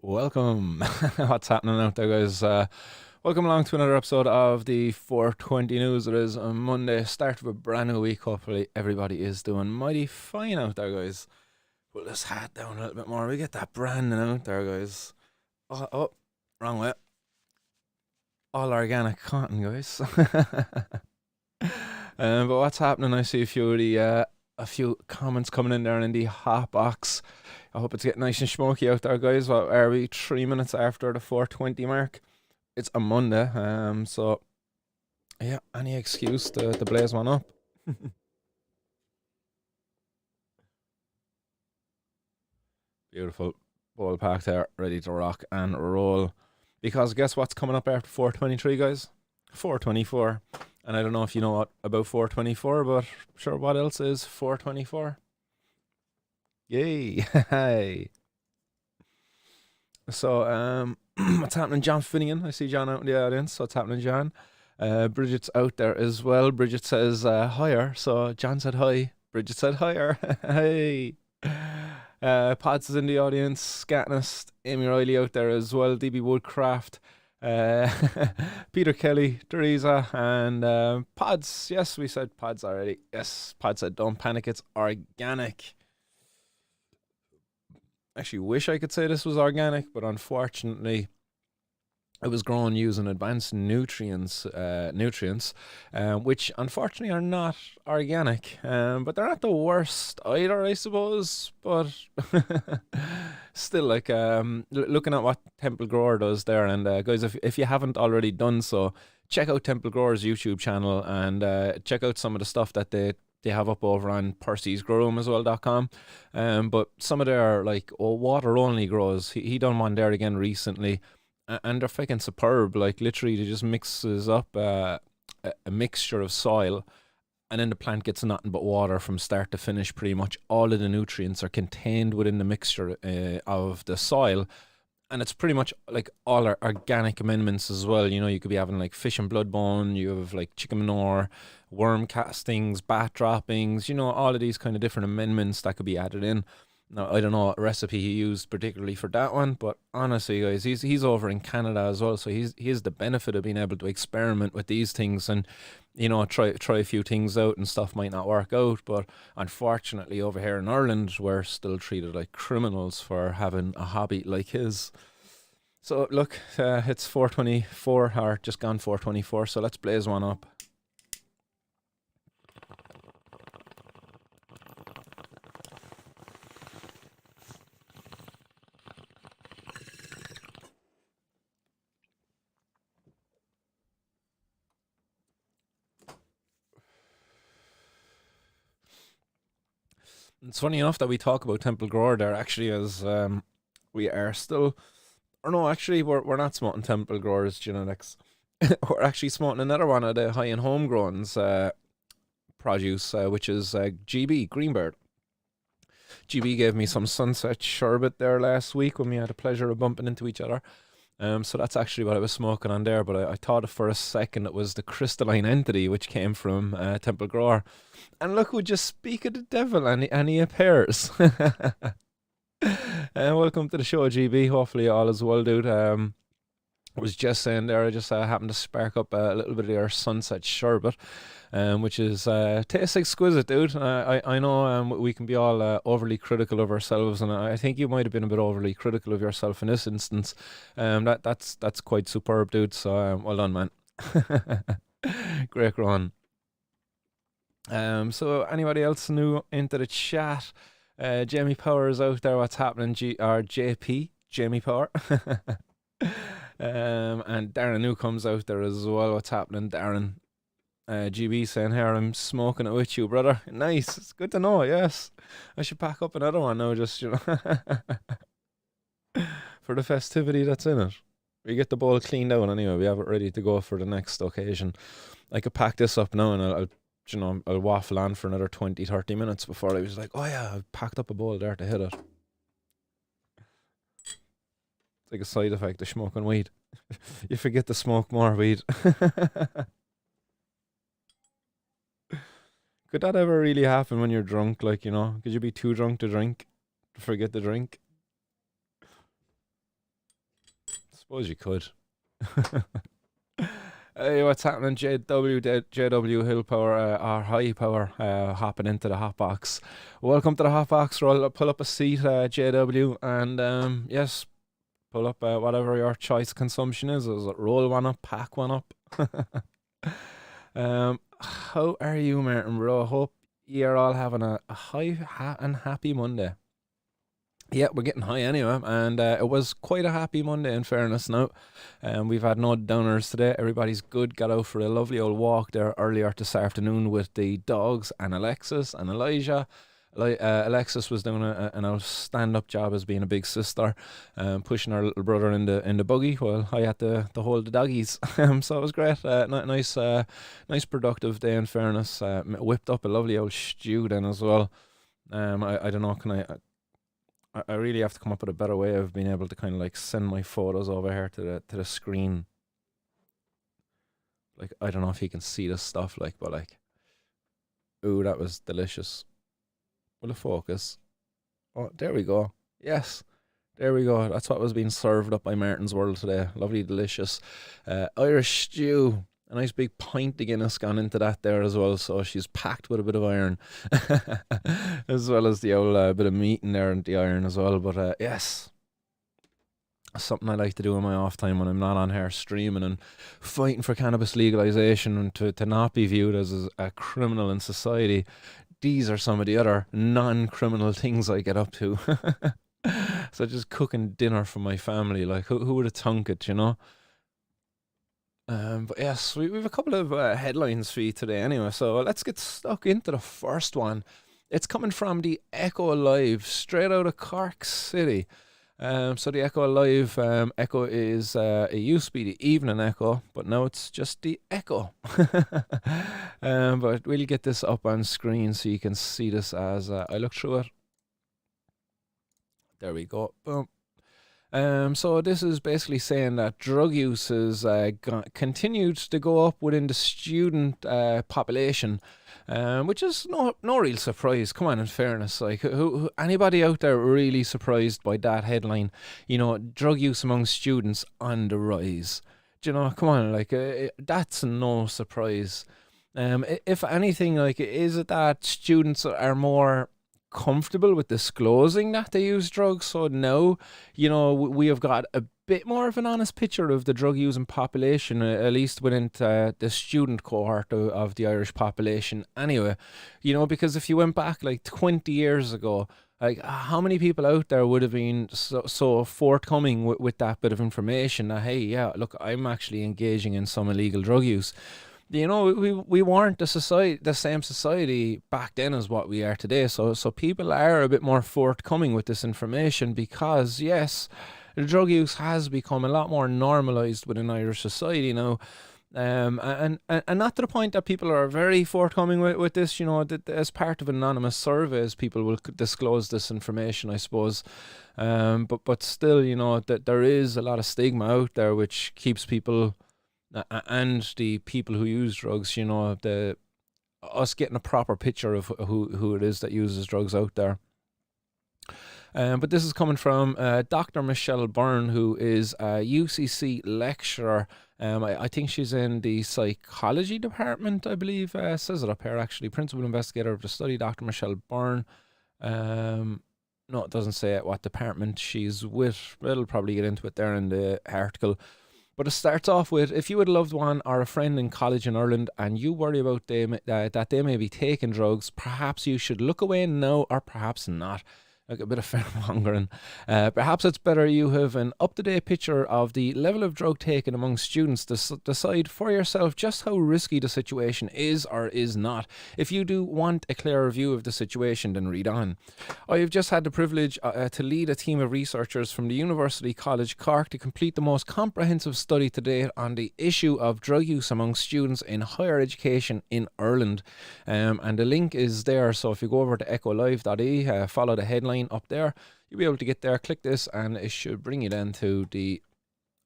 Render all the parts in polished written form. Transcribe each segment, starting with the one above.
Welcome. What's happening out there, guys? Welcome along to another episode of the 420 News. It is a Monday, start of a brand new week. Hopefully, everybody is doing mighty fine out there, guys. Pull this hat down a little bit more. We get that branding out there, guys. Oh, wrong way. All organic cotton, guys. But what's happening? I see a few comments coming in there in the hot box. I hope it's getting nice and smoky out there, guys. What are we? 3 minutes after the 420 mark. It's a Monday, so yeah, any excuse to blaze one up. Beautiful ball pack there, ready to rock and roll. Because guess what's coming up after 423, guys? 424. And I don't know if you know what about 424, but sure, what else is 424? Yay! Hey. So, what's happening, John Finnegan? I see John out in the audience. What's happening, John? Bridget's out there as well. Bridget says higher. So John said hi. Bridget said higher. Hey. Pods is in the audience. Scatnist. Amy Riley out there as well. DB Woodcraft. Uh, Peter Kelly, Teresa, and Pods. Yes, we said Pods already. Yes, Pods said don't panic. It's organic. Actually wish I could say this was organic, but unfortunately it was grown using advanced nutrients, which unfortunately are not organic. But they're not the worst either, I suppose. But still, like looking at what Temple Grower does there, and guys, if you haven't already done so, check out Temple Grower's YouTube channel and check out some of the stuff that they have up over on percysgrowroom.com. But some of their like water only grows. He done one there again recently, and they're fucking superb. Like literally, they just mixes up a mixture of soil, and then the plant gets nothing but water from start to finish. Pretty much all of the nutrients are contained within the mixture of the soil. And it's pretty much like all our organic amendments as well. You know, you could be having like fish and blood bone, you have like chicken manure, worm castings, bat droppings, you know, all of these kind of different amendments that could be added in. Now, I don't know what recipe he used particularly for that one, but honestly, guys, he's over in Canada as well, so he has the benefit of being able to experiment with these things and, you know, try a few things out, and stuff might not work out. But unfortunately, over here in Ireland, we're still treated like criminals for having a hobby like his. So look, it's 424, or just gone 424. So let's blaze one up. It's funny enough that we talk about Temple Grower there, actually, as we are still, or no, actually, we're not smoking Temple Grower's genetics. We're actually smoking another one of the high and homegrown's produce, which is GB Greenbird. GB gave me some sunset sherbet there last week when we had the pleasure of bumping into each other. So that's actually what I was smoking on there, but I thought for a second it was the crystalline entity which came from Temple Grower. And look, we just speak of the devil, and he appears. Welcome to the show, GB. Hopefully all is well, dude. I was just saying there, I just happened to spark up a little bit of your sunset sherbet, which is tastes exquisite, dude. I know we can be all overly critical of ourselves, and I think you might have been a bit overly critical of yourself in this instance. That's quite superb, dude. So well done, man. Great run. So anybody else new into the chat? Jamie Power is out there. What's happening? JP, Jamie Power. And Darren New comes out there as well. What's happening, Darren? GB saying here, I'm smoking it with you, brother. Nice. It's good to know. Yes, I should pack up another one now, just for the festivity that's in it. We get the bowl cleaned out anyway. We have it ready to go for the next occasion. I could pack this up now, and I'll waffle on for another 20-30 minutes before I was like, oh yeah, I've packed up a bowl there to hit it. It's like a side effect of smoking weed. You forget to smoke more weed. Could that ever really happen when you're drunk? Like, could you be too drunk to drink? Forget to drink? suppose you could. Hey, what's happening, JW Hill Power, or High Power, hopping into the hot box. Welcome to the hot box. Pull up a seat, JW, and yes, pull up whatever your choice consumption is. Is it roll one up, pack one up? How are you, Martin, bro? Hope you're all having a high and happy Monday. Yeah, we're getting high anyway, and it was quite a happy Monday in fairness now. We've had no downers today. Everybody's good. Got out for a lovely old walk there earlier this afternoon with the dogs and Alexis and Elijah. Alexis was doing an stand-up job as being a big sister, pushing her little brother in the buggy while I had to hold the doggies. So it was great. Nice productive day in fairness. Whipped up a lovely old stew then as well. I don't know, I really have to come up with a better way of being able to kind of like send my photos over here to the screen. Like, I don't know if you can see this stuff, like, but like, ooh, that was delicious. Will it focus? Oh, there we go. Yes, there we go. That's what was being served up by Martin's World today. Lovely, delicious Irish stew. A nice big pint of Guinness gone into that there as well, so she's packed with a bit of iron, as well as the old bit of meat in there and the iron as well. But yes, something I like to do in my off time when I'm not on here streaming and fighting for cannabis legalization and to not be viewed as a criminal in society. These are some of the other non-criminal things I get up to. So just cooking dinner for my family, like who would have thunk it, you know? But yes, we have a couple of headlines for you today anyway, so let's get stuck into the first one. It's coming from the Echo Live, straight out of Cork City. So the Echo Live, Echo is, it used to be the Evening Echo, but now it's just the Echo. But we'll get this up on screen so you can see this as I look through it. There we go, boom. So this is basically saying that drug use has continued to go up within the student population, which is no real surprise. Come on, in fairness, like who anybody out there really surprised by that headline? You know, drug use among students on the rise. Do you know? Come on, like that's no surprise. If anything, like, is it that students are more comfortable with disclosing that they use drugs? So now, you know, we have got a bit more of an honest picture of the drug using population, at least within the student cohort of the Irish population anyway. You know, because if you went back like 20 years ago, like how many people out there would have been so forthcoming with that bit of information that, hey, yeah, look, I'm actually engaging in some illegal drug use. You know, we weren't the same society back then as what we are today. So people are a bit more forthcoming with this information because, yes, the drug use has become a lot more normalised within Irish society now. And not to the point that people are very forthcoming with this, you know, that as part of anonymous surveys, people will disclose this information, I suppose. But still, you know, that there is a lot of stigma out there which keeps people and the people who use drugs, you know, us getting a proper picture of who it is that uses drugs out there. But this is coming from Dr. Michelle Byrne, who is a UCC lecturer. I think she's in the psychology department, I believe. Says it up here, actually. Principal investigator of the study, Dr. Michelle Byrne. No, it doesn't say what department she's with. It'll probably get into it there in the article. But it starts off with, if you had a loved one or a friend in college in Ireland and you worry about that they may be taking drugs, perhaps you should look away now or perhaps not. Like a bit of fear-mongering. Perhaps it's better you have an up-to-date picture of the level of drug taken among students to decide for yourself just how risky the situation is or is not. If you do want a clearer view of the situation, then read on. I have just had the privilege to lead a team of researchers from the University College Cork to complete the most comprehensive study to date on the issue of drug use among students in higher education in Ireland. And the link is there, so if you go over to echolive.ie, follow the headline up there, you'll be able to get there, click this, and it should bring you then to the,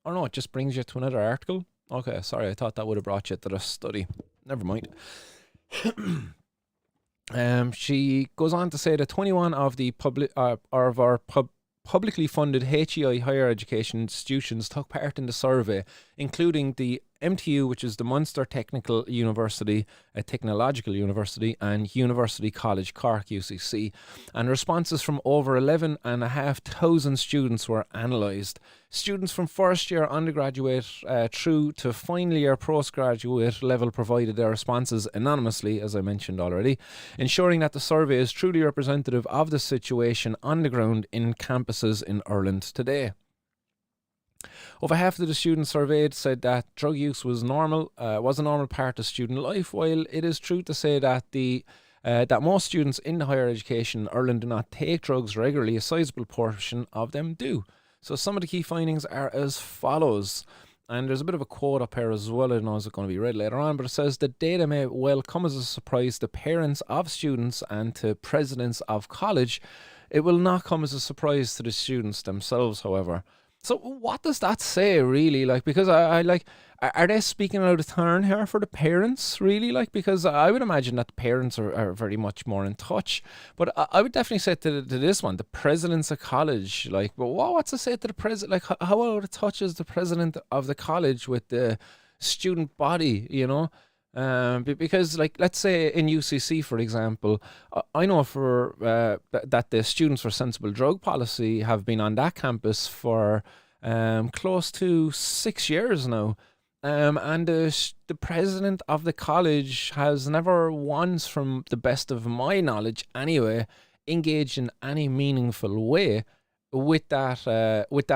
oh no, it just brings you to another article. Okay, sorry, I thought that would have brought you to the study. Never mind. She goes on to say that 21 of the publicly funded HEI higher education institutions took part in the survey, including the MTU, which is the Munster Technical University, a technological university, and University College Cork, UCC. And responses from over 11,500 students were analysed. Students from first year undergraduate through to final year postgraduate level provided their responses anonymously, as I mentioned already, ensuring that the survey is truly representative of the situation on the ground in campuses in Ireland today. Over half of the students surveyed said that drug use was a normal part of student life, while it is true to say that that most students in higher education in Ireland do not take drugs regularly. A sizable portion of them do. So some of the key findings are as follows. And there's a bit of a quote up here as well. I don't know if it's going to be read later on, but it says the data may well come as a surprise to parents of students and to presidents of college. It will not come as a surprise to the students themselves, however. So what does that say, really? Like, because I like, are they speaking out of turn here for the parents, really? Like, because I would imagine that the parents are very much more in touch. But I would definitely say to this one, the presidents of college, like, well, what's to say to the president? Like, how out of touch is the president of the college with the student body, you know? Because, like, let's say in UCC, for example, I know for that the Students for Sensible Drug Policy have been on that campus for close to 6 years now. And the president of the college has never once, from the best of my knowledge anyway, engaged in any meaningful way with that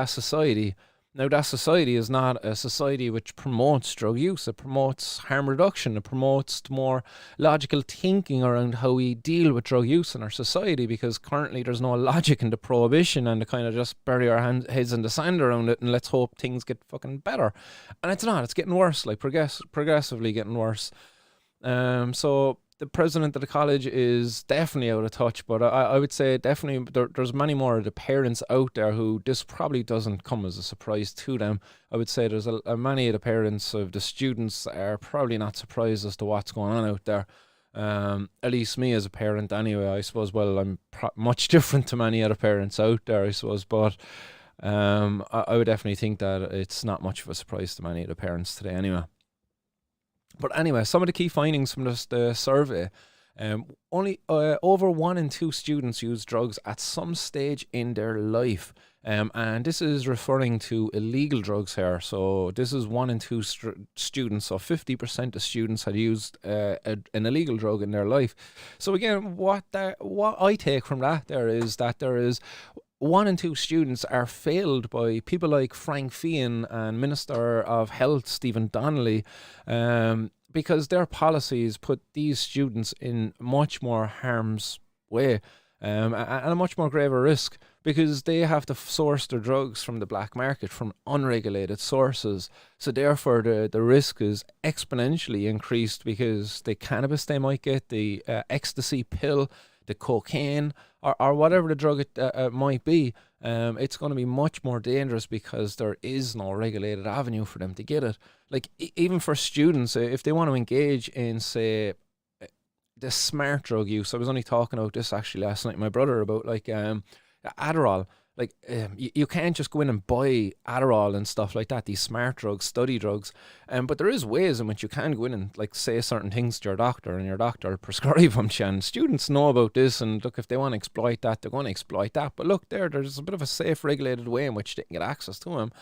society. Now, that society is not a society which promotes drug use. It promotes harm reduction. It promotes more logical thinking around how we deal with drug use in our society, because currently there's no logic in the prohibition and to kind of just bury our heads in the sand around it and let's hope things get fucking better. And it's not. It's getting worse, like progressively getting worse. So the president of the college is definitely out of touch, but I would say definitely there's many more of the parents out there who this probably doesn't come as a surprise to them. I would say there's many of the parents of the students are probably not surprised as to what's going on out there. At least me as a parent anyway, I suppose. Well, I'm much different to many other parents out there, I suppose, but I would definitely think that it's not much of a surprise to many of the parents today anyway. But anyway, some of the key findings from the survey. Only over 1 in 2 students use drugs at some stage in their life. And this is referring to illegal drugs here. So this is 1 in 2 students. So 50% of students had used an illegal drug in their life. So again, what I take from that there is that there is 1 in 2 students are failed by people like Frank Feehan and Minister of Health Stephen Donnelly, because their policies put these students in much more harm's way and a much more graver risk, because they have to source their drugs from the black market, from unregulated sources. So therefore the risk is exponentially increased, because the cannabis they might get, the ecstasy pill, the cocaine, or whatever the drug it might be, it's going to be much more dangerous because there is no regulated avenue for them to get it. Like, even for students, if they want to engage in, say, the smart drug use, I was only talking about this actually last night with my brother about, like, Adderall. Like, you can't just go in and buy Adderall and stuff like that, these smart drugs, study drugs. But there is ways in which you can go in and, like, say certain things to your doctor, and your doctor prescribe them to you. And students know about this, and look, if they want to exploit that, they're going to exploit that. But look, there's a bit of a safe, regulated way in which they can get access to them.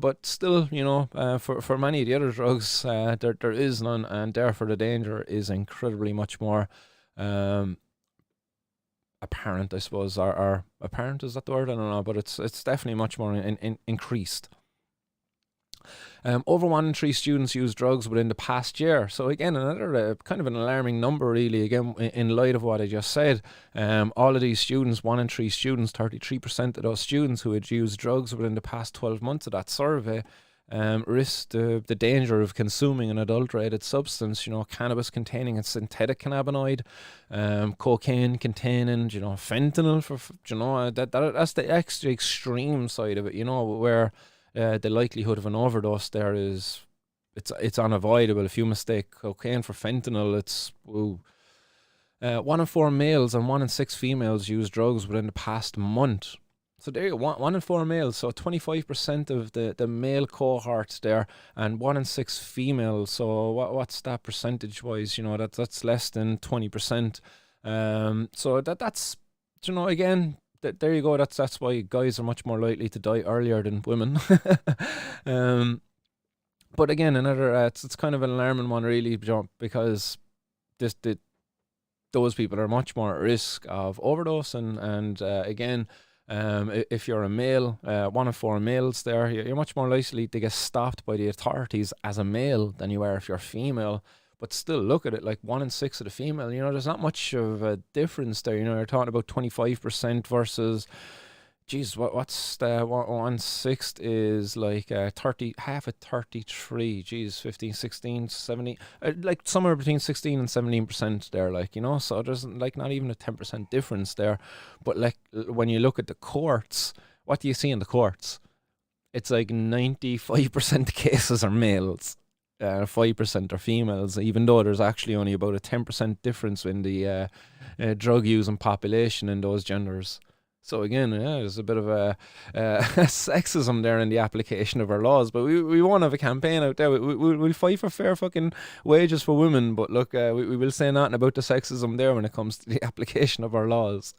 But still, you know, for many of the other drugs, there is none, and therefore the danger is incredibly much more apparent, I suppose, or apparent, is that the word? I don't know, but it's definitely much more increased. Over 1 in 3 students use drugs within the past year. So again, another kind of an alarming number, really, again, in light of what I just said. All of these students, 1 in 3 students, 33% of those students who had used drugs within the past 12 months of that survey, risk the danger of consuming an adulterated substance, you know, cannabis containing a synthetic cannabinoid, cocaine containing, you know, fentanyl, you know, that's the extra extreme side of it, you know, where the likelihood of an overdose there is, it's unavoidable. If you mistake cocaine for fentanyl, it's 1 in 4 males and 1 in 6 females use drugs within the past month. So there you go, one in four males, so 25% of the male cohorts there, and one in six females. So what's that percentage wise? That's less than 20%. So that's again, there you go. That's why guys are much more likely to die earlier than women. um, but again, another it's kind of an alarming one, really, because this the those people are much more at risk of overdose, and again, if you're a male, one of four males there, you're much more likely to get stopped by the authorities as a male than you are if you're female. But still, look at it, like one in six of the female, there's not much of a difference there. You're talking about 25% versus, geez, what's the 1/6 is like 30, half of 33, geez, 15, 16, 17, like somewhere between 16 and 17% there, so there's like not even a 10% difference there. But like when you look at the courts, what do you see in the courts? It's like 95% of cases are males. 5% are females, even though there's actually only about a 10% difference in the drug using population in those genders. So again, there's a bit of a sexism there in the application of our laws, but we won't have a campaign out there. We'll fight for fair fucking wages for women, but look, we will say nothing about the sexism there when it comes to the application of our laws.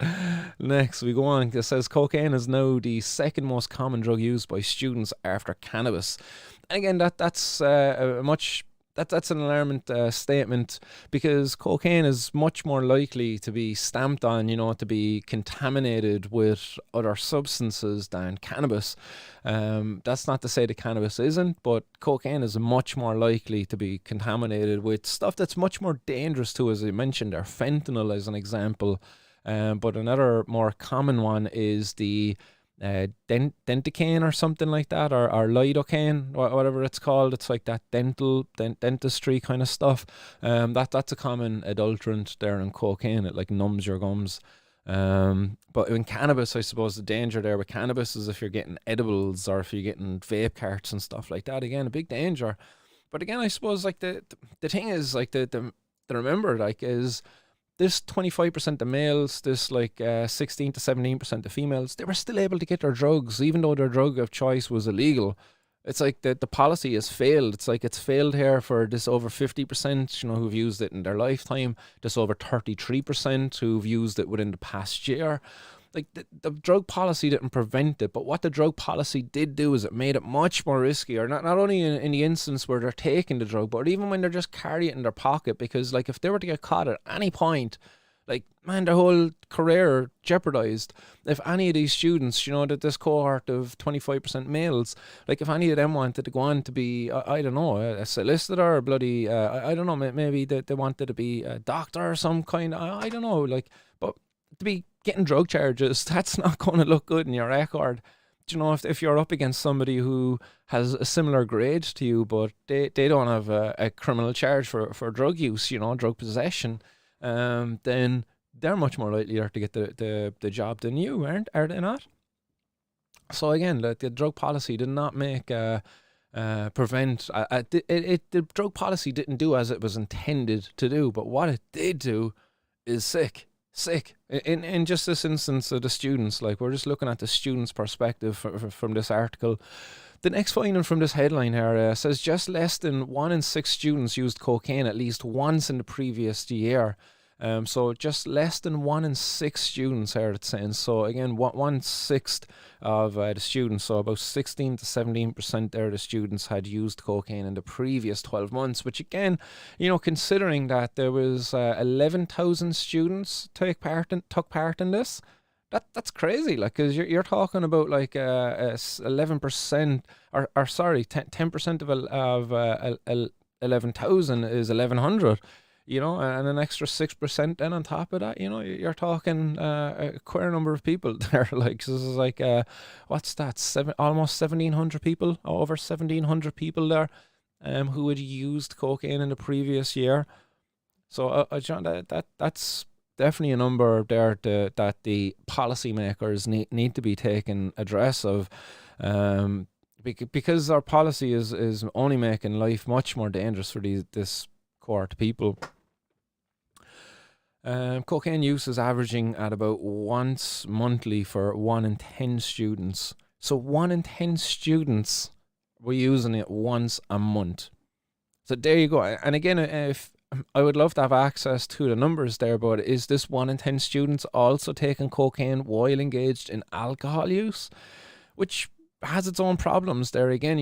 Next, we go on. It says cocaine is now the second most common drug used by students after cannabis. And again, that's an alarming statement, because cocaine is much more likely to be stamped on, to be contaminated with other substances than cannabis. That's not to say that cannabis isn't, but cocaine is much more likely to be contaminated with stuff that's much more dangerous too, as I mentioned there, fentanyl as an example. But another more common one is the denticane or something like that, or lidocaine, whatever it's called. It's like that dentistry kind of stuff. That's a common adulterant there in cocaine. It like numbs your gums. But in cannabis, I suppose the danger there with cannabis is if you're getting edibles or if you're getting vape carts and stuff like that. Again, a big danger. But again, I suppose like the thing is like the remember, like, is this 25% of males, this like 16 to 17% of females, they were still able to get their drugs, even though their drug of choice was illegal. It's like the policy has failed. It's like it's failed here for this over 50%, who've used it in their lifetime, this over 33% who've used it within the past year. Like the drug policy didn't prevent it, but what the drug policy did do is it made it much more riskier, not only in the instance where they're taking the drug, but even when they're just carrying it in their pocket. Because like if they were to get caught at any point, like, man, their whole career jeopardized. If any of these students, that this cohort of 25% males, like if any of them wanted to go on to be, I don't know, a solicitor or bloody, I don't know, maybe they wanted to be a doctor or some kind, I don't know, like, but to be getting drug charges, that's not going to look good in your record. If you're up against somebody who has a similar grade to you, but they don't have a criminal charge for drug use, drug possession, then they're much more likely to get the job than you, are they not? So again, the drug policy did not make prevent the drug policy didn't do as it was intended to do, but what it did do is sick. In just this instance of the students, like we're just looking at the students' perspective from this article. The next finding from this headline here says just less than 1 in 6 students used cocaine at least once in the previous year. So just less than 1 in 6 students here, it's saying. So again, 1/6 of the students, so about 16 to 17% there of the students had used cocaine in the previous 12 months, which again, considering that there was 11,000 students took part in this, that's crazy. Like, because you're talking about like 11%, or sorry, 10% of 11,000 is 1,100. And an extra 6% then on top of that, you're talking a queer number of people there. Like, so this is like, what's that? Almost 1,700 people, over 1,700 people there, who had used cocaine in the previous year. So, John, that's definitely a number there that the policymakers need to be taking address of, because our policy is only making life much more dangerous for this cohort of people. Cocaine use is averaging at about once monthly for 1 in 10 students. So 1 in 10 students were using it once a month. So there you go. And again, if I would love to have access to the numbers there, but is this 1 in 10 students also taking cocaine while engaged in alcohol use? Which has its own problems there again,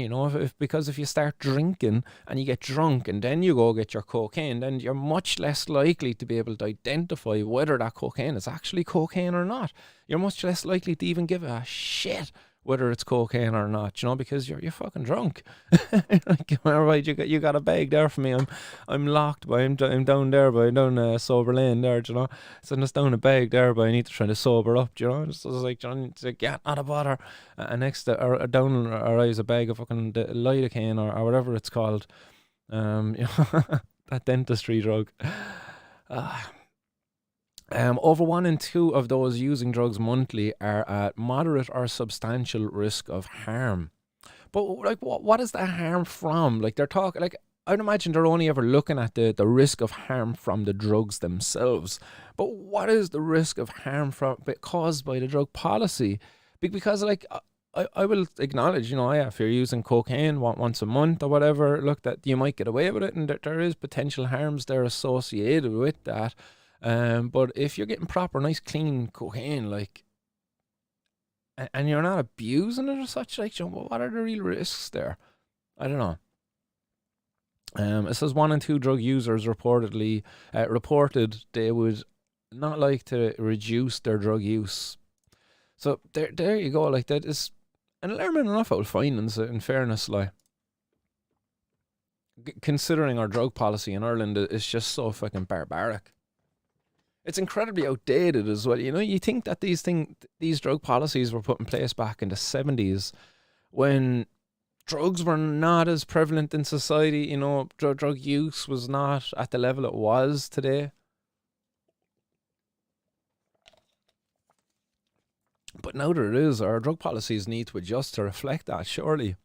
because if you start drinking and you get drunk and then you go get your cocaine, then you're much less likely to be able to identify whether that cocaine is actually cocaine or not. You're much less likely to even give a shit whether it's cocaine or not, because you're fucking drunk. Like, all right, you got a bag there for me. I'm locked, but I'm down there, but I'm down sober lane there, So I'm just down a bag there, but I need to try to sober up, It's like, it's like, yeah, not a bother. And next, or down our eyes, a bag of fucking lidocaine or whatever it's called. That dentistry drug. Over 1 in 2 of those using drugs monthly are at moderate or substantial risk of harm. But like, what is the harm from? Like, they're talking, like, I'd imagine they're only ever looking at the risk of harm from the drugs themselves. But what is the risk of harm caused by the drug policy? Because, like, I will acknowledge, if you're using cocaine once a month or whatever, look, that you might get away with it, and there is potential harms there associated with that. But if you're getting proper, nice, clean cocaine, like, and you're not abusing it or such, like, what are the real risks there? I don't know. It says 1 in 2 drug users reported they would not like to reduce their drug use. So there you go. Like, that is an alarming enough out findings, in fairness, like, considering our drug policy in Ireland is just so fucking barbaric. It's incredibly outdated as well. You think that these drug policies were put in place back in the 70s when drugs were not as prevalent in society. Drug use was not at the level it was today. But now that it is, our drug policies need to adjust to reflect that, surely.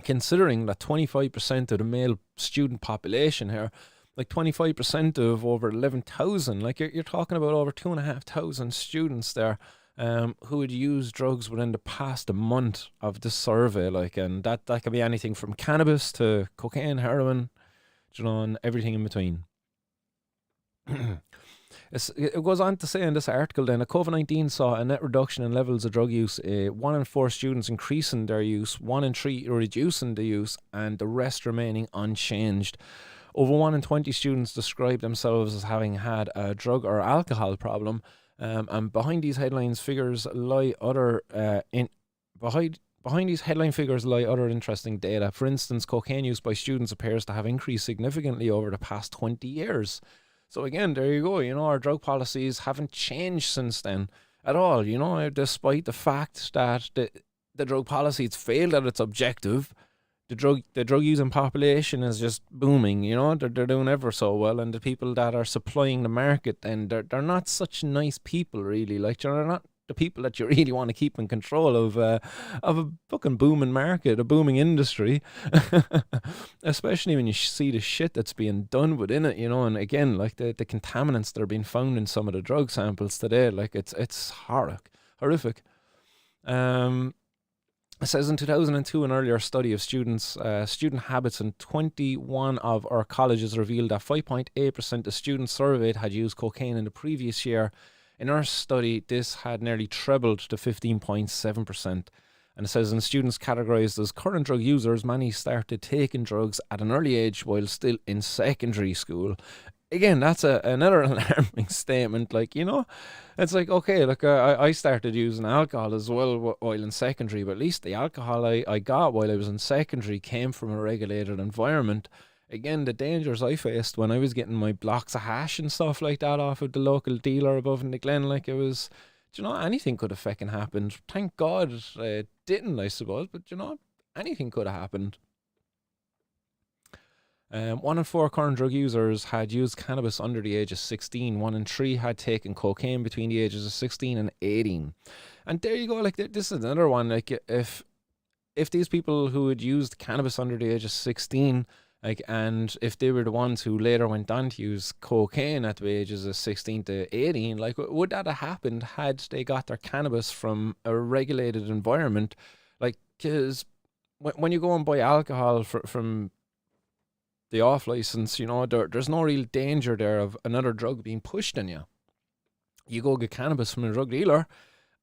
Considering that 25% of the male student population here, like 25% of over 11,000, like you're talking about over 2,500 students there who had used drugs within the past month of this survey, like, and that could be anything from cannabis to cocaine, heroin, and everything in between. It goes on to say in this article then, COVID-19 saw a net reduction in levels of drug use, 1 in 4 students increasing their use, 1 in 3 reducing the use, and the rest remaining unchanged. Over 1 in 20 students describe themselves as having had a drug or alcohol problem, and behind these headline figures lie other Behind these headline figures lie other interesting data. For instance, cocaine use by students appears to have increased significantly over the past 20 years. So again, there you go. Our drug policies haven't changed since then at all. Despite the fact that the drug policy has failed at its objective, the drug using population is just booming. They're doing ever so well, and the people that are supplying the market, then they're not such nice people, really. Like, they're not the people that you really want to keep in control of a fucking booming market, a booming industry, especially when you see the shit that's being done within it, and again, like the contaminants that are being found in some of the drug samples today, like, it's horrific. It says in 2002, an earlier study of student habits in 21 of our colleges revealed that 5.8% of students surveyed had used cocaine in the previous year. In our study, this had nearly trebled to 15.7%. And it says in students categorized as current drug users, many started taking drugs at an early age while still in secondary school. Again, that's another alarming statement. Like, it's like, okay, look, I started using alcohol as well while in secondary, but at least the alcohol I got while I was in secondary came from a regulated environment. Again, the dangers I faced when I was getting my blocks of hash and stuff like that off of the local dealer above in the Glen, like, it was, anything could have fucking happened. Thank God it didn't, I suppose, but, anything could have happened. 1 in 4 current drug users had used cannabis under the age of 16. 1 in 3 had taken cocaine between the ages of 16 and 18. And there you go. Like, this is another one. Like, if these people who had used cannabis under the age of 16 Like, and if they were the ones who later went on to use cocaine at the ages of 16 to 18, like, would that have happened had they got their cannabis from a regulated environment? Like, because when you go and buy alcohol from the off license, there's no real danger there of another drug being pushed on you. You go get cannabis from a drug dealer,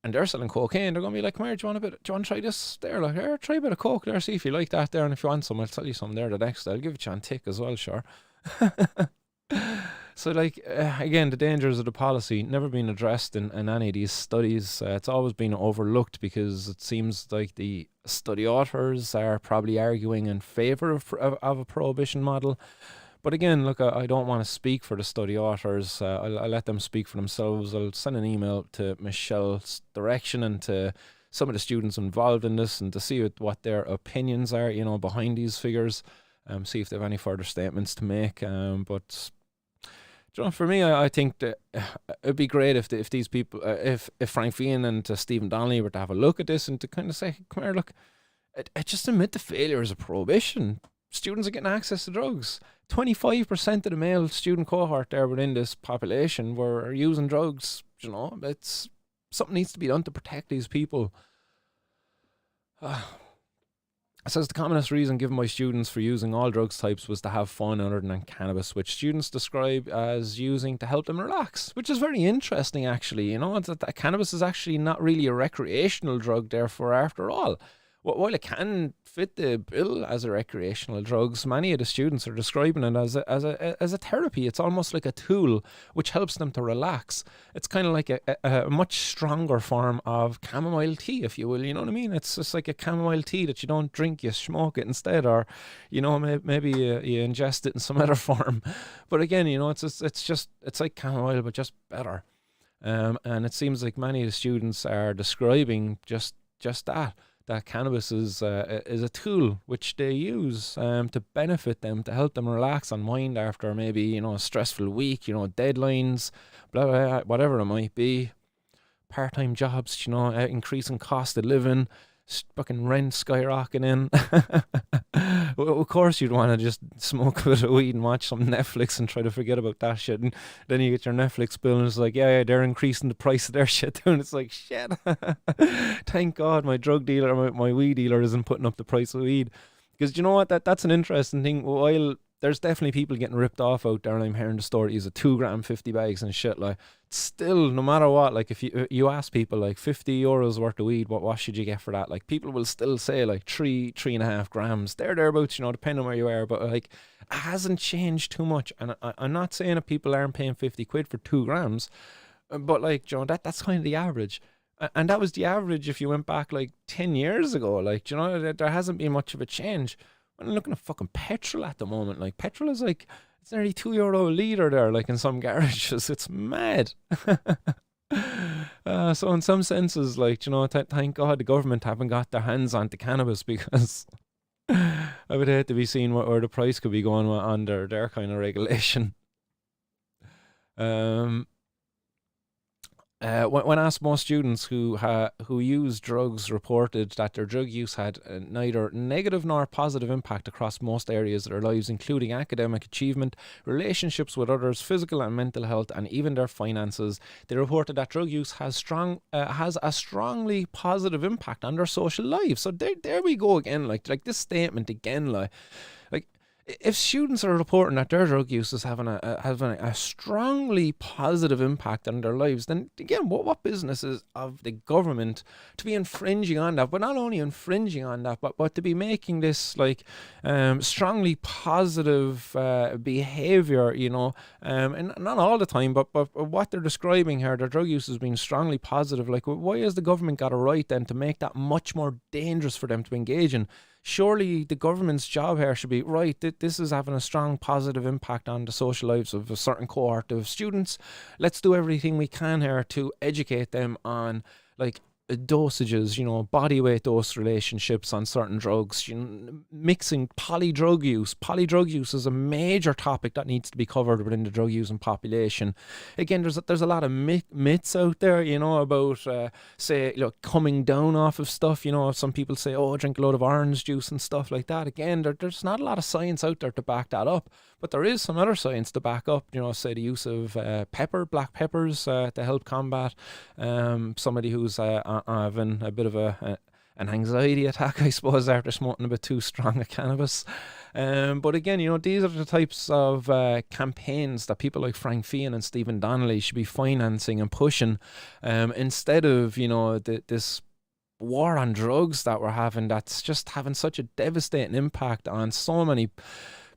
and they're selling cocaine. They're gonna be like, "Come here, do you want to try this there? Like, here, try a bit of coke there, see if you like that there, and if you want some, I'll tell you some there the next. I'll give you a tick as well, sure." So, like, again, the dangers of the policy never been addressed in any of these studies. It's always been overlooked because it seems like the study authors are probably arguing in favor of a prohibition model. But again, look, I don't want to speak for the study authors. I'll let them speak for themselves. I'll send an email to Michelle's direction and to some of the students involved in this, and to see what their opinions are, behind these figures. See if they have any further statements to make. But for me, I think that it'd be great if these people, if Frank Fian and Stephen Donnelly were to have a look at this and to kind of say, "Come here, look, just admit the failures of prohibition. Students are getting access to drugs. 25% of the male student cohort there within this population were using drugs. It's something needs to be done to protect these people." It says the commonest reason given by students for using all drugs types was to have fun other than cannabis, which students describe as using to help them relax, which is very interesting actually. It's that cannabis is actually not really a recreational drug, therefore, after all. While it can fit the bill as a recreational drug, many of the students are describing it as a therapy. It's almost like a tool which helps them to relax. It's kind of like a much stronger form of chamomile tea, if you will. You know what I mean? It's just like a chamomile tea that you don't drink, you smoke it instead, or maybe you ingest it in some other form. But again, it's like chamomile but just better. And it seems like many of the students are describing just that cannabis is a tool which they use to benefit them, to help them relax, unwind after maybe a stressful week, deadlines, blah, blah, blah, whatever it might be, part-time jobs, increasing cost of living, fucking rent skyrocketing. Of course you'd want to just smoke a bit of weed and watch some Netflix and try to forget about that shit, and then you get your Netflix bill and it's like, yeah, they're increasing the price of their shit too, and it's like, shit. Thank God my drug dealer, my weed dealer isn't putting up the price of weed. Because you know what, that's an interesting thing. While there's definitely people getting ripped off out there, and I'm hearing the stories of 2 gram 50 bags and shit, like, still, no matter what, like, if you ask people, like, €50 worth of weed, what should you get for that? Like, people will still say, like, 3.5 grams, thereabouts, depending on where you are, but, like, it hasn't changed too much. And I'm not saying that people aren't paying 50 quid for 2 grams, but, like, that's kind of the average. And that was the average if you went back, like, 10 years ago. Like, there hasn't been much of a change. I'm looking at fucking petrol at the moment. Like, petrol is like, it's nearly €2 a litre there, like, in some garages. It's mad. So in some senses, like, thank God the government haven't got their hands onto cannabis, because I would hate to be seeing where the price could be going under their kind of regulation. When asked, most students who use drugs reported that their drug use had neither negative nor positive impact across most areas of their lives, including academic achievement, relationships with others, physical and mental health, and even their finances. They reported that drug use has a strongly positive impact on their social lives. So there we go again, like this statement again, like if students are reporting that their drug use is having a strongly positive impact on their lives, then again, what business is of the government to be infringing on that? But not only infringing on that, but to be making this like strongly positive behavior, and not all the time, but what they're describing here, their drug use has been strongly positive. Like, why has the government got a right then to make that much more dangerous for them to engage in? Surely the government's job here should be, right, this is having a strong positive impact on the social lives of a certain cohort of students. Let's do everything we can here to educate them on, like, dosages, body weight dose relationships on certain drugs, mixing polydrug use. Polydrug use is a major topic that needs to be covered within the drug using population. Again, there's a lot of myths out there, about, say, coming down off of stuff. Some people say, oh, drink a load of orange juice and stuff like that. Again, there's not a lot of science out there to back that up. But there is some other science to back up, say the use of black peppers to help combat somebody who's having a bit of an anxiety attack, I suppose, after smoking a bit too strong of cannabis. But again, these are the types of campaigns that people like Frank Fian and Stephen Donnelly should be financing and pushing, instead of, this war on drugs that we're having, that's just having such a devastating impact on so many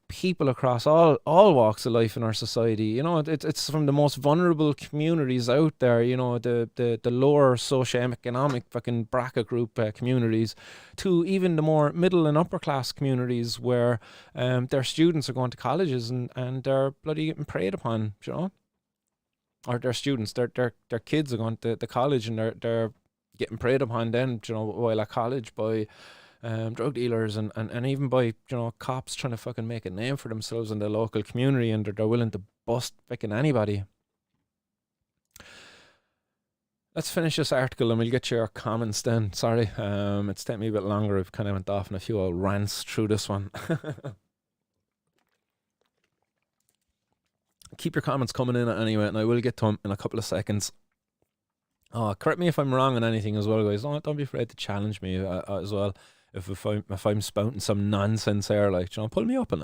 people across all walks of life in our society. It's from the most vulnerable communities out there, the lower socioeconomic fucking bracket group communities, to even the more middle and upper class communities where their students are going to colleges and they're bloody getting preyed upon, or their students, their kids are going to the college and they're getting preyed upon then, while at college by drug dealers and even by cops trying to fucking make a name for themselves in the local community, and they're willing to bust fucking anybody. Let's finish this article and we'll get your comments then. Sorry, it's taken me a bit longer. I've kind of went off on a few old rants through this one. Keep your comments coming in anyway, and I will get to them in a couple of seconds. Oh, correct me if I'm wrong on anything as well, guys. Don't be afraid to challenge me as well. If I'm spouting some nonsense here, pull me up on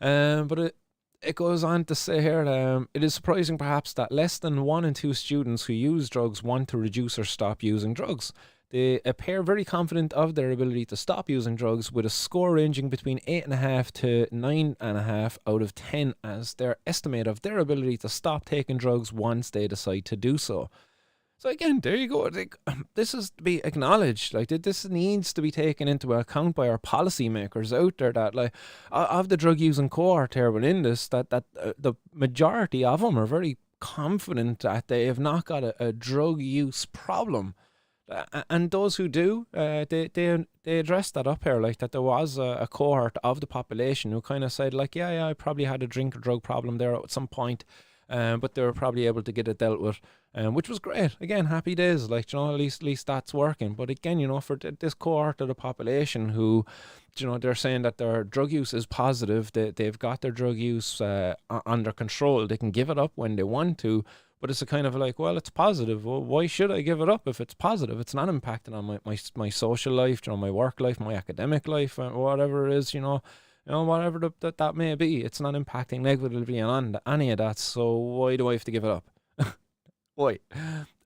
that. But it goes on to say here, it is surprising perhaps that less than 1 in 2 students who use drugs want to reduce or stop using drugs. They appear very confident of their ability to stop using drugs, with a score ranging between 8.5 to 9.5 out of 10 as their estimate of their ability to stop taking drugs once they decide to do so. So again, there you go. This is to be acknowledged. This needs to be taken into account by our policymakers out there. That of the drug using cohort here within this, that the majority of them are very confident that they have not got a drug use problem. And those who do, they addressed that up here, that there was a cohort of the population who kind of said, yeah, I probably had a drink or drug problem there at some point. But they were probably able to get it dealt with, which was great. Again, happy days. At least that's working. But again, for this cohort of the population who, they're saying that their drug use is positive. They've got their drug use under control. They can give it up when they want to. But it's a kind of well, it's positive. Well, why should I give it up if it's positive? It's not impacting on my social life, my work life, my academic life, whatever it is, whatever that may be. It's not impacting negatively on any of that, so why do I have to give it up? Why?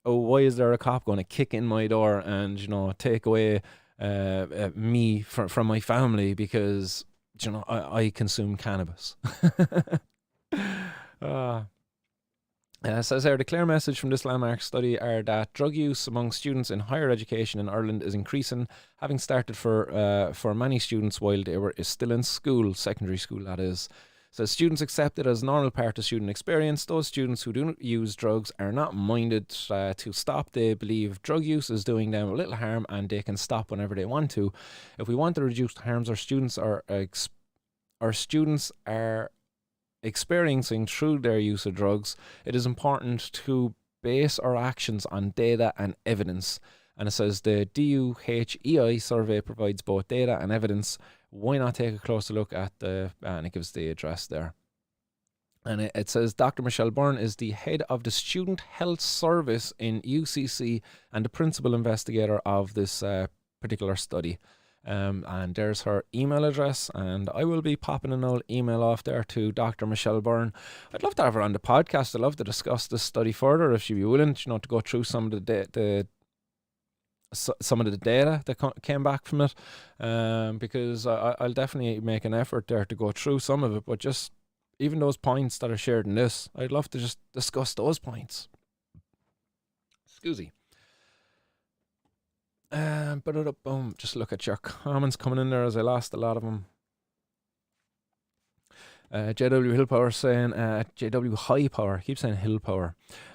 Oh, why is there a cop going to kick in my door and, take away me from my family because, I consume cannabis? It says here, the clear message from this landmark study are that drug use among students in higher education in Ireland is increasing, having started for many students while they were still in school, secondary school that is. So students accept it as a normal part of student experience. Those students who do not use drugs are not minded to stop. They believe drug use is doing them a little harm and they can stop whenever they want to. If we want to reduce the harms our students are experiencing through their use of drugs, it is important to base our actions on data and evidence. And it says the DUHEI survey provides both data and evidence. Why not take a closer look at and it gives the address there. And it says Dr. Michelle Byrne is the head of the Student Health Service in UCC and the principal investigator of this particular study. And there's her email address, and I will be popping an old email off there to Dr. Michelle Byrne. I'd love to have her on the podcast. I'd love to discuss this study further if she'd be willing, to go through some of the data that came back from it, because I'll definitely make an effort there to go through some of it, but just even those points that are shared in this, I'd love to just discuss those points. Excuse me. Boom. Just look at your comments coming in there, as I lost a lot of them. JW Hillpower saying, JW High Power, I keep saying Hillpower.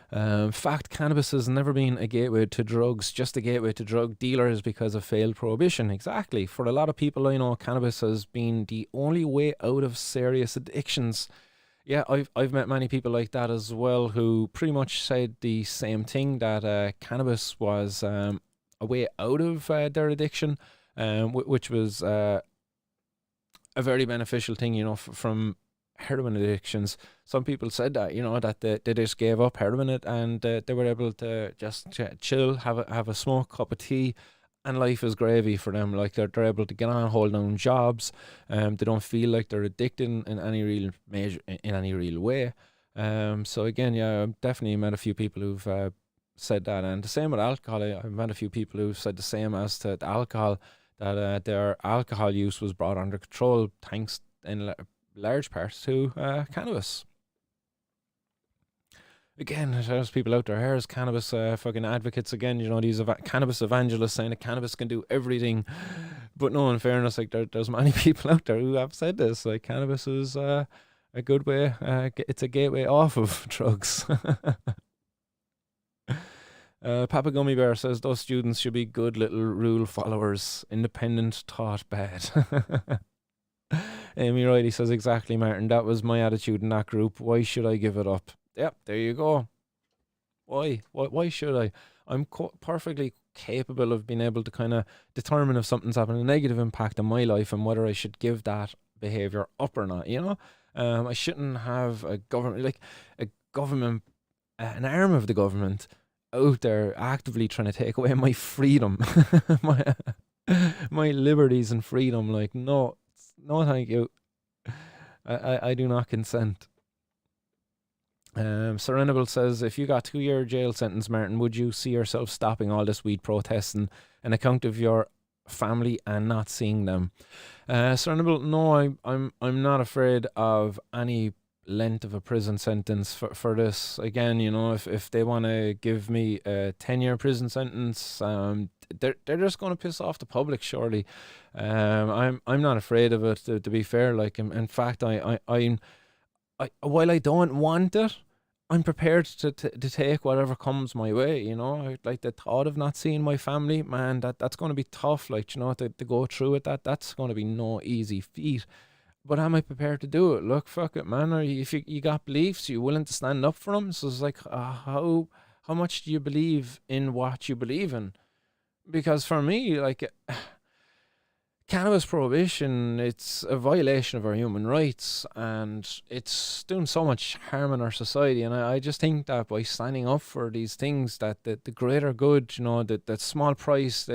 Fact, cannabis has never been a gateway to drugs, just a gateway to drug dealers because of failed prohibition. Exactly. For a lot of people I know, cannabis has been the only way out of serious addictions. Yeah, I've met many people like that as well who pretty much said the same thing, that cannabis was a way out of their addiction, which was a very beneficial thing, from heroin addictions. Some people said that, that they just gave up heroin and they were able to just chill, have a smoke, cup of tea, and life is gravy for them. Like they're able to get on, hold down jobs. They don't feel like they're addicted in any real measure, in any real way. So again, yeah, I've definitely met a few people who've said that, and the same with alcohol. I've met a few people who've said the same as to the alcohol, that their alcohol use was brought under control thanks in large part to cannabis. Again, there's people out there, here's cannabis fucking advocates again, these cannabis evangelists saying that cannabis can do everything. But no, in fairness, like there's many people out there who have said this, like cannabis is a good way, it's a gateway off of drugs. Papa Gummy Bear says those students should be good little rule followers. Independent thought bad. Amy Riley says exactly, Martin. That was my attitude in that group. Why should I give it up? Yep, there you go. Why? Why should I? I'm perfectly capable of being able to kind of determine if something's having a negative impact on my life and whether I should give that behavior up or not. I shouldn't have a government, an arm of the government out there actively trying to take away my freedom, my liberties and freedom. Like, no, thank you. I do not consent. Serenable says, if you got 2-year jail sentence, Martin, would you see yourself stopping all this weed protesting on account of your family and not seeing them? Serenable, no, I'm not afraid of any length of a prison sentence for this. Again, if they want to give me a 10-year prison sentence, they're just going to piss off the public, surely. I'm not afraid of it, to be fair. Like, in fact, I while I don't want it, I'm prepared to take whatever comes my way. Like the thought of not seeing my family, man, that's going to be tough. Like, to go through it, that's going to be no easy feat. But am I prepared to do it? Look, fuck it, man. Or if you got beliefs, you willing to stand up for them? So it's like, how much do you believe in what you believe in? Because for me, like, cannabis prohibition, it's a violation of our human rights, and it's doing so much harm in our society. And I just think that by standing up for these things, that the greater good, the small price,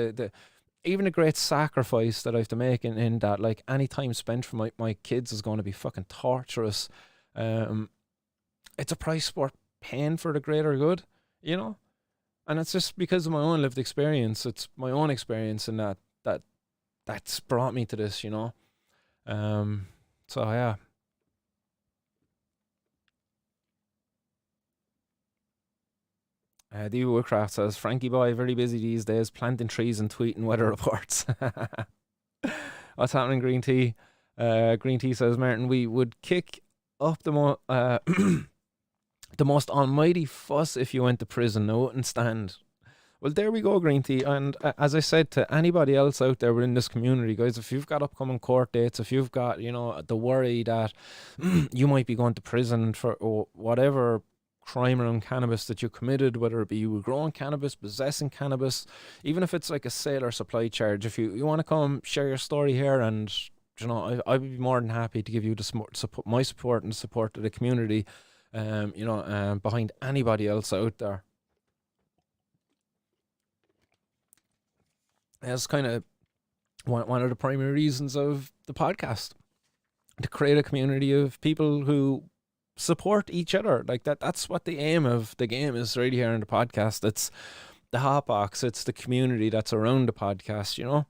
even the great sacrifice that I have to make in that, like, any time spent for my kids is going to be fucking torturous. It's a price worth paying for the greater good, And it's just because of my own lived experience. It's my own experience in that's brought me to this, So yeah. D. Woodcraft says, Frankie boy, very busy these days, planting trees and tweeting weather reports. What's happening, Green Tea? Green Tea says, Martin, we would kick up the most almighty fuss if you went to prison. No, wouldn't stand. Well, there we go, Green Tea. And as I said to anybody else out there within this community, guys, if you've got upcoming court dates, if you've got, the worry that you might be going to prison for whatever crime around cannabis that you committed, whether it be you were growing cannabis, possessing cannabis, even if it's like a sale or supply charge, if you want to come share your story here, and, I'd be more than happy to give you my support and the support of the community, behind anybody else out there. That's kind of one of the primary reasons of the podcast, to create a community of people who support each other. Like that's what the aim of the game is right here in the podcast. It's the hotbox, it's the community that's around the podcast.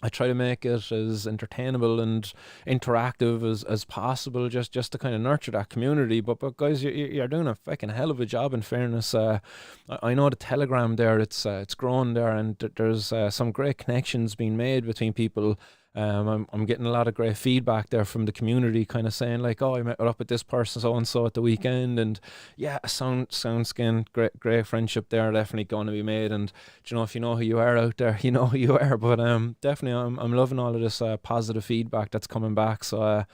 I try to make it as entertainable and interactive as possible, just to kind of nurture that community. But guys, you're doing a fucking hell of a job, in fairness. I know the Telegram there, it's grown there, and there's some great connections being made between people I'm getting a lot of great feedback there from the community, kind of saying like, "Oh, I met up with this person so and so at the weekend," and yeah, sound skin, great friendship there, definitely going to be made. And you know, if you know who you are out there, you know who you are. But definitely, I'm loving all of this positive feedback that's coming back. So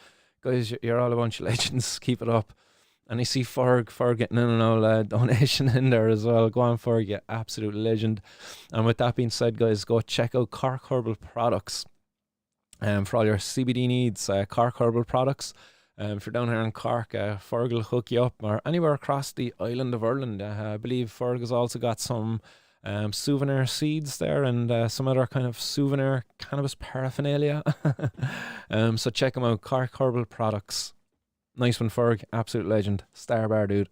guys, you're all a bunch of legends. Keep it up. And I see Ferg getting in an old donation in there as well. Go on, Ferg, you absolute legend. And with that being said, guys, go check out Cork Herbal Products. For all your CBD needs, Cork Herbal Products. If you're down here in Cork, Ferg will hook you up, or anywhere across the island of Ireland. I believe Ferg has also got some souvenir seeds there, and some other kind of souvenir cannabis paraphernalia. So check them out, Cork Herbal Products. Nice one, Ferg. Absolute legend. Star bar, dude.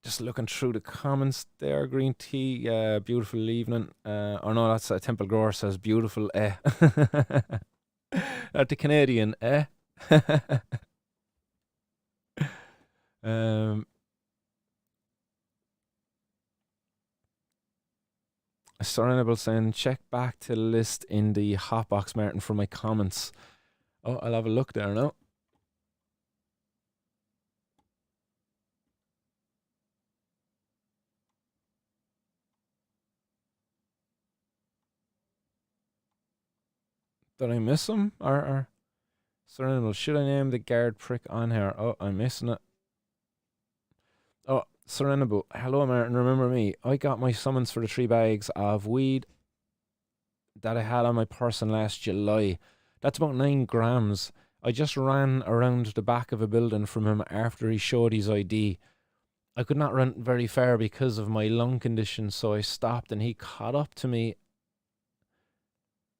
Just looking through the comments there. Green tea, beautiful evening. Oh no, that's Temple Grower says beautiful, eh. At the Canadian, eh. Surrenable saying, check back to the list in the hotbox, Martin, for my comments. Oh, I'll have a look there now. Did I miss him? Or Surrenable, should I name the guard prick on here? Oh, I'm missing it. Oh, Surrenable, hello Martin, remember me? I got my summons for the 3 bags of weed that I had on my person last July. That's about 9 grams. I just ran around the back of a building from him after he showed his ID. I could not run very far because of my lung condition, so I stopped and he caught up to me.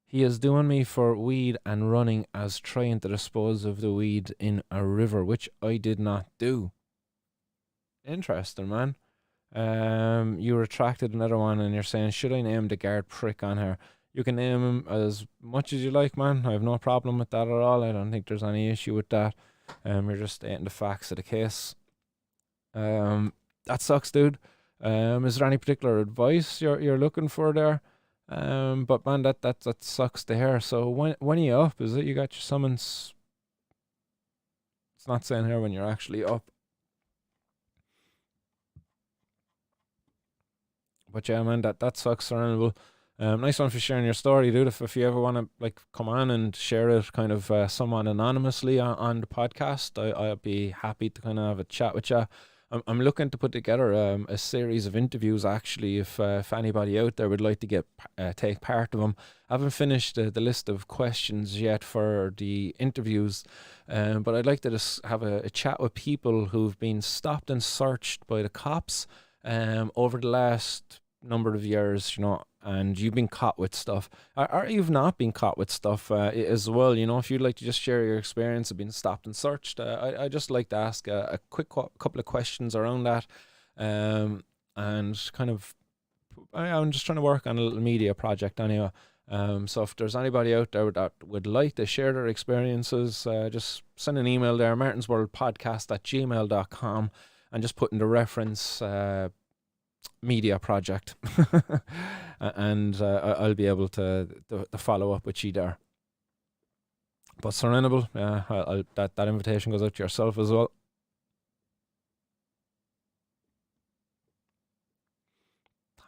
He is doing me for weed and running as trying to dispose of the weed in a river, which I did not do. Interesting, man. You retracted another one and you're saying, should I name the guard prick on her? You can name him as much as you like, man. I have no problem with that at all. I don't think there's any issue with that. You're just stating the facts of the case. That sucks, dude. Is there any particular advice you're looking for there? But man, that sucks to hear. So when are you up? Is it you got your summons? It's not saying here when you're actually up. But yeah, man, that sucks, Surrenable. Nice one for sharing your story, dude. If you ever want to like come on and share it kind of somewhat anonymously on the podcast, I'd be happy to kind of have a chat with you. I'm looking to put together a series of interviews actually. If anybody out there would like to take part of them, I haven't finished the list of questions yet for the interviews, but I'd like to just have a chat with people who've been stopped and searched by the cops over the last number of years, you know, and you've been caught with stuff, or you've not been caught with stuff as well, you know. If you'd like to just share your experience of being stopped and searched, I just like to ask a quick couple of questions around that, and kind of, I'm just trying to work on a little media project anyway. So if there's anybody out there that would like to share their experiences, just send an email there, martinsworldpodcast@gmail.com, and just put in the reference media project, and I'll be able to follow up with you there. But Surrenable, that invitation goes out to yourself as well.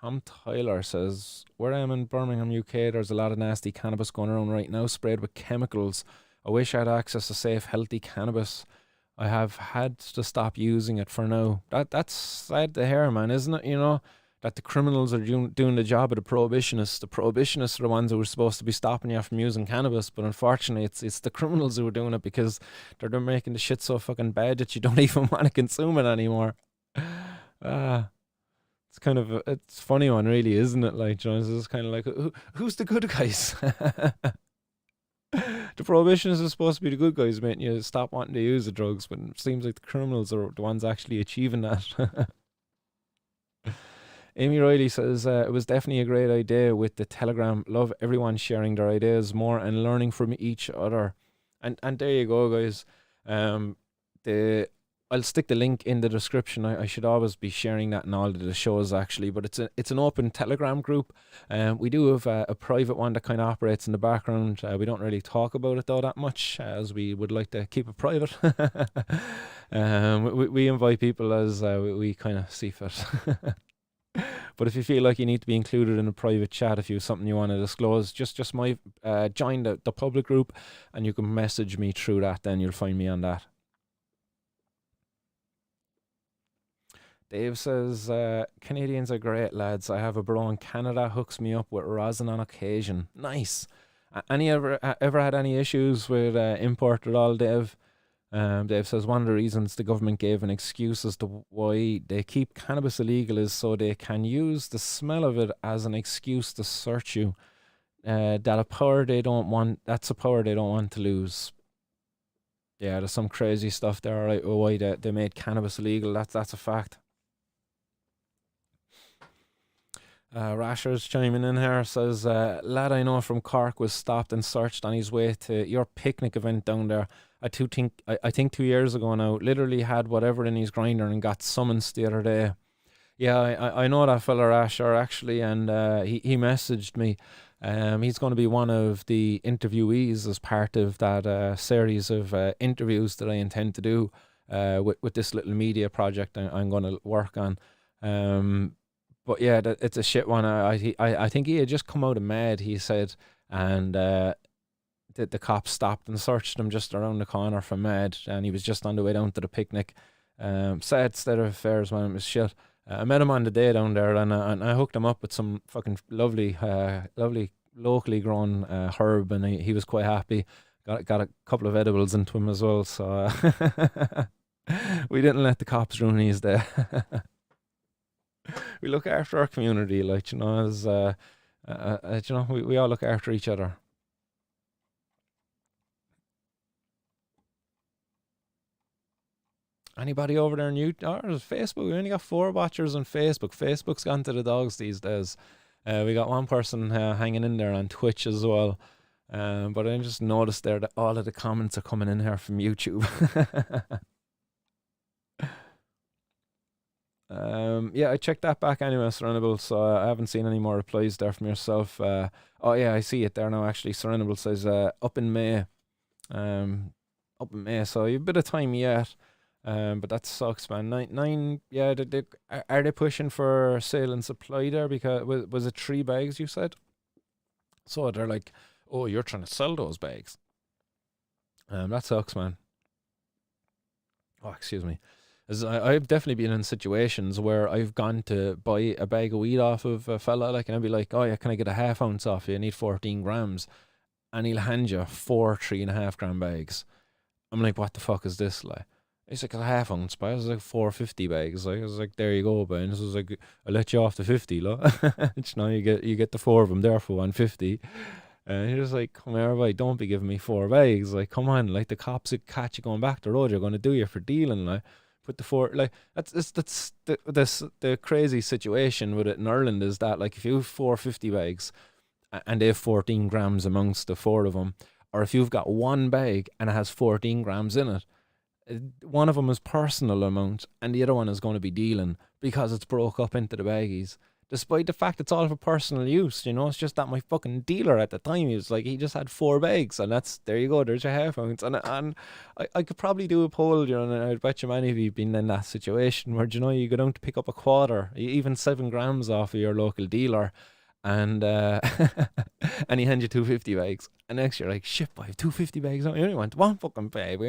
Tom Tyler says, where I am in Birmingham, UK, there's a lot of nasty cannabis going around right now, sprayed with chemicals. I wish I had access to safe, healthy cannabis. I have had to stop using it for now. That's sad to hear, man, isn't it? You know, that the criminals are doing the job of the prohibitionists. The prohibitionists are the ones who were supposed to be stopping you from using cannabis, but unfortunately, it's the criminals who are doing it because they're making the shit so fucking bad that you don't even want to consume it anymore. It's kind of it's funny one, really, isn't it? Like, you know, it's kind of like who's the good guys? The prohibitionists are supposed to be the good guys, making you stop wanting to use the drugs, but it seems like the criminals are the ones actually achieving that. Amy Riley says, it was definitely a great idea with the Telegram. Love everyone sharing their ideas more and learning from each other. And there you go, guys. The I'll stick the link in the description. I should always be sharing that in all of the shows actually, but it's an open Telegram group. We do have a private one that kind of operates in the background. We don't really talk about it though that much, as we would like to keep it private. We invite people as we kind of see fit. But if you feel like you need to be included in a private chat, if you have something you want to disclose, just join the public group, and you can message me through that. Then you'll find me on that. Dave says, Canadians are great lads. I have a bro in Canada, hooks me up with rosin on occasion. Nice. Any ever had any issues with import at all, Dave? Dave says one of the reasons the government gave an excuse as to why they keep cannabis illegal is so they can use the smell of it as an excuse to search you. That's a power they don't want to lose. Yeah, there's some crazy stuff there, right? Why they made cannabis illegal. That's a fact. Rasher's chiming in here, says, lad I know from Cork was stopped and searched on his way to your picnic event down there. I think 2 years ago now, literally had whatever in his grinder and got summoned the other day. Yeah, I know that fella Rasher actually, and he messaged me. He's going to be one of the interviewees as part of that series of interviews that I intend to do with this little media project I'm going to work on. But yeah, it's a shit one. I think he had just come out of med, he said, and the cops stopped and searched him just around the corner from med, and he was just on the way down to the picnic. Sad state of affairs, man. It was shit. I met him on the day down there, and I hooked him up with some fucking lovely locally grown herb, and he was quite happy. Got a couple of edibles into him as well, so we didn't let the cops ruin his day. We look after our community, like, you know, as you know, we all look after each other. Anybody over there new? Or Facebook? We only got 4 watchers on Facebook. Facebook's gone to the dogs these days. We got one person hanging in there on Twitch as well. But I just noticed there that all of the comments are coming in here from YouTube. Yeah, I checked that back anyway, Serenable, so I haven't seen any more replies there from yourself. Oh yeah, I see it there now actually. Serenable says up in May. Up in May, so you have a bit of time yet. But that sucks, man. Nine yeah, are they pushing for sale and supply there? Because was it 3 bags you said? So they're like, oh, you're trying to sell those bags. That sucks, man. Oh, excuse me. As I've definitely been in situations where I've gone to buy a bag of weed off of a fella, like, and I'd be like, oh yeah, can I get a half ounce off you? I need 14 grams. And he'll hand you 4 3.5 gram bags. I'm like, what the fuck is this, like? It's like a half ounce, but it was like 450 bags. Like, I was like, there you go, Ben. This was like, I'll let you off the 50, look. You know, you get the 4 of them there for 150. And you're just like, come here, boy, don't be giving me 4 bags. Like, come on, like, the cops would catch you going back the road. You're going to do you for dealing, like. Put the 4, like, that's the crazy situation with it in Ireland is that, like, if you have 450 bags and they have 14 grams amongst the 4 of them, or if you've got 1 bag and it has 14 grams in it, one of them is personal amount and the other one is going to be dealing because it's broke up into the baggies. Despite the fact it's all for personal use, you know, it's just that my fucking dealer at the time, he was like, he just had 4 bags, and there you go, there's your half ounce. And I could probably do a poll, you know, and I bet you many of you have been in that situation where, you know, you go down to pick up a quarter, even 7 grams off of your local dealer, and and he hands you 250 bags, and next you're like, shit, boy, I have 250 bags, you only want 1 fucking bag.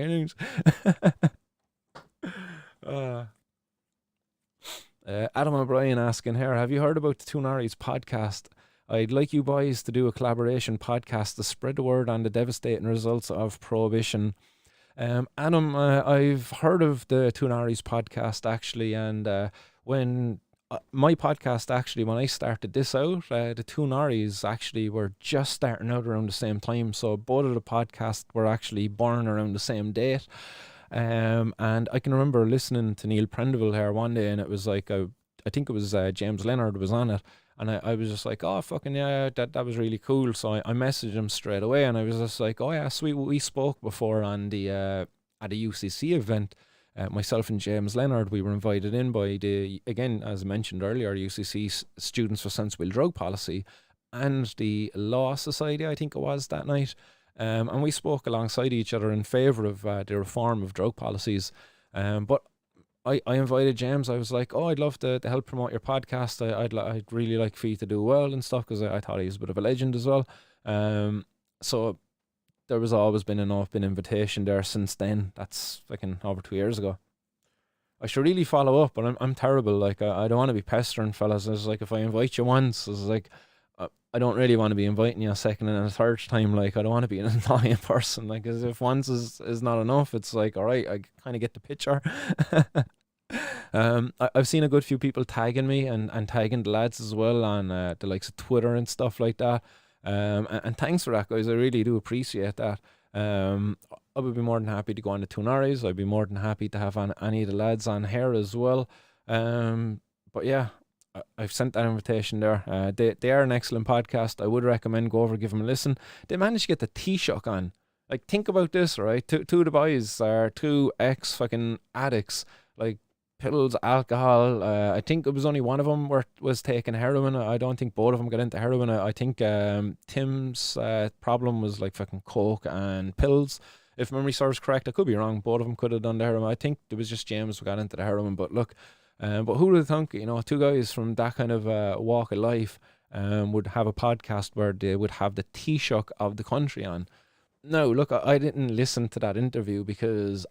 Adam O'Brien asking here, have you heard about the Tunaris podcast? I'd like you boys to do a collaboration podcast to spread the word on the devastating results of prohibition. Adam, I've heard of the Tunaris podcast actually, and when my podcast actually, when I started this out, the Tunaris actually were just starting out around the same time, so both of the podcasts were actually born around the same date. And I can remember listening to Neil Prendeville here one day, and it was like, I think it was James Leonard was on it, and I was just like, oh fucking yeah, that was really cool. So I messaged him straight away, and I was just like, oh yeah, sweet, we spoke before on the at a UCC event. myself and James Leonard, we were invited in by the, again, as mentioned earlier, UCC Students for Sensible Drug Policy and the Law Society, I think it was, that night. And we spoke alongside each other in favour of the reform of drug policies. But I invited James. I was like, oh, I'd love to help promote your podcast. I'd really like for you to do well and stuff, because I thought he was a bit of a legend as well. So there was always been an open invitation there since then. That's fucking over 2 years ago. I should really follow up, but I'm terrible. Like, I don't want to be pestering fellas. It's like, if I invite you once, it's like, I don't really want to be inviting you a second and a third time. Like, I don't want to be an annoying person. Like, as if once is not enough, it's like, all right, I kind of get the picture. I've seen a good few people tagging me and tagging the lads as well on the likes of Twitter and stuff like that. And thanks for that, guys. I really do appreciate that. I would be more than happy to go on the Tunaris. I'd be more than happy to have any of the lads on here as well. But yeah, I've sent that invitation there. They are an excellent podcast. I would recommend go over, give them a listen. They managed to get the Taoiseach on. Like, think about this, right? Two of the boys are two ex-fucking addicts. Like, pills, alcohol. I think it was only one of them was taking heroin. I don't think both of them got into heroin. I think Tim's problem was like fucking coke and pills. If memory serves correct, I could be wrong. Both of them could have done the heroin. I think it was just James who got into the heroin. But look, but who would have thunk, two guys from that kind of walk of life would have a podcast where they would have the Taoiseach of the country on. No, look, I didn't listen to that interview because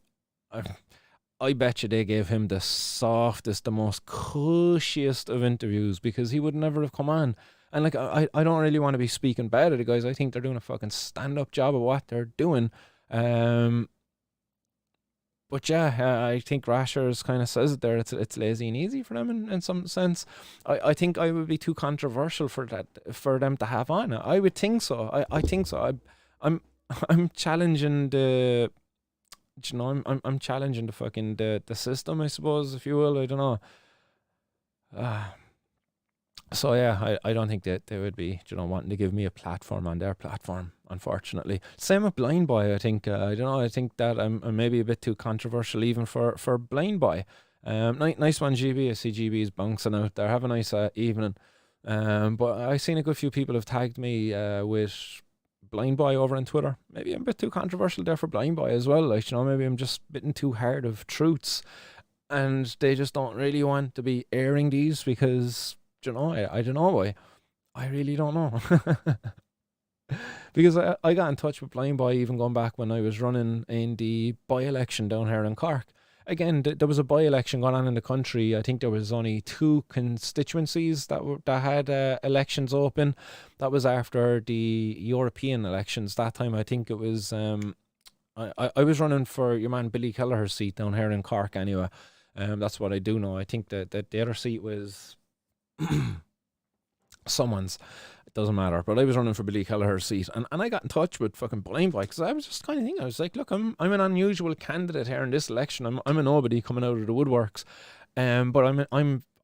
I bet you they gave him the softest, the most cushiest of interviews, because he would never have come on. And like, I don't really want to be speaking bad of the guys. I think they're doing a fucking stand-up job of what they're doing. But yeah, I think Rashers kind of says it there. It's lazy and easy for them in some sense. I think I would be too controversial for them to have on. I would think so. I think so. I'm challenging the. I'm challenging the fucking the system, I suppose, if you will. I don't know. So yeah, I don't think that they would be, wanting to give me a platform on their platform, unfortunately. Same with Blind Boy. I think I don't know. I think that I'm maybe a bit too controversial even for Blind Boy. Nice one, GB. I see GB's bouncing out there. Have a nice evening. But I've seen a good few people have tagged me with Blind Boy over on Twitter. Maybe I'm a bit too controversial there for Blind Boy as well. Like, maybe I'm just bitten too hard of truths, and they just don't really want to be airing these because, I don't know why. I really don't know. Because I got in touch with Blind Boy even going back when I was running in the by-election down here in Cork. Again, there was a by-election going on in the country. I think there was only 2 constituencies that had elections open. That was after the European elections. That time, I think it was I was running for your man Billy Kelleher's seat down here in Cork anyway. That's what I do know. I think that the other seat was someone's. It doesn't matter. But I was running for Billy Kelleher's seat, and I got in touch with fucking Blind Boy because I was just kind of thinking, I was like, look, I'm an unusual candidate here in this election. I'm a nobody coming out of the woodworks, but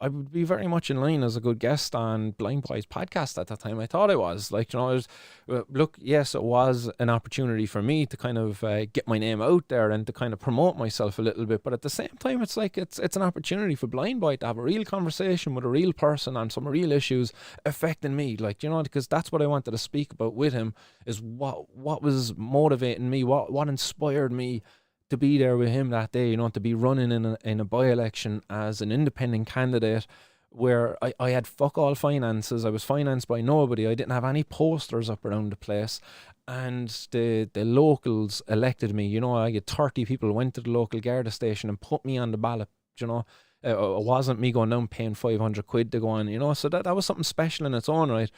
I would be very much in line as a good guest on Blind Boy's podcast at that time. I thought I was. Like, look, yes, it was an opportunity for me to kind of get my name out there and to kind of promote myself a little bit. But at the same time, it's like it's an opportunity for Blind Boy to have a real conversation with a real person on some real issues affecting me. Like, because that's what I wanted to speak about with him, is what was motivating me, what inspired me to be there with him that day, to be running in a by-election as an independent candidate where I had fuck all finances. I was financed by nobody. I didn't have any posters up around the place, and the locals elected me. I get 30 people went to the local Garda station and put me on the ballot. It wasn't me going down paying 500 quid to go on, so that was something special in its own right.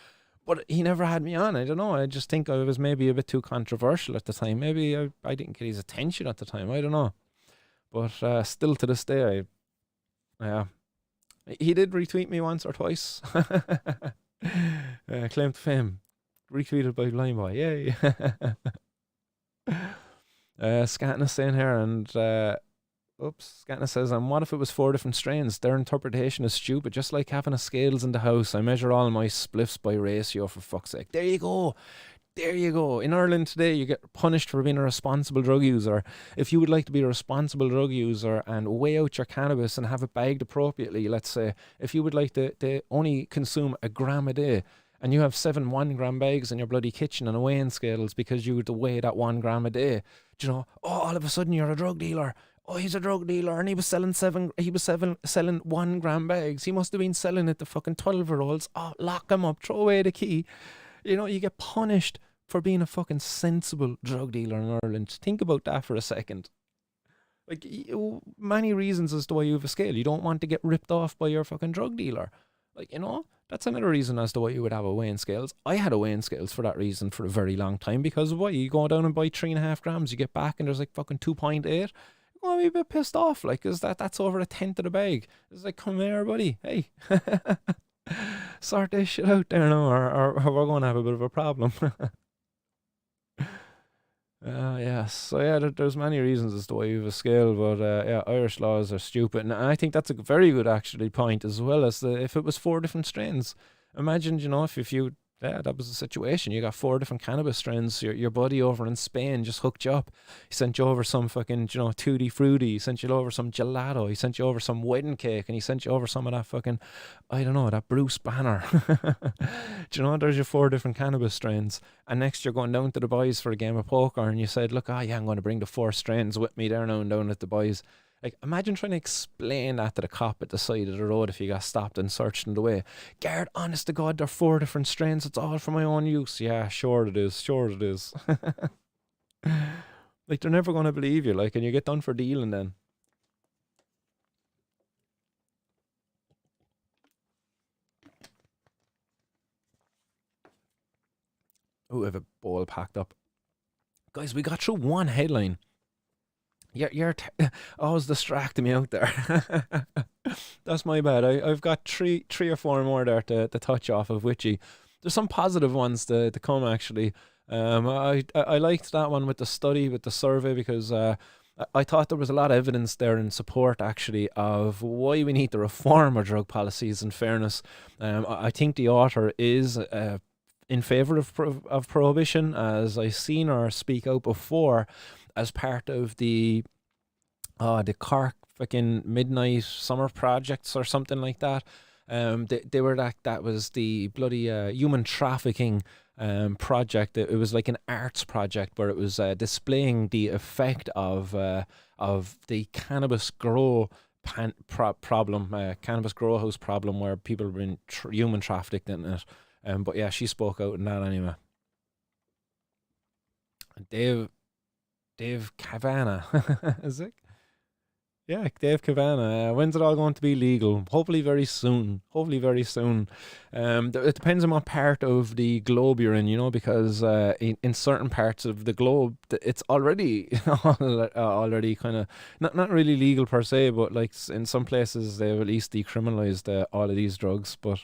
But he never had me on. I don't know. I just think I was maybe a bit too controversial at the time. Maybe I didn't get his attention at the time. I don't know. But still to this day, he did retweet me once or twice. Claim to fame. Retweeted by Blind Boy. Yay. Scatness saying here, and Scatness says, and what if it was 4 different strains? Their interpretation is stupid, just like having a scales in the house. I measure all my spliffs by ratio, for fuck's sake. There you go. There you go. In Ireland today, you get punished for being a responsible drug user. If you would like to be a responsible drug user and weigh out your cannabis and have it bagged appropriately, let's say, if you would like to only consume a gram a day and you have 7 1 gram bags in your bloody kitchen and weighing scales because you would weigh that 1 gram a day, do you know, oh, all of a sudden you're a drug dealer. Oh, he's a drug dealer and he was selling 1 gram bags. He must have been selling it to fucking 12-year-olds. Oh, lock him up, throw away the key. You know, you get punished for being a fucking sensible drug dealer in Ireland. Think about that for a second. Like, many reasons as to why you have a scale. You don't want to get ripped off by your fucking drug dealer. Like, you know, that's another reason as to why you would have a weighing scales. I had a weighing scales for that reason for a very long time, because why? You go down and buy 3.5 grams, you get back and there's like fucking 2.8. You're going to be a bit pissed off, like, is that's over a tenth of the bag. It's like, come here, buddy. Hey. Sort this shit out there now, or we're going to have a bit of a problem. Yes. So yeah, there's many reasons as to why you have a scale, but yeah, Irish laws are stupid, and I think that's a very good actually point, as well as if it was 4 different strains. Imagine, you know, if you yeah, that was the situation. You got 4 different cannabis strains. Your buddy over in Spain just hooked you up. He sent you over some fucking, you know, tutti frutti. He sent you over some gelato. He sent you over some wedding cake, and he sent you over some of that fucking, I don't know, that Bruce Banner. Do you know, there's your 4 different cannabis strains. And next you're going down to the boys for a game of poker, and you said, look, yeah, I'm going to bring the 4 strains with me there now and down at the boys. Like, imagine trying to explain that to the cop at the side of the road if you got stopped and searched in the way. Guard, honest to God, they're 4 different strains. It's all for my own use. Yeah, sure it is. Sure it is. Like, they're never going to believe you, like, and you get done for dealing then. Oh, I have a bowl packed up. Guys, we got through one headline. You're always distracting me out there. That's my bad. I've got three or four more there to touch off of Witchy. There's some positive ones to come actually. I liked that one with the study, with the survey, because I thought there was a lot of evidence there in support actually of why we need to reform our drug policies. In fairness, I think the author is in favour of prohibition, as I've seen her speak out before, as part of the Cork fucking midnight summer projects or something like that. They were that was the bloody human trafficking project. It was like an arts project where it was displaying the effect of the cannabis grow problem, cannabis grow house problem, where people have been human trafficked in it. But yeah, she spoke out in that anyway. Dave Cavana, is it? Yeah, Dave Cavana. When's it all going to be legal? Hopefully very soon. Hopefully very soon. It depends on what part of the globe you're in, you know, because in certain parts of the globe, it's already already kind of not really legal per se, but like in some places they've at least decriminalised all of these drugs. But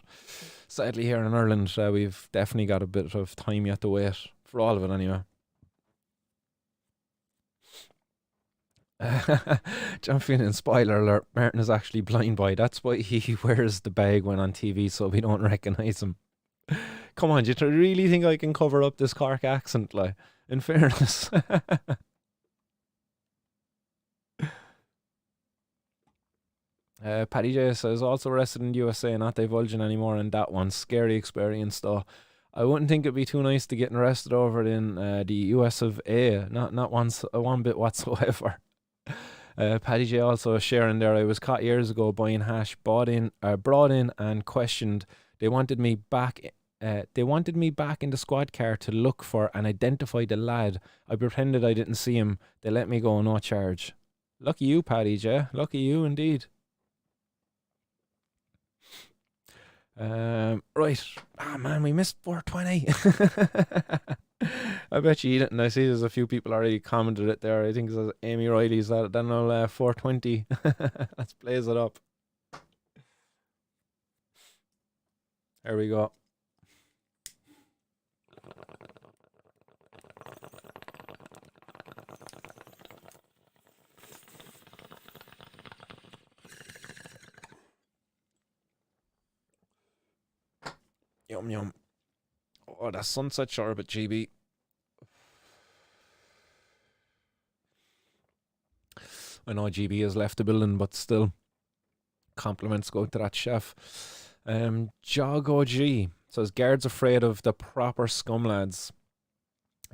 sadly, here in Ireland, we've definitely got a bit of time yet to wait for all of it anyway. John Finnan, spoiler alert, Martin is actually blind boy. That's why he wears the bag when on TV, so we don't recognise him. Come on, do you really think I can cover up this Cork accent, like, in fairness? Paddy J says, also arrested in the USA, not divulging anymore in that one. Scary experience, though. I wouldn't think it'd be too nice to get arrested over it in the US of A. Not once, one bit whatsoever. Paddy J also sharing there. I was caught years ago buying hash, brought in and questioned. They wanted me back. They wanted me back in the squad car to look for and identify the lad. I pretended I didn't see him. They let me go, no charge. Lucky you, Paddy J. Lucky you indeed. Right. Ah, man, we missed 420. I bet you didn't. I see there's a few people already commented it there. I think it's Amy Riley's that. Then I'll 420. Let's blaze it up. There we go. Yum yum. Oh, that sunset sherbet, GB. I know GB has left the building, but still, compliments go to that chef. Jog OG says guards afraid of the proper scum lads.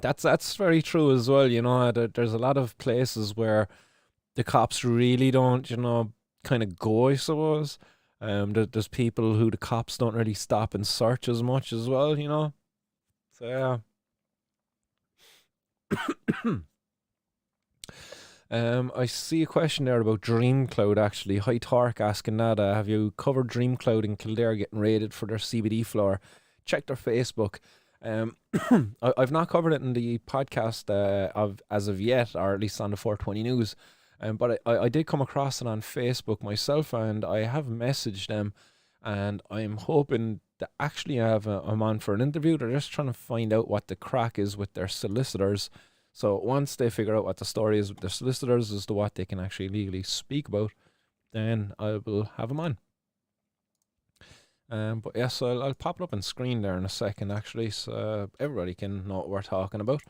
That's very true as well. You know, there's a lot of places where the cops really don't, kind of go, I suppose. There's people who the cops don't really stop and search as much as well, So yeah. I see a question there about Dreamcloud actually. Hi Torque asking that. Have you covered Dreamcloud in Kildare getting raided for their CBD floor? Check their Facebook. I've not covered it in the podcast as of yet, or at least on the 420 News. But I did come across it on Facebook myself, and I have messaged them, and I'm hoping to actually have I'm on for an interview. They're just trying to find out what the crack is with their solicitors. So once they figure out what the story is with their solicitors as to what they can actually legally speak about, then I will have them on. But yes, I'll pop it up on screen there in a second actually, so everybody can know what we're talking about.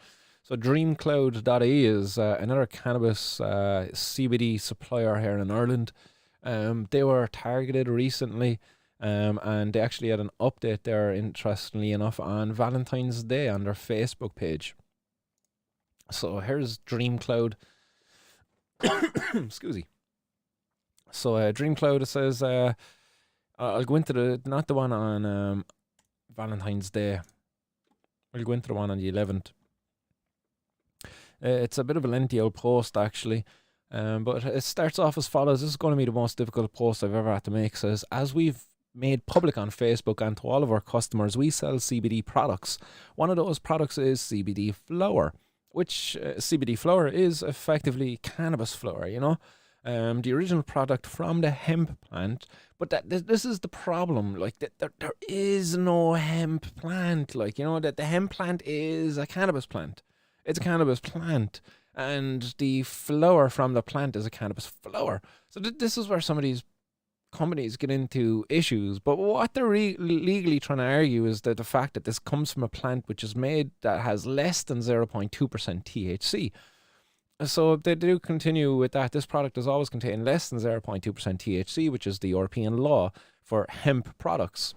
So Dreamcloud.ie is another cannabis CBD supplier here in Ireland. They were targeted recently, and they actually had an update there, interestingly enough, on Valentine's Day on their Facebook page. So here's Dreamcloud. Excuse me. So Dreamcloud, it says, I'll go into not the one on Valentine's Day. I'll go into the one on the 11th. It's a bit of a lengthy old post actually, but it starts off as follows. This is going to be the most difficult post I've ever had to make. It says, as we've made public on Facebook and to all of our customers, we sell CBD products. One of those products is CBD flower, which CBD flower is effectively cannabis flower, the original product from the hemp plant. But this is the problem, like there is no hemp plant, that the hemp plant is a cannabis plant. It's a cannabis plant, and the flower from the plant is a cannabis flower. So this is where some of these companies get into issues. But what they're legally trying to argue is that the fact that this comes from a plant which is made that has less than 0.2% THC. So they do continue with that. This product has always contained less than 0.2% THC, which is the European law for hemp products.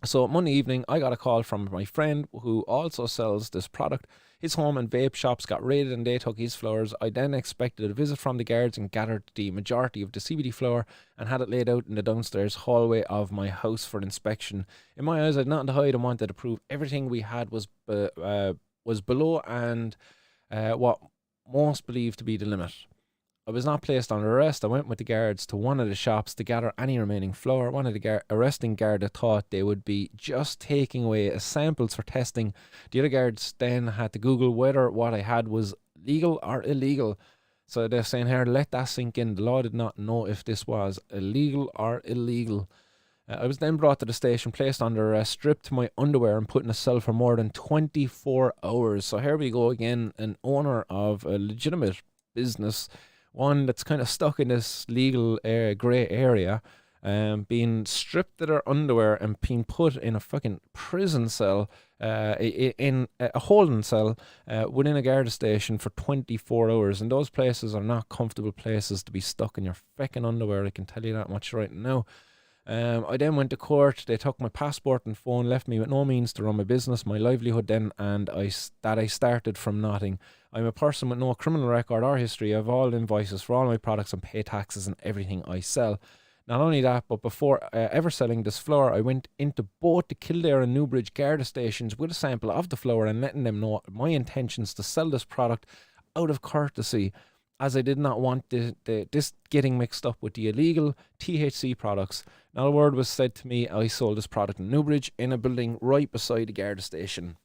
So Monday evening, I got a call from my friend who also sells this product. His home and vape shops got raided and they took his flowers. I then expected a visit from the guards and gathered the majority of the CBD flower and had it laid out in the downstairs hallway of my house for inspection. In my eyes, I had nothing to hide and wanted to prove everything we had was below and what most believed to be the limit. I was not placed under arrest. I went with the guards to one of the shops to gather any remaining flower. One of the arresting guard thought they would be just taking away samples for testing. The other guards then had to Google whether what I had was legal or illegal. So they're saying here, let that sink in. The law did not know if this was illegal or illegal. I was then brought to the station, placed under arrest, stripped to my underwear and put in a cell for more than 24 hours. So here we go again, an owner of a legitimate business, one that's kind of stuck in this legal grey area, being stripped of their underwear and being put in a fucking prison cell, in a holding cell within a guard station for 24 hours. And those places are not comfortable places to be stuck in your fucking underwear, I can tell you that much right now. I then went to court. They took my passport and phone, left me with no means to run my business, my livelihood then, and I started from nothing. I'm a person with no criminal record or history. I have all invoices for all my products and pay taxes and everything I sell. Not only that, but before ever selling this flower, I went into both the Kildare and Newbridge Garda stations with a sample of the flower and letting them know my intentions to sell this product out of courtesy, as I did not want this getting mixed up with the illegal THC products. Not a word was said to me. I sold this product in Newbridge in a building right beside the Garda station.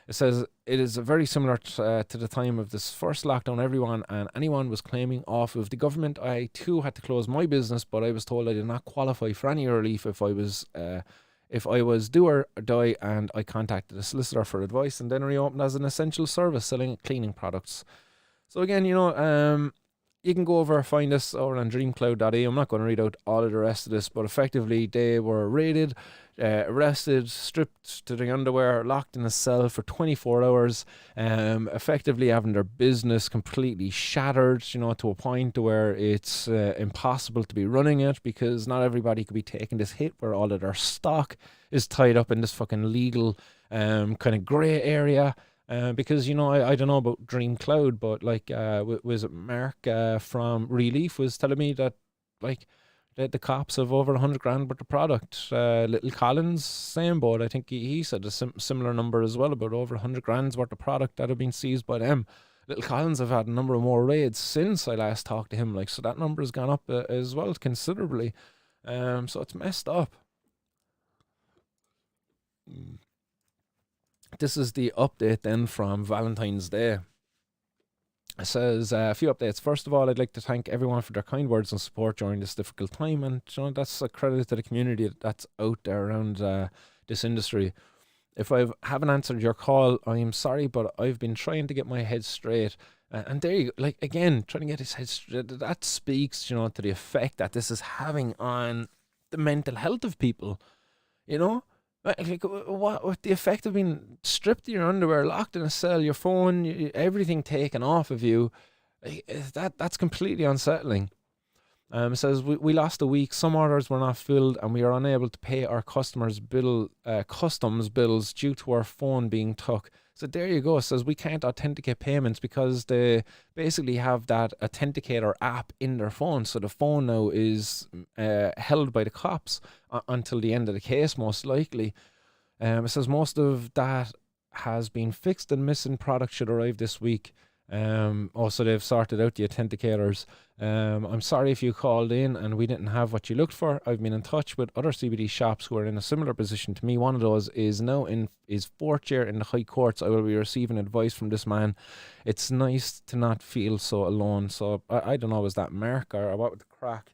It says it is very similar to the time of this first lockdown. Everyone and anyone was claiming off of the government. I too had to close my business, but I was told I did not qualify for any relief if I was do or die, and I contacted a solicitor for advice and then reopened as an essential service selling cleaning products. So again, you can go over, find us over on dreamcloud.ie. I'm not going to read out all of the rest of this, but effectively they were raided, arrested, stripped to the underwear, locked in a cell for 24 hours, effectively having their business completely shattered, to a point where it's impossible to be running it, because not everybody could be taking this hit where all of their stock is tied up in this fucking legal kind of grey area. Because I don't know about Dreamcloud, but like was it Mark from Relief was telling me that like the cops have over 100 grand worth of product. Little Collins, same boat. I think he said a similar number as well, about over 100 grand's worth of product that have been seized by them. Little Collins have had a number of more raids since I last talked to him, like, so that number has gone up as well considerably. So it's messed up. This is the update then from Valentine's Day. It says a few updates. First of all, I'd like to thank everyone for their kind words and support during this difficult time, and that's a credit to the community that's out there around this industry. If I haven't answered your call, I'm sorry, but I've been trying to get my head straight. And there you go, like, again, trying to get his head straight. That speaks, to the effect that this is having on the mental health of people, Like, what the effect of being stripped of your underwear, locked in a cell, your phone, everything taken off of you, that's completely unsettling. It says we lost a week. Some orders were not filled, and we are unable to pay our customers' customs bills due to our phone being took. So there you go. It says we can't authenticate payments because they basically have that authenticator app in their phone. So the phone now is held by the cops until the end of the case, most likely. It says most of that has been fixed and missing product should arrive this week. Also, they've sorted out the authenticators. I'm sorry if you called in and we didn't have what you looked for. I've been in touch with other CBD shops who are in a similar position to me. One of those is now in his fourth year in the high courts. I will be receiving advice from this man. It's nice to not feel so alone. So I don't know, was that Mark or what with the crack?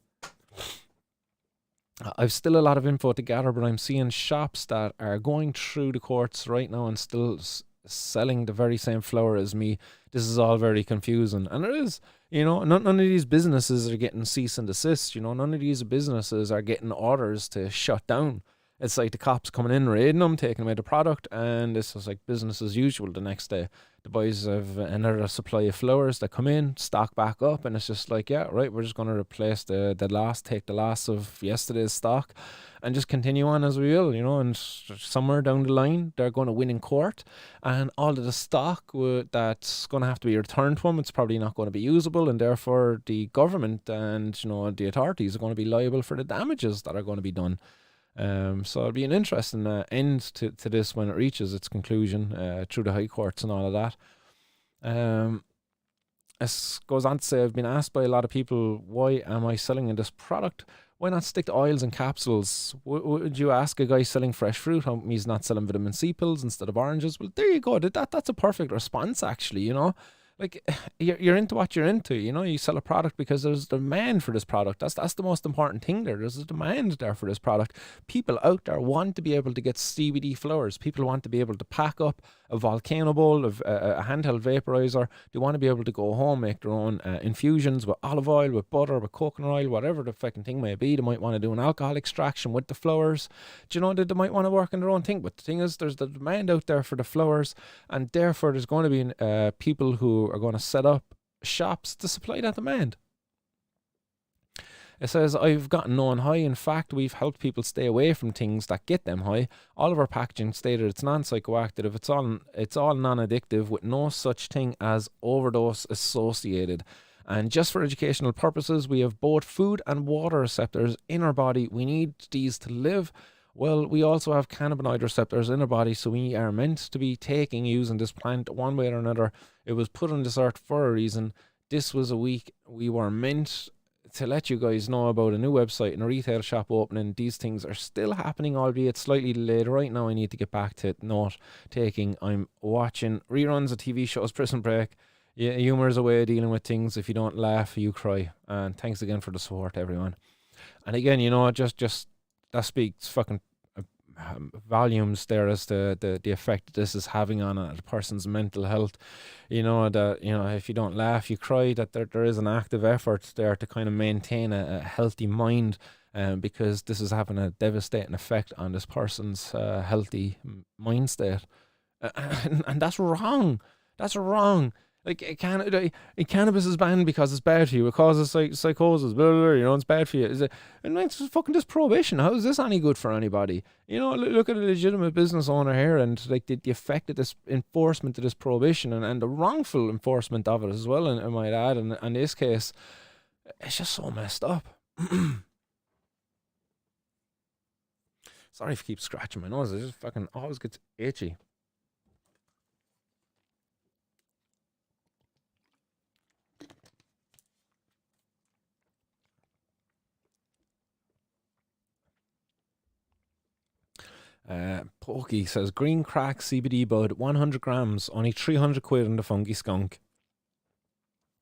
I've still a lot of info to gather, but I'm seeing shops that are going through the courts right now and still selling the very same flower as me. This is all very confusing, and it is, none of these businesses are getting cease and desist, none of these businesses are getting orders to shut down. It's like the cops coming in, raiding them, taking away the product, and this is like business as usual the next day. The boys have another supply of flowers that come in, stock back up, and it's just like, yeah, right, we're just going to replace the loss, take the loss of yesterday's stock, and just continue on as we will, and somewhere down the line, they're going to win in court, and all of the stock that's going to have to be returned to them, it's probably not going to be usable, and therefore the government and, the authorities are going to be liable for the damages that are going to be done. So it'll be an interesting end to this when it reaches its conclusion through the high courts and all of that. It goes on to say, I've been asked by a lot of people, why am I selling in this product? Why not stick to oils and capsules? Would you ask a guy selling fresh fruit how he's not selling vitamin C pills instead of oranges? Well, there you go. That's a perfect response, actually, Like, you're into what you're into, you sell a product because there's demand for this product. That's the most important thing there. There's a demand there for this product. People out there want to be able to get CBD flowers. People want to be able to pack up a volcano bowl, of a handheld vaporizer. They want to be able to go home, make their own infusions with olive oil, with butter, with coconut oil, whatever the fucking thing may be. They might want to do an alcohol extraction with the flowers. Do you know that they might want to work on their own thing? But the thing is, there's the demand out there for the flowers, and therefore there's going to be people who are going to set up shops to supply that demand. It says, I've gotten known high. In fact, we've helped people stay away from things that get them high. All of our packaging stated it's non-psychoactive, it's all non-addictive, with no such thing as overdose associated. And just for educational purposes, we have both food and water receptors in our body. We need these to live. Well, we also have cannabinoid receptors in our body, so we are meant to be using this plant one way or another. It was put on this earth for a reason. This was a week we were meant to let you guys know about a new website and a retail shop opening. These things are still happening, albeit slightly delayed. Right now, I need to get back to note taking. I'm watching reruns of TV shows, Prison Break. Yeah, humor is a way of dealing with things. If you don't laugh, you cry. And thanks again for the support, everyone. And again, just that speaks fucking volumes there as the effect this is having on a person's mental health. That if you don't laugh, you cry. That there is an active effort there to kind of maintain a healthy mind, because this is having a devastating effect on this person's healthy mind state. And that's wrong. That's wrong. Like, cannabis is banned because it's bad for you. It causes psychosis. Blah, blah, blah, it's bad for you. And it's fucking this prohibition. How is this any good for anybody? Look at a legitimate business owner here, and like the effect of this enforcement of this prohibition, and the wrongful enforcement of it as well. And I might add, and in this case, it's just so messed up. Sorry if I keep scratching my nose. It just fucking always gets itchy. Pokey says green crack CBD bud, 100 grams, only 300 quid in the funky skunk.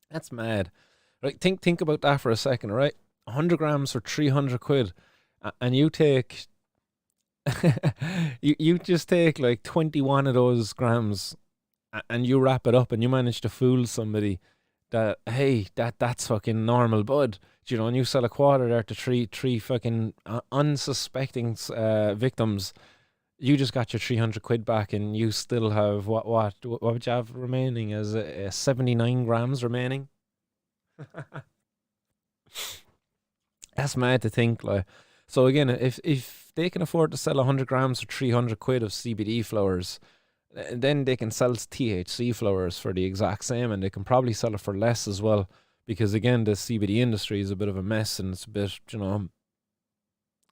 That's mad. Right, think about that for a second, right? 100 grams for 300 quid, and you take you just take like 21 of those grams, and you wrap it up, and you manage to fool somebody that, hey, that's fucking normal bud. And you sell a quarter there to three fucking unsuspecting victims. You just got your 300 quid back, and you still have what would you have remaining as 79 grams remaining? That's mad to think, like. So again, if they can afford to sell 100 grams for 300 quid of CBD flowers, then they can sell THC flowers for the exact same, and they can probably sell it for less as well. Because again, the CBD industry is a bit of a mess, and it's a bit,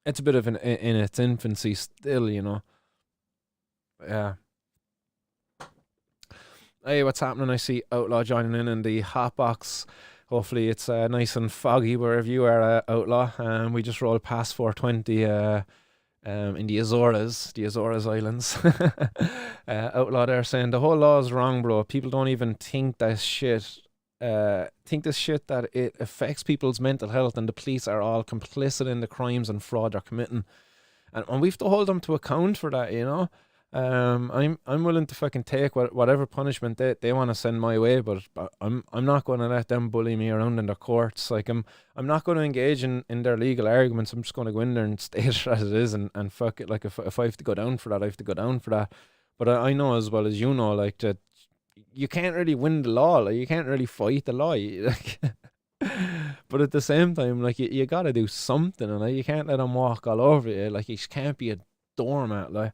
it's a bit of in its infancy still, Yeah. Hey, what's happening? I see Outlaw joining in the hot box. Hopefully it's nice and foggy wherever you are, Outlaw. We just rolled past 420 in the Azores Islands. Outlaw there saying the whole law is wrong, bro. People don't even think this shit that it affects people's mental health, and the police are all complicit in the crimes and fraud they're committing, and we have to hold them to account for that. I'm willing to fucking take whatever punishment they want to send my way, but I'm not going to let them bully me around in their courts. Like, I'm not going to engage in their legal arguments. I'm just going to go in there and state it as it is, and fuck it. Like, if I have to go down for that, I have to go down for that. But I know as well as you know, like, that you can't really win the law. Like, you can't really fight the law. But at the same time, like, you got to do something, and like, you can't let them walk all over you. Like, you just can't be a doormat. Like,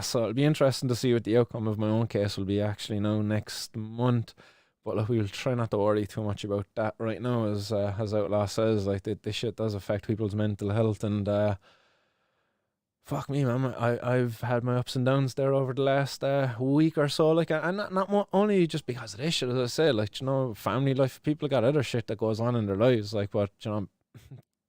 so it'll be interesting to see what the outcome of my own case will be actually now next month. But like, we'll try not to worry too much about that right now, as Outlaw says. Like, this shit does affect people's mental health, and fuck me, man. I've had my ups and downs there over the last week or so. Like, and not only just because of this shit, as I said. Like, family life. People got other shit that goes on in their lives. Like, but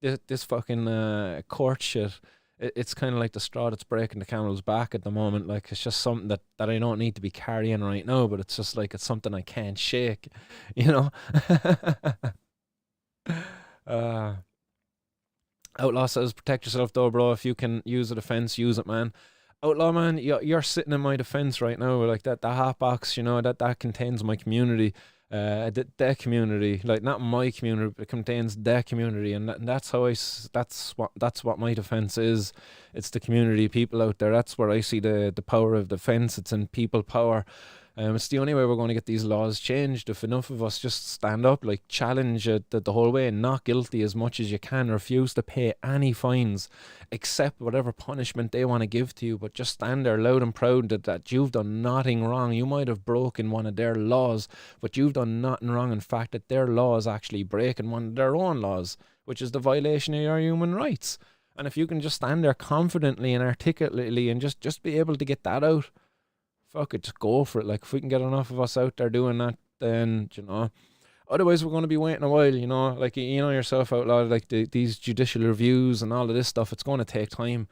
this fucking court shit. It's kind of like the straw that's breaking the camel's back at the moment. Like, it's just something that I don't need to be carrying right now, but it's just like, it's something I can't shake, Outlaw says, protect yourself though, bro. If you can use a defense, use it, man. Outlaw, man, you're sitting in my defense right now. Like, that the hot box, that contains my community. The community, like, not my community, but it contains the community, and that's how that's what my defense is. It's the community, people out there. That's where I see the power of defense. It's in people power. It's the only way we're going to get these laws changed. If enough of us just stand up, like, challenge it the whole way, and not guilty as much as you can, refuse to pay any fines, accept whatever punishment they want to give to you, but just stand there loud and proud that you've done nothing wrong. You might have broken one of their laws, but you've done nothing wrong. In fact, that their law is actually breaking one of their own laws, which is the violation of your human rights. And if you can just stand there confidently and articulately and just be able to get that out, fuck it, just go for it. Like, if we can get enough of us out there doing that, then, otherwise we're going to be waiting a while, like, yourself, Outlaw, like, these judicial reviews and all of this stuff, it's going to take time,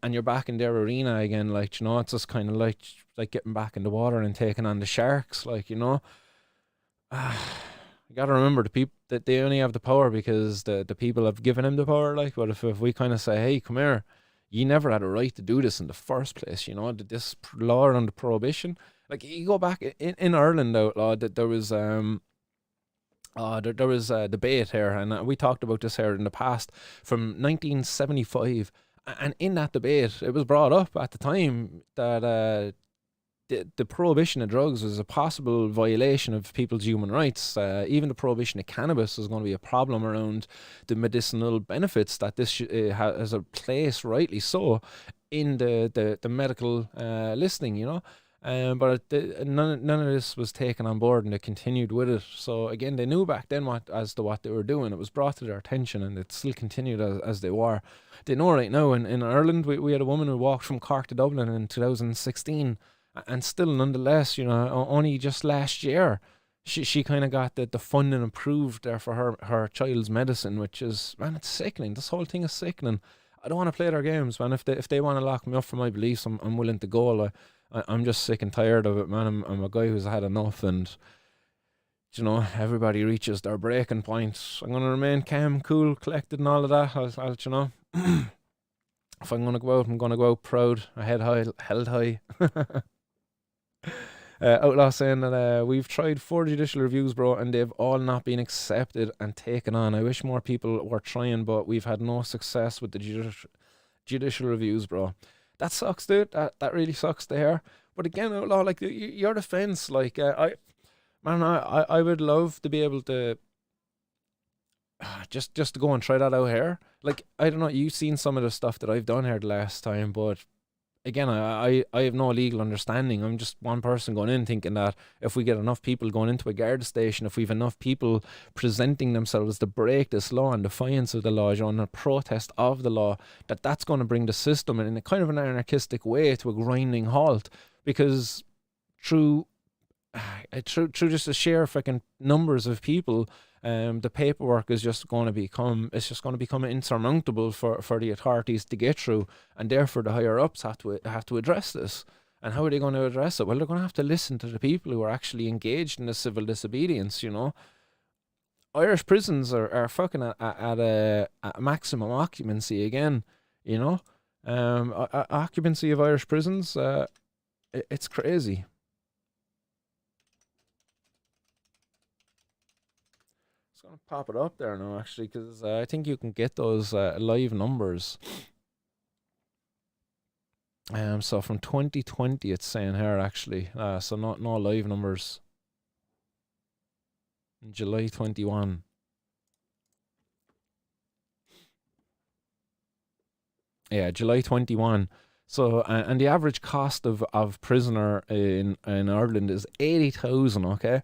and you're back in their arena again. Like, it's just kind of like getting back in the water and taking on the sharks. Like, you got to remember, the people that they only have the power because the people have given them the power. Like, but if we kind of say, hey, come here, you never had a right to do this in the first place. You know, this law under prohibition. Like you go back in Ireland, outlaw, that there was there was a debate here, and we talked about this here in the past, from 1975. And in that debate, it was brought up at the time that the prohibition of drugs was a possible violation of people's human rights. Even the prohibition of cannabis is going to be a problem around the medicinal benefits that this has a place, rightly so, in the medical listing, you know. But none of this was taken on board, and they continued with it. So again, they knew back then as to what they were doing. It was brought to their attention, and it still continued as they were. They know right now. In Ireland, we had a woman who walked from Cork to Dublin in 2016, and still, nonetheless, you know, only just last year, she kind of got the funding approved there for her child's medicine, which is, man, it's sickening. This whole thing is sickening. I don't want to play their games, man. If they want to lock me up for my beliefs, I'm willing to go. I'm just sick and tired of it, man. I'm a guy who's had enough, and you know, everybody reaches their breaking point. I'm gonna remain calm, cool, collected, and all of that. I'll you know, if I'm gonna go out, I'm gonna go out proud, head high, held high. Outlaw saying that we've tried 4 judicial reviews, bro, and they've all not been accepted and taken on. I wish more people were trying, but we've had no success with the judicial reviews, bro. That sucks, dude. That really sucks to hear. But again, Outlaw, like your defense, like I would love to be able to just to go and try that out here. Like, I don't know, you've seen some of the stuff that I've done here the last time, but again, I have no legal understanding. I'm just one person going in thinking that if we get enough people going into a guard station, if we've enough people presenting themselves to break this law in defiance of the law, on a protest of the law, that's going to bring the system in a kind of an anarchistic way to a grinding halt. Because through just the sheer freaking numbers of people, the paperwork is just going to become insurmountable for the authorities to get through, and therefore the higher ups have to address this. And how are they going to address it? Well, they're going to have to listen to the people who are actually engaged in the civil disobedience. You know, Irish prisons are fucking at a maximum occupancy again. You know, occupancy of Irish prisons, it's crazy. Gonna pop it up there now, actually, because I think you can get those live numbers. So from 2020, it's saying here, actually. So no live numbers. In July 21. Yeah, July 21. So and the average cost of prisoner in Ireland is 80,000. Okay,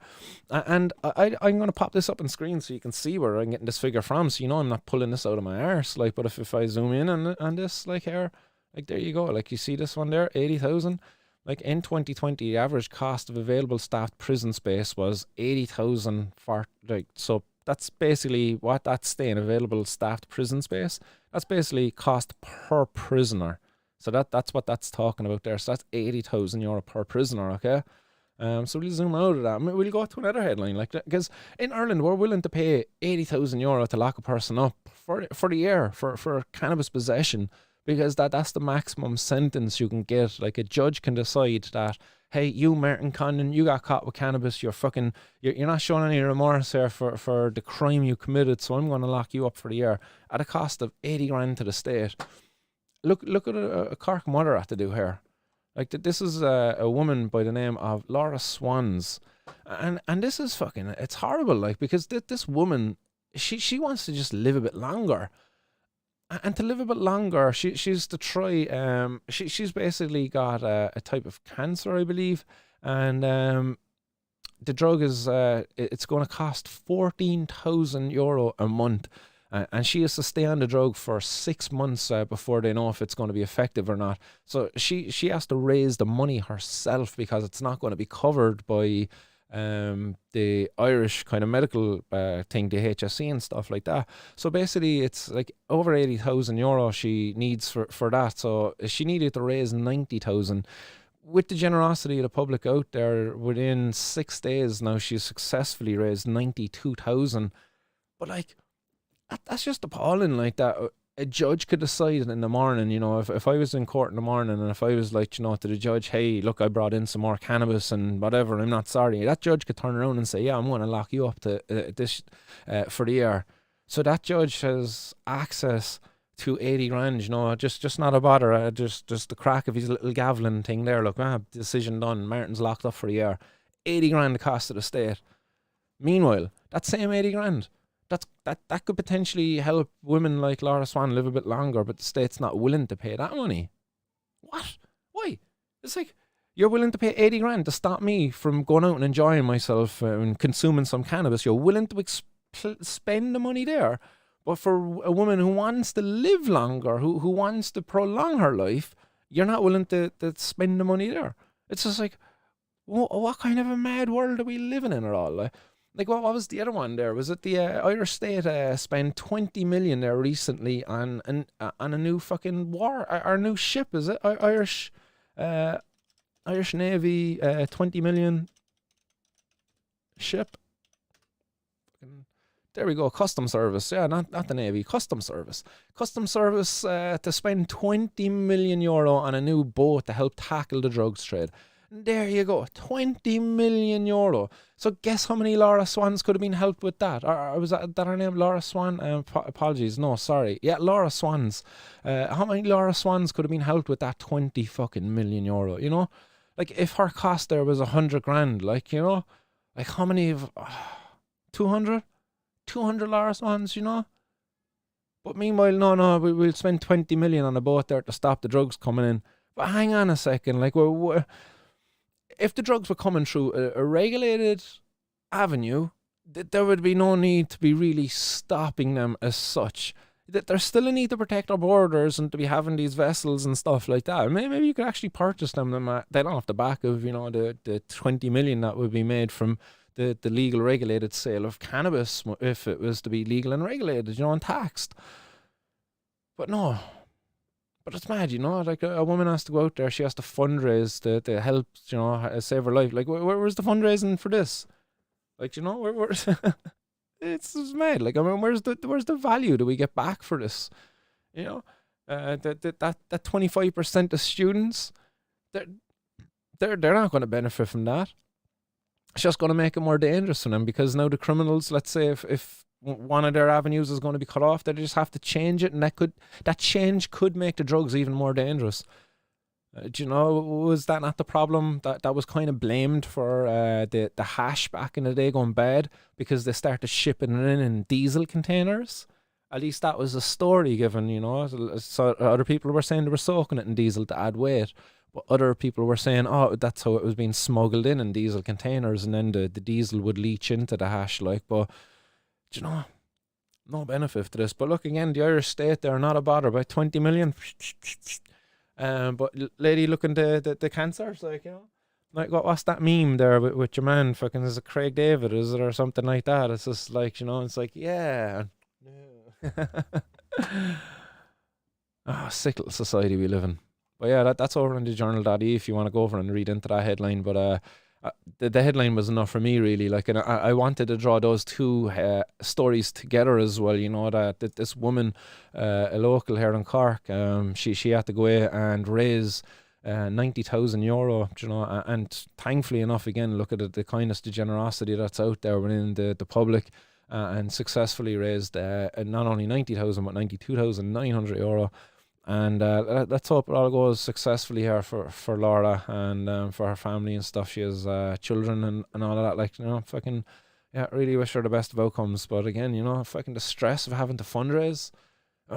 and I'm gonna pop this up on screen so you can see where I'm getting this figure from. So you know I'm not pulling this out of my arse. Like, but if I zoom in on this, like here, like there you go. Like you see this one there, 80,000. Like in 2020, the average cost of available staffed prison space was 80,000 for, like, so that's basically what that's staying available staffed prison space. That's basically cost per prisoner. So that's what that's talking about there. So that's €80,000 per prisoner, okay? So we'll zoom out of that. I mean, we'll go to another headline, like that, because in Ireland we're willing to pay €80,000 to lock a person up for the year for cannabis possession, because that's the maximum sentence you can get. Like, a judge can decide that, hey, you Martin Condon, you got caught with cannabis. You're not showing any remorse here for the crime you committed. So I'm going to lock you up for the year at a cost of 80 grand to the state. Look at a Cork mother had to do here. Like, this is a woman by the name of Laura Swans, and this is fucking, it's horrible. Like, because this woman, she wants to just live a bit longer, and to live a bit longer, she's to try. She's basically got a type of cancer, I believe, and the drug is it's going to cost €14,000 a month. And she has to stay on the drug for 6 months before they know if it's going to be effective or not. So she has to raise the money herself, because it's not going to be covered by the Irish kind of medical thing, the HSE and stuff like that. So basically, it's like over €80,000 she needs for that. So she needed to raise 90,000. With the generosity of the public out there, within 6 days now, she's successfully raised 92,000. But like, that's just appalling. Like that, a judge could decide in the morning, if I was in court in the morning and if I was like, to the judge, hey, look, I brought in some more cannabis and whatever, I'm not sorry. That judge could turn around and say, yeah, I'm going to lock you up to this for the year. So that judge has access to 80 grand, just not a bother. Just the crack of his little gaveling thing there. Look, decision done. Martin's locked up for a year. 80 grand the cost of the state. Meanwhile, that same 80 grand, that could potentially help women like Laura Swan live a bit longer, but the state's not willing to pay that money. What? Why? It's like, you're willing to pay 80 grand to stop me from going out and enjoying myself and consuming some cannabis. You're willing to spend the money there. But for a woman who wants to live longer, who wants to prolong her life, you're not willing to spend the money there. It's just like, what kind of a mad world are we living in at all? Like what was the other one there? Was it the Irish state spent 20 million there recently on a new fucking war, our new ship? Is it Irish Navy 20 million ship? There we go, custom service. Yeah, not the Navy, custom service. Custom service to spend 20 million euro on a new boat to help tackle the drugs trade. There you go, 20 million euro. So guess how many Laura Swans could have been helped with that? Or was that her name, Laura Swan? Apologies, no, sorry. Yeah, Laura Swans. How many Laura Swans could have been helped with that 20 fucking million euro, Like, if her cost there was 100 grand, like, like how many of... 200? 200 Laura Swans, But meanwhile, no, we'll spend 20 million on a boat there to stop the drugs coming in. But hang on a second, like, if the drugs were coming through a regulated avenue, there would be no need to be really stopping them as such. There's still a need to protect our borders and to be having these vessels and stuff like that. Maybe you could actually purchase them then off the back of, the 20 million that would be made from the legal regulated sale of cannabis if it was to be legal and regulated, and taxed. But no. But it's mad, like a woman has to go out there, she has to fundraise to help, save her life. Like, where's the fundraising for this? Like, where's it's mad. Like, I mean, where's the value do we get back for this? That 25% of students, they're not going to benefit from that. It's just going to make it more dangerous for them, because now the criminals, let's say if one of their avenues is going to be cut off, they just have to change it, and that change could make the drugs even more dangerous. Was that not the problem that was kind of blamed for the hash back in the day going bad, because they started shipping it in diesel containers? At least that was a story given, So other people were saying they were soaking it in diesel to add weight. But other people were saying, oh, that's how it was being smuggled in diesel containers, and then the diesel would leach into the hash, like. But, no benefit to this. But look, again, the Irish state, they're not a bother by 20 million. But lady looking the cancers, like, like, what's that meme there with your man, fucking, is it Craig David, is it, or something like that? It's just like, it's like, yeah. Sick little society we live in. But yeah, that's over in the journal.e if you want to go over and read into that headline. But the headline was enough for me, really. Like, and I wanted to draw those two stories together as well. That this woman, a local here in Cork, she had to go away and raise 90,000 euro. And thankfully enough, again, look at the kindness, the generosity that's out there within the public, and successfully raised not only 90,000 but 92,900 euro. And let's hope it all goes successfully here for Laura and for her family and stuff. She has children and all of that. Like, fucking, yeah, really wish her the best of outcomes. But again, fucking the stress of having to fundraise.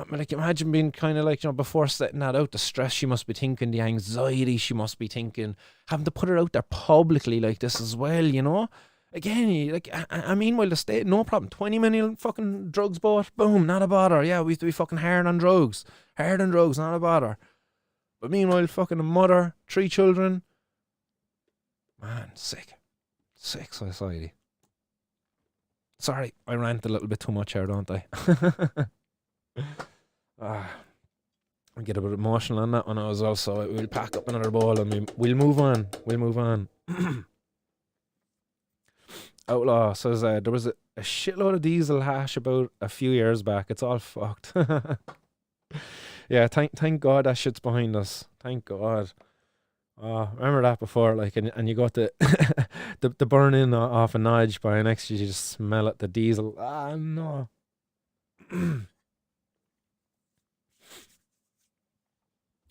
Like, imagine being kind of like, before setting that out, the stress she must be thinking, the anxiety she must be thinking, having to put her out there publicly like this as well, Again, like, I mean, while the state, no problem, 20 million fucking drugs bought, boom, not a bother. Yeah, we have to be fucking hard on drugs. Hard on drugs, not a bother. But meanwhile, fucking a mother, 3 children. Man, sick. Sick society. Sorry, I rant a little bit too much here, don't I? I get a bit emotional on that one as well, so we'll pack up another ball and we'll move on. We'll move on. Outlaw says there was a shitload of diesel hash about a few years back. It's all fucked. Yeah, thank God that shit's behind us. Thank God. Oh, remember that before, like, and you got the the burning off a nudge by an extra, you just smell it, the diesel. Ah, no.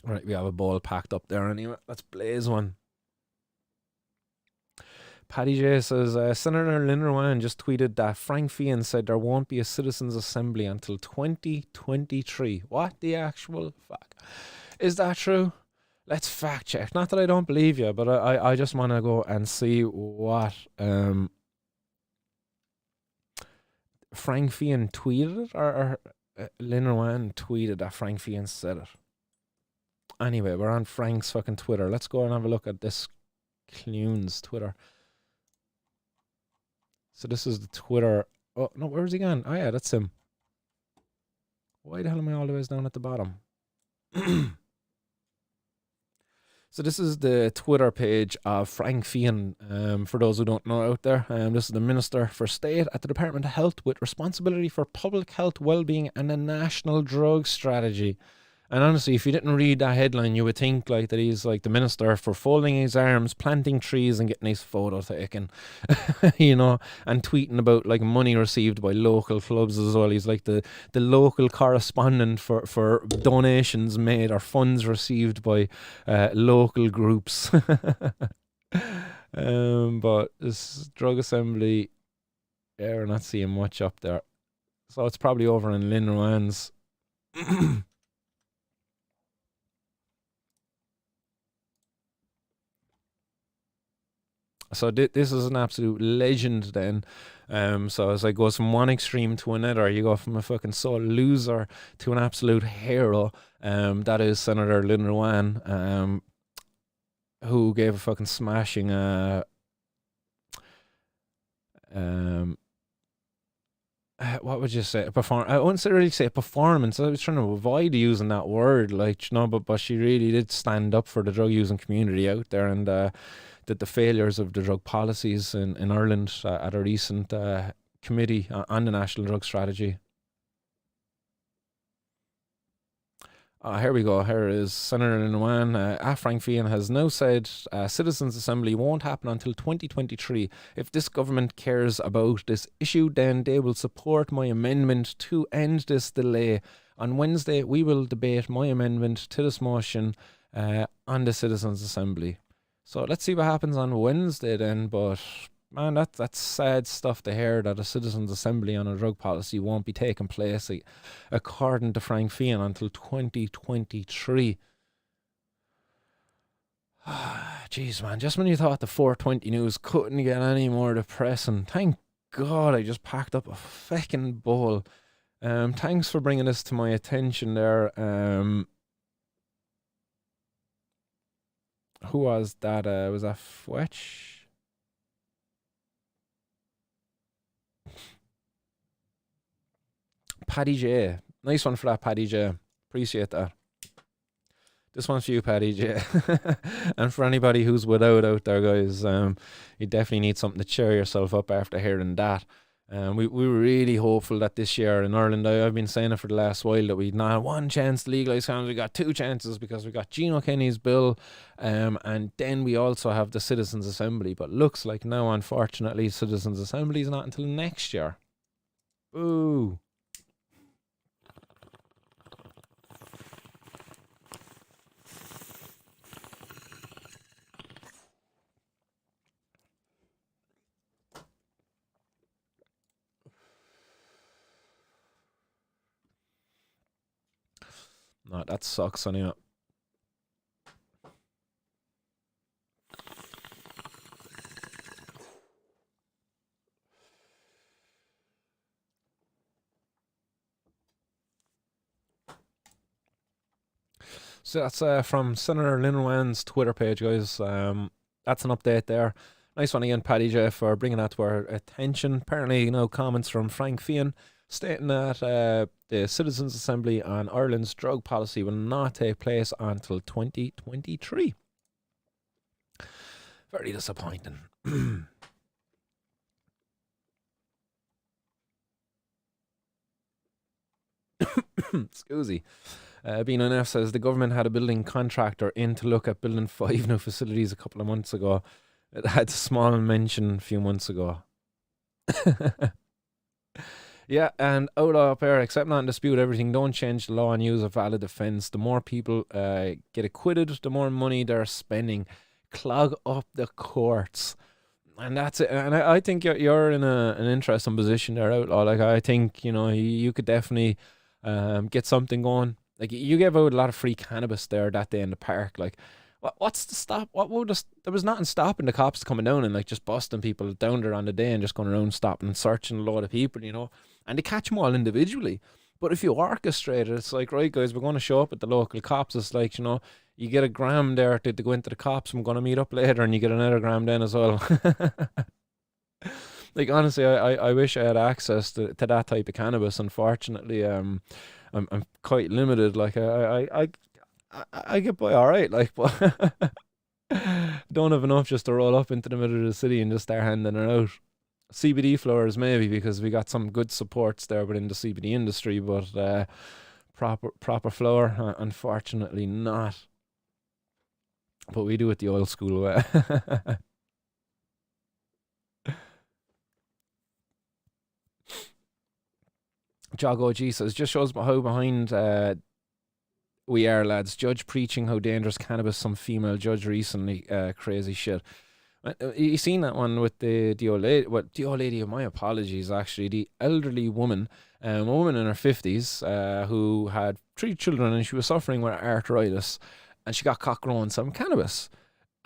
Right, we have a bowl packed up there anyway. Let's blaze one. Paddy J says Senator Lynn Rowan just tweeted that Frank Fian said there won't be a citizens' assembly until 2023. What the actual fuck? Is that true? Let's fact check. Not that I don't believe you, but I just want to go and see what Frank Fian tweeted it, or Lynn Rowan tweeted that Frank Fian said it. Anyway, we're on Frank's fucking Twitter. Let's go and have a look at this Clune's Twitter. So this is the Twitter. Oh, no, where's he gone? Oh, yeah, that's him. Why the hell am I all the way down at the bottom? So this is the Twitter page of Frank Fian, for those who don't know out there. This is the Minister for State at the Department of Health with responsibility for public health, well-being and a national drug strategy. And honestly, if you didn't read that headline, you would think like that he's like the minister for folding his arms, planting trees, and getting his photo taken, you know, and tweeting about like money received by local clubs as well. He's like the local correspondent for donations made or funds received by local groups. But this drug assembly, yeah, we're not seeing much up there. So it's probably over in Lynn Rowan's. So this is an absolute legend then. So as I goes from one extreme to another, you go from a fucking sole loser to an absolute hero. That is Senator Lynn Rowan, who gave a fucking smashing what would you say? I wouldn't really say performance. I was trying to avoid using that word, like, you know, but she really did stand up for the drug using community out there, and that the failures of the drug policies in Ireland at a recent committee on the national drug strategy. Here we go. Here is Senator Nguyen. Frank Fian has now said Citizens' Assembly won't happen until 2023. If this government cares about this issue, then they will support my amendment to end this delay. On Wednesday, we will debate my amendment to this motion on the Citizens' Assembly. So let's see what happens on Wednesday then. But man, that's sad stuff to hear that a citizens' assembly on a drug policy won't be taking place, according to Frank Fian, until 2023. Jeez, man, just when you thought the 420 news couldn't get any more depressing, thank God I just packed up a fucking bowl. Thanks for bringing this to my attention there. Who was that? Was that Fwetch? Paddy J. Nice one for that, Paddy J. Appreciate that. This one's for you, Paddy J. And for anybody who's without out there, guys, you definitely need something to cheer yourself up after hearing that. We were really hopeful that this year in Ireland, I've been saying it for the last while, that we'd not had one chance to legalise cannabis. We got two chances because we got Gino Kenny's bill, and then we also have the Citizens' Assembly. But looks like now, unfortunately, Citizens' Assembly is not until next year. Ooh. No, that sucks anyway. So that's from Senator Lynn Wan's Twitter page, guys. That's an update there. Nice one again, Paddy J, for bringing that to our attention. Apparently, comments from Frank Fian stating that the Citizens' Assembly on Ireland's drug policy will not take place until 2023. Very disappointing. Excuse me. B9F says the government had a building contractor in to look at building 5 new facilities a couple of months ago. It had a small mention a few months ago. Yeah, and out up air, accept not and dispute everything. Don't change the law and use a valid defence. The more people get acquitted, the more money they're spending. Clog up the courts. And that's it. And I think you're in an interesting position there, Outlaw. Like, I think, you could definitely get something going. Like, you gave out a lot of free cannabis there that day in the park. Like, what's the stop? There was nothing stopping the cops coming down and like just busting people down there on the day and just going around stopping and searching a load of people, and they catch them all individually. But if you orchestrate it, it's like, right, guys, we're going to show up at the local cops. It's like, you get a gram there to go into the cops. I'm going to meet up later, and you get another gram then as well. Like, honestly, I wish I had access to that type of cannabis. Unfortunately, I'm quite limited. Like, I get by all right. Like, but don't have enough just to roll up into the middle of the city and just start handing it out. CBD flowers maybe, because we got some good supports there within the CBD industry, but proper flower, unfortunately not. But we do it the old school way. Jog OG says, just shows how behind we are, lads. Judge preaching how dangerous cannabis. Some female judge recently. Crazy shit. You seen that one with the old lady? Well, the old lady, my apologies, actually. The elderly woman, a woman in her 50s, who had 3 children and she was suffering with arthritis, and she got caught growing some cannabis.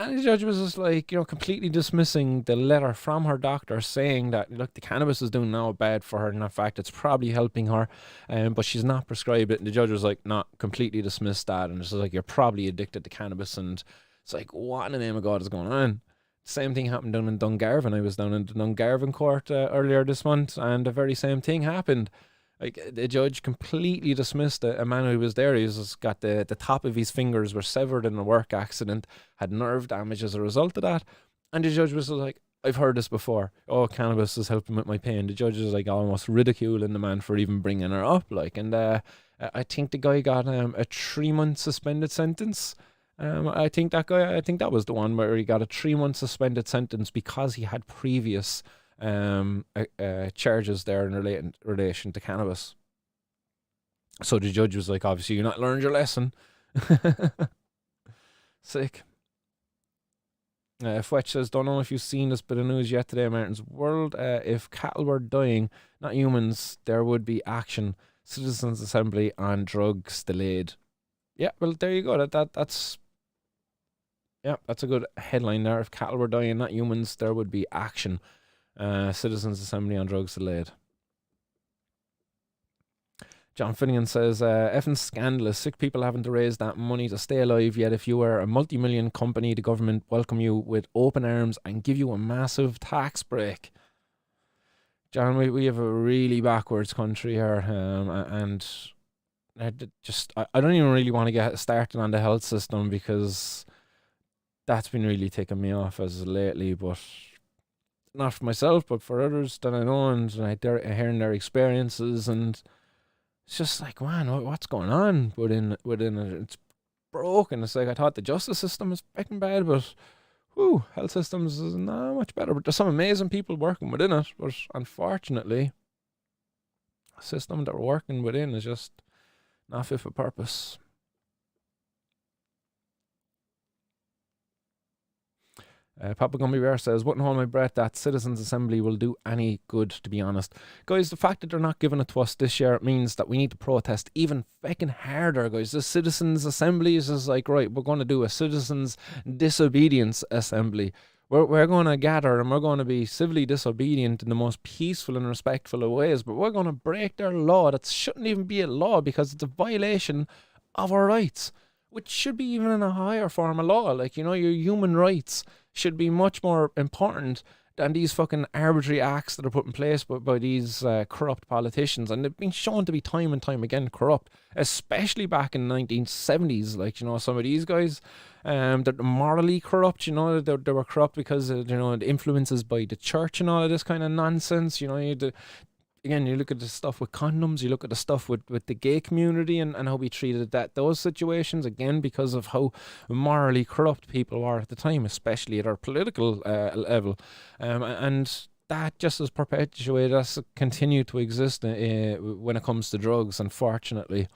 And the judge was just like, completely dismissing the letter from her doctor saying that, look, the cannabis is doing no bad for her. And in fact, it's probably helping her, but she's not prescribed it. And the judge was like, not completely dismissed that. And it's like, you're probably addicted to cannabis. And it's like, what in the name of God is going on? Same thing happened down in Dungarvan. I was down in the Dungarvan court earlier this month, and the very same thing happened. Like, the judge completely dismissed a man who was there. He was got the top of his fingers were severed in a work accident, had nerve damage as a result of that. And the judge was like, I've heard this before. Oh, cannabis is helping with my pain. The judge was like almost ridiculing the man for even bringing her up. Like, and I think the guy got a 3-month suspended sentence. I think that was the one where he got a 3-month suspended sentence because he had previous charges there in relation to cannabis. So the judge was like, obviously you're not learned your lesson. Sick. Fletch says, don't know if you've seen this bit of news yet today, Martin's World. If cattle were dying, not humans, there would be action. Citizens Assembly on drugs delayed. Yeah, well, there you go. That's a good headline there. If cattle were dying, not humans, there would be action. Citizens Assembly on drugs delayed. John Finnegan says, effing scandalous. Sick people having to raise that money to stay alive, yet if you were a multi-million company, the government welcome you with open arms and give you a massive tax break. John, we have a really backwards country here, and I don't even really want to get started on the health system because that's been really taking me off as lately, but not for myself, but for others that I know, and hearing their experiences, and it's just like, man, what's going on within it? It's broken. It's like, I thought the justice system was fucking bad, but health systems is not much better. But there's some amazing people working within it, but unfortunately, the system that we're working within is just not fit for purpose. Papa Gumby Bear says, wouldn't hold my breath that Citizens Assembly will do any good, to be honest. Guys, the fact that they're not giving it to us this year means that we need to protest even fucking harder, guys. The Citizens Assembly is just like, right, we're going to do a Citizens Disobedience Assembly. We're going to gather and we're going to be civilly disobedient in the most peaceful and respectful of ways, but we're going to break their law that shouldn't even be a law because it's a violation of our rights, which should be even in a higher form of law. Like, your human rights should be much more important than these fucking arbitrary acts that are put in place by these corrupt politicians. And they've been shown to be time and time again corrupt, especially back in the 1970s. Like, some of these guys, they're morally corrupt, they were corrupt because, the influences by the church and all of this kind of nonsense. again, you look at the stuff with condoms, you look at the stuff with the gay community, and how we treated those situations, again, because of how morally corrupt people are at the time, especially at our political level. And that just has perpetuated us, continue to exist when it comes to drugs, unfortunately.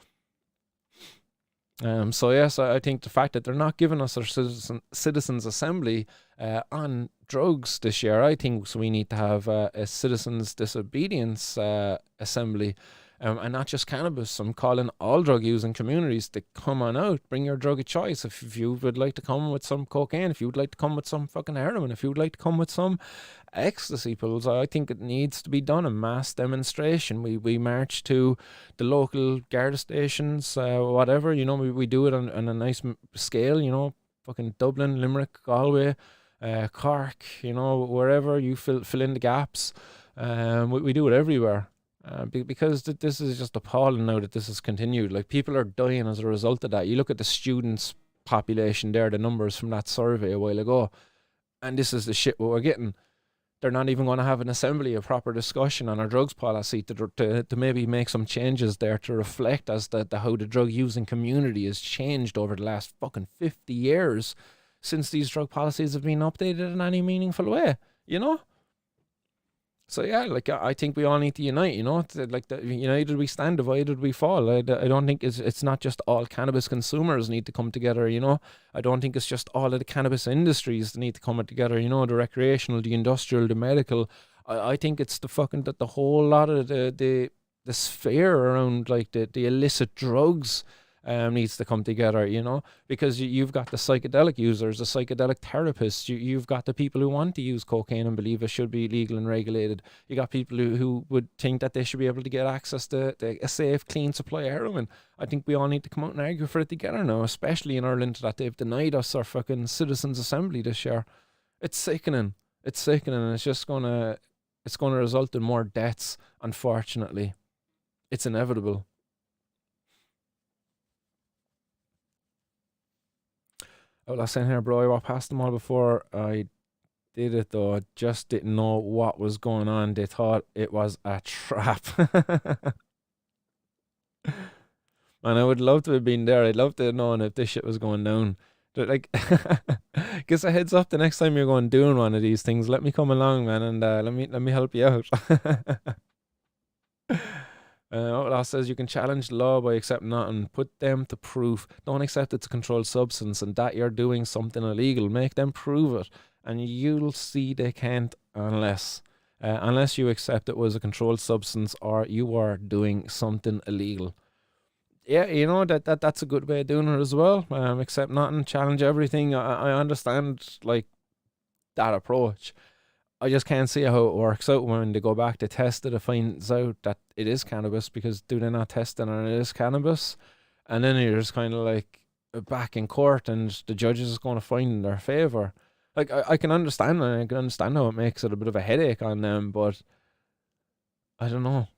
So yes, I think the fact that they're not giving us our citizens assembly on drugs this year, I think so we need to have a citizens disobedience assembly, and not just cannabis. I'm calling all drug using communities to come on out, bring your drug of choice. If you would like to come with some cocaine, if you would like to come with some fucking heroin, if you would like to come with some ecstasy pills, I think it needs to be done in mass demonstration. We march to the local Garda stations, whatever, we do it on a nice scale, fucking Dublin, Limerick, Galway, Cork, wherever you fill in the gaps. We do it everywhere. Because this is just appalling now that this has continued. Like, people are dying as a result of that. You look at the students population there, the numbers from that survey a while ago, and this is the shit what we're getting. They're not even going to have an assembly, a proper discussion on our drugs policy to maybe make some changes there to reflect as to how the drug using community has changed over the last fucking 50 years since these drug policies have been updated in any meaningful way, So yeah, like, I think we all need to unite, united we stand, divided we fall. I don't think it's not just all cannabis consumers need to come together, I don't think it's just all of the cannabis industries that need to come together, the recreational, the industrial, the medical. I think it's the whole lot of the sphere around, like, the illicit drugs needs to come together, because you've got the psychedelic users, the psychedelic therapists, you've got the people who want to use cocaine and believe it should be legal and regulated. You got people who would think that they should be able to get access to a safe, clean supply of heroin. I think we all need to come out and argue for it together now, especially in Ireland, that they've denied us our fucking citizens' assembly this year. It's sickening. It's just it's gonna result in more deaths, unfortunately. It's inevitable. Oh, I was saying here, bro, I walked past them all before I did it, though. I just didn't know what was going on. They thought it was a trap. And I would love to have been there. I'd love to have known if this shit was going down. But, like, give a heads up the next time you're going doing one of these things. Let me come along, man, and let me help you out. Outlaw says you can challenge the law by accepting that and put them to proof. Don't accept it's a controlled substance and that you're doing something illegal. Make them prove it, and you'll see they can't unless you accept it was a controlled substance or you are doing something illegal. Yeah, that's a good way of doing it as well. Accept nothing, challenge everything. I understand, like, that approach. I just can't see how it works out when they go back to test it. It finds out that it is cannabis, because do they not test it and it is cannabis? And then you're just kind of like back in court and the judges is going to find in their favour. Like, I can understand, and I can understand how it makes it a bit of a headache on them, but I don't know.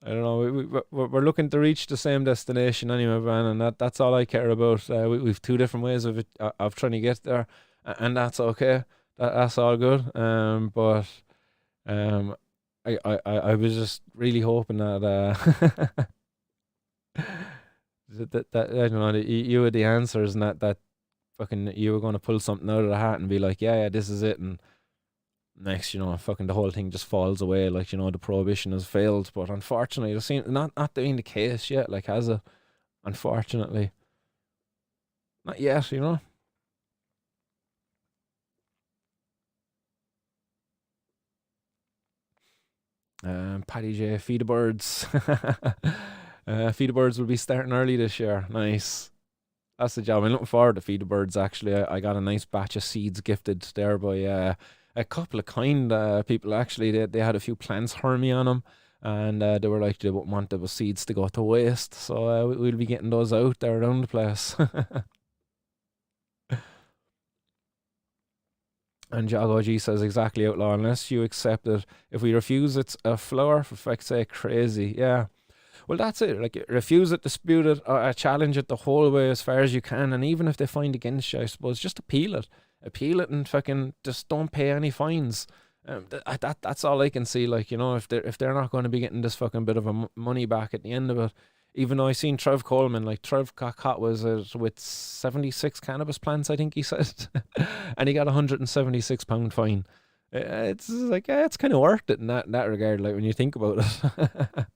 I don't know. We're looking to reach the same destination anyway, man, and that's all I care about. We've two different ways of trying to get there, and that's okay. That's all good. But I was just really hoping that that I don't know, that you had the answers, and that fucking you were going to pull something out of the hat and be like, yeah, this is it, and next, fucking the whole thing just falls away, like, the prohibition has failed. But unfortunately, it seems not being the case yet, like, has it? Unfortunately. Not yet, Paddy J, feed the birds. Feed the birds will be starting early this year. Nice. That's the job. I'm looking forward to feed the birds, actually. I got a nice batch of seeds gifted there by a couple of kind people, actually. They had a few plants harmy on them, and they were like, they wouldn't want the seeds to go to waste, so we'll be getting those out there around the place. And Jago G says, exactly, Outlaw, unless you accept it. If we refuse, it's a flower, for fuck's sake. Crazy. Yeah, well, that's it. Like, refuse it, dispute it, or challenge it the whole way as far as you can. And even if they find against you, I suppose, just appeal it. appeal it and fucking just don't pay any fines. That's all I can see. Like, you know, if they're not going to be getting this fucking bit of money back at the end of it, even though I seen Trev Coleman, like Trev got caught with 76 cannabis plants, I think he said, and he got £176 fine. It's like, yeah, it's kind of worth it in that regard. Like when you think about it,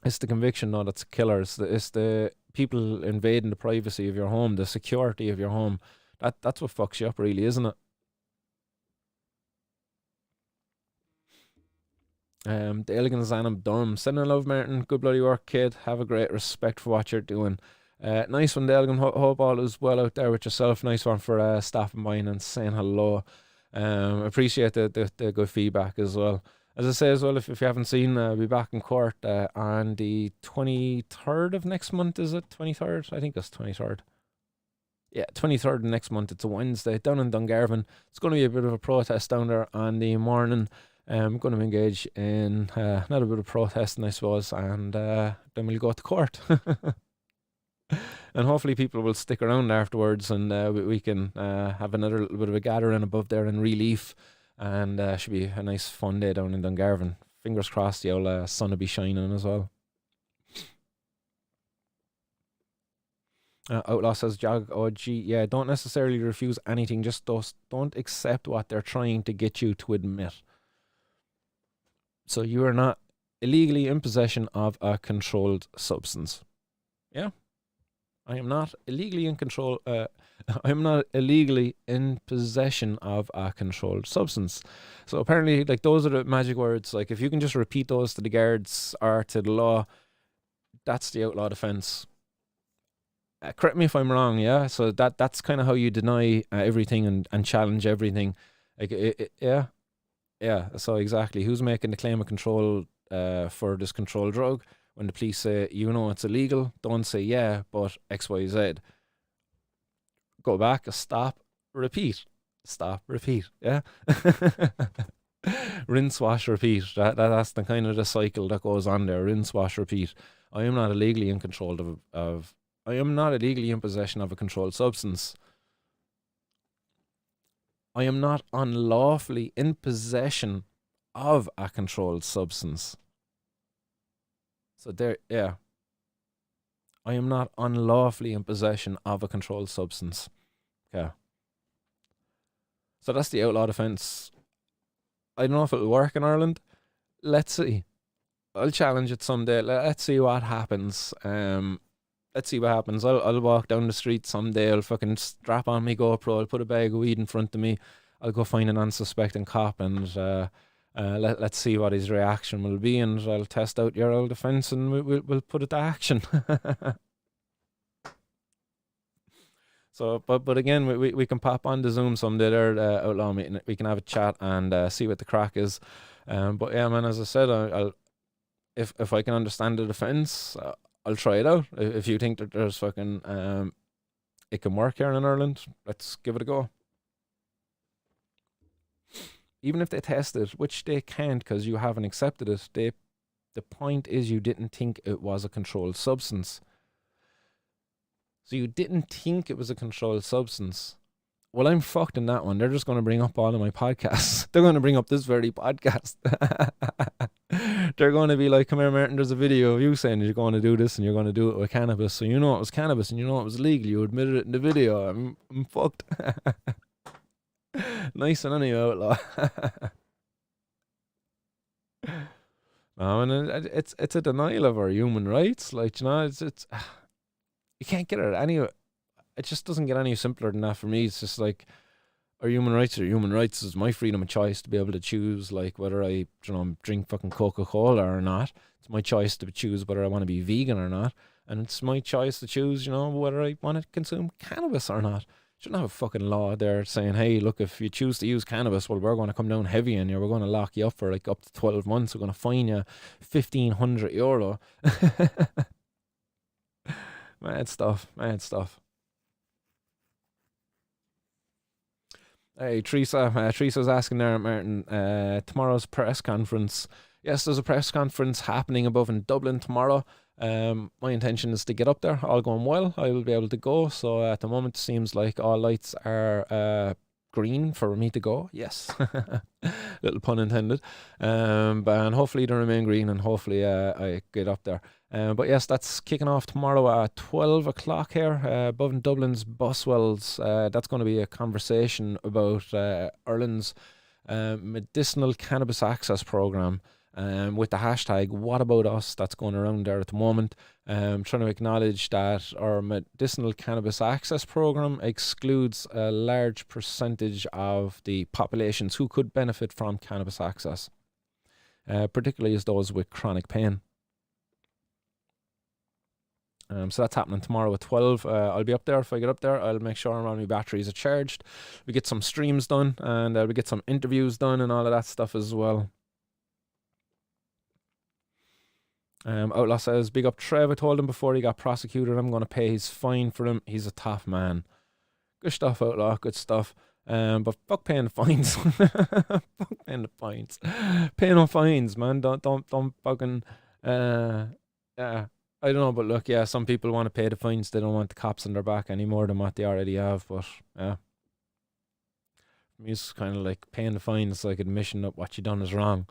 it's the conviction, no, that's a killer. It's the people invading the privacy of your home, the security of your home. That's what fucks you up, really, isn't it? The Elegant Zanum Durham. Sending love, Martin. Good bloody work, kid. Have a great respect for what you're doing. Nice one, the Elegant. Hope all is well out there with yourself. Nice one for stopping by and saying hello. Appreciate the good feedback as well. As I say as well, if you haven't seen, I'll be back in court on the 23rd of next month, is it? 23rd? I think that's 23rd. Yeah, 23rd of next month. It's a Wednesday down in Dungarvan. It's going to be a bit of a protest down there on the morning. I'm going to engage in another bit of protesting, I suppose, and then we'll go to court. And hopefully people will stick around afterwards, and we can have another little bit of a gathering above there in Relief, and should be a nice fun day down in Dungarvan. Fingers crossed the old sun will be shining as well. Outlaw says, Jog, oh gee, yeah, don't necessarily refuse anything, just don't accept what they're trying to get you to admit. So you are not illegally in possession of a controlled substance. Yeah? I am not illegally in control. I am not illegally in possession of a controlled substance. So apparently, like, those are the magic words. Like, if you can just repeat those to the guards or to the law, that's the outlaw defense. Correct me if I'm wrong, yeah? So that's kind of how you deny everything and challenge everything. Like, yeah? Yeah, so exactly. Who's making the claim of control for this controlled drug? When the police say, you know it's illegal, don't say yeah, but X, Y, Z. Go back, stop, repeat. Stop, repeat, yeah? Rinse, wash, repeat. That's the kind of the cycle that goes on there. Rinse, wash, repeat. I am not illegally in control I am not illegally in possession of a controlled substance. I am not unlawfully in possession of a controlled substance. So there, yeah. I am not unlawfully in possession of a controlled substance. Okay. So that's the outlaw defense. I don't know if it'll work in Ireland. Let's see. I'll challenge it someday. Let's see what happens. Let's see what happens. I'll walk down the street someday. I'll fucking strap on my GoPro. I'll put a bag of weed in front of me. I'll go find an unsuspecting cop, and let's see what his reaction will be, and I'll test out your old defense, and we'll put it to action. So, but again, we can pop on the Zoom someday there, outlaw meeting. We can have a chat and see what the crack is. But yeah, man, as I said, I'll if I can understand the defense, I'll try it out. If you think that there's fucking it can work here in Ireland, let's give it a go. Even if they test it, which they can't because you haven't accepted it, the point is you didn't think it was a controlled substance. So you didn't think it was a controlled substance. Well, I'm fucked in that one. They're just going to bring up all of my podcasts. They're going to bring up this very podcast. They're going to be like, come here, Martin, there's a video of you saying you're going to do this and you're going to do it with cannabis. So you know it was cannabis and you know it was legal. You admitted it in the video. I'm fucked. Nice and any outlaw. No, and it's a denial of our human rights. Like, you know, it's you can't get it anywhere. It just doesn't get any simpler than that for me. It's just like, our human rights are human rights. It's my freedom of choice to be able to choose, like, whether I, drink fucking Coca-Cola or not. It's my choice to choose whether I want to be vegan or not. And it's my choice to choose, whether I want to consume cannabis or not. Shouldn't have a fucking law there saying, hey, look, if you choose to use cannabis, well, we're going to come down heavy on you. We're going to lock you up for like up to 12 months. We're going to fine you €1,500. Mad stuff. Hey, Teresa's asking there, Martin, tomorrow's press conference. Yes, there's a press conference happening above in Dublin tomorrow. My intention is to get up there. All going well, I will be able to go. So at the moment, it seems like all lights are green for me to go. Yes, little pun intended. And hopefully they remain green, and hopefully I get up there. But yes, that's kicking off tomorrow at 12 o'clock here above in Dublin's Buswells. That's going to be a conversation about Ireland's medicinal cannabis access program. With the hashtag "What About Us" that's going around there at the moment, trying to acknowledge that our medicinal cannabis access program excludes a large percentage of the populations who could benefit from cannabis access, particularly as those with chronic pain. So that's happening tomorrow at 12. I'll be up there. If I get up there, I'll make sure all my batteries are charged. We get some streams done, and we get some interviews done and all of that stuff as well. Outlaw says, big up Trev. I told him before he got prosecuted I'm going to pay his fine for him. He's a tough man. Good stuff, Outlaw. Good stuff. But fuck paying the fines. Fuck paying the fines. Pay no fines, man. Don't fucking yeah. I don't know, but look, yeah, some people want to pay the fines. They don't want the cops on their back any more than what they already have. But yeah, for me, it's kind of like paying the fines, like admission that what you done is wrong.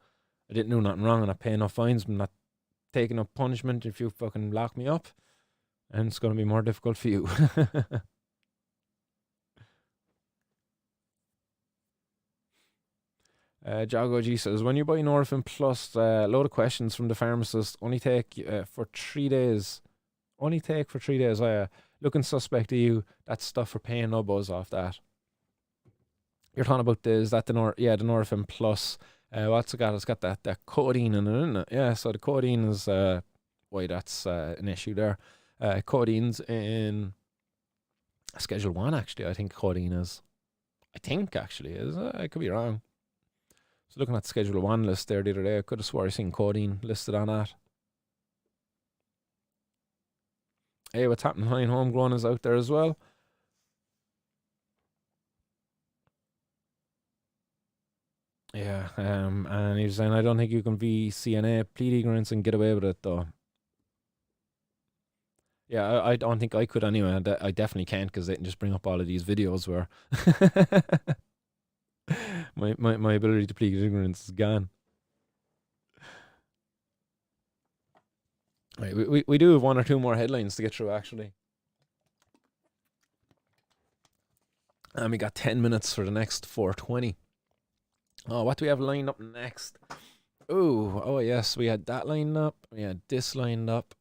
I didn't do nothing wrong, and I pay no fines. I'm not taking up punishment if you fucking lock me up, and it's going to be more difficult for you. Jago G says, when you buy Norfin Plus, a load of questions from the pharmacist, only take for 3 days. Only take for 3 days. Looking suspect to you. That's stuff for paying no buzz off that. You're talking about the Norfin Plus. What's it got? It's got that codeine in it, isn't it? Yeah, so the codeine is why that's an issue there. Codeine's in Schedule 1, actually. I think codeine is. I think, actually, is. I could be wrong. So looking at Schedule 1 list there the other day, I could have swore I seen codeine listed on that. Hey, what's happening? High and Homegrown is out there as well. Yeah, and he was saying, I don't think you can be CNA, plead ignorance and get away with it, though. Yeah, I don't think I could anyway. I definitely can't, because they can just bring up all of these videos where my ability to plead ignorance is gone. Right, we do have one or two more headlines to get through, actually. And we got 10 minutes for the next 4:20. Oh, what do we have lined up next? Oh yes, we had that lined up. We had this lined up.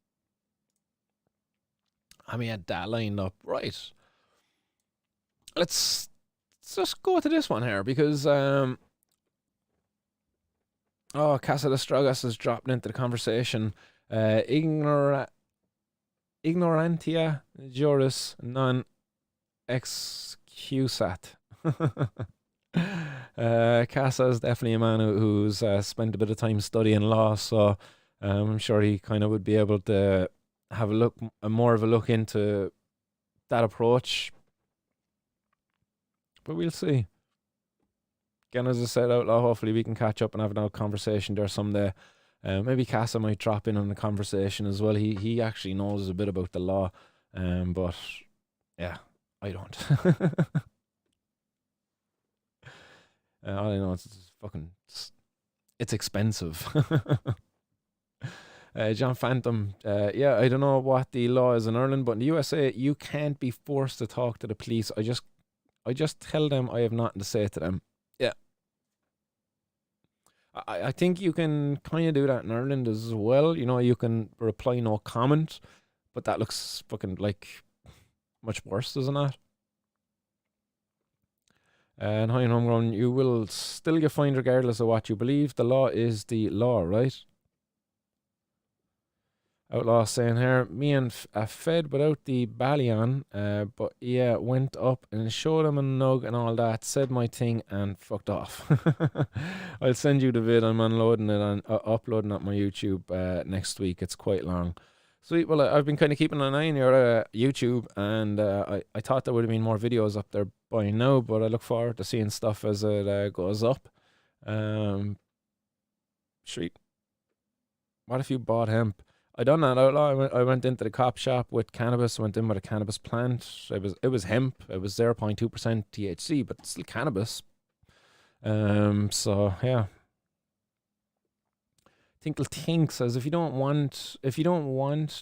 And we had that lined up. Right. Let's just go to this one here, because Casa de Stragas has dropped into the conversation. Ignorantia juris non excusat. Casa is definitely a man who's spent a bit of time studying law, so I'm sure he kind of would be able to have more of a look into that approach. But we'll see. Again, as I said, Outlaw, hopefully we can catch up and have another conversation there someday. Maybe Casa might drop in on the conversation as well. He actually knows a bit about the law, but yeah, I don't. All I know is it's expensive. John Phantom, yeah, I don't know what the law is in Ireland, but in the USA, you can't be forced to talk to the police. I just tell them I have nothing to say to them. Yeah. I think you can kind of do that in Ireland as well. You know, you can reply no comment, but that looks fucking like much worse, doesn't it? And High and Homegrown, you will still get fined regardless of what you believe. The law is the law, right? Outlaw saying here, me and Fed without the Ballion, but yeah, went up and showed him a nug and all that, said my thing and fucked off. I'll send you the vid. I'm unloading it and uploading it on my YouTube next week. It's quite long. Sweet. Well, I've been kind of keeping an eye on your YouTube, and I thought there would have been more videos up there by now, but I look forward to seeing stuff as it goes up. Sweet. What if you bought hemp? I done that outlaw. I went into the cop shop with cannabis. Went in with a cannabis plant. It was hemp. It was 0.2% THC, but still cannabis. So yeah, Tinkle Tink says if you don't want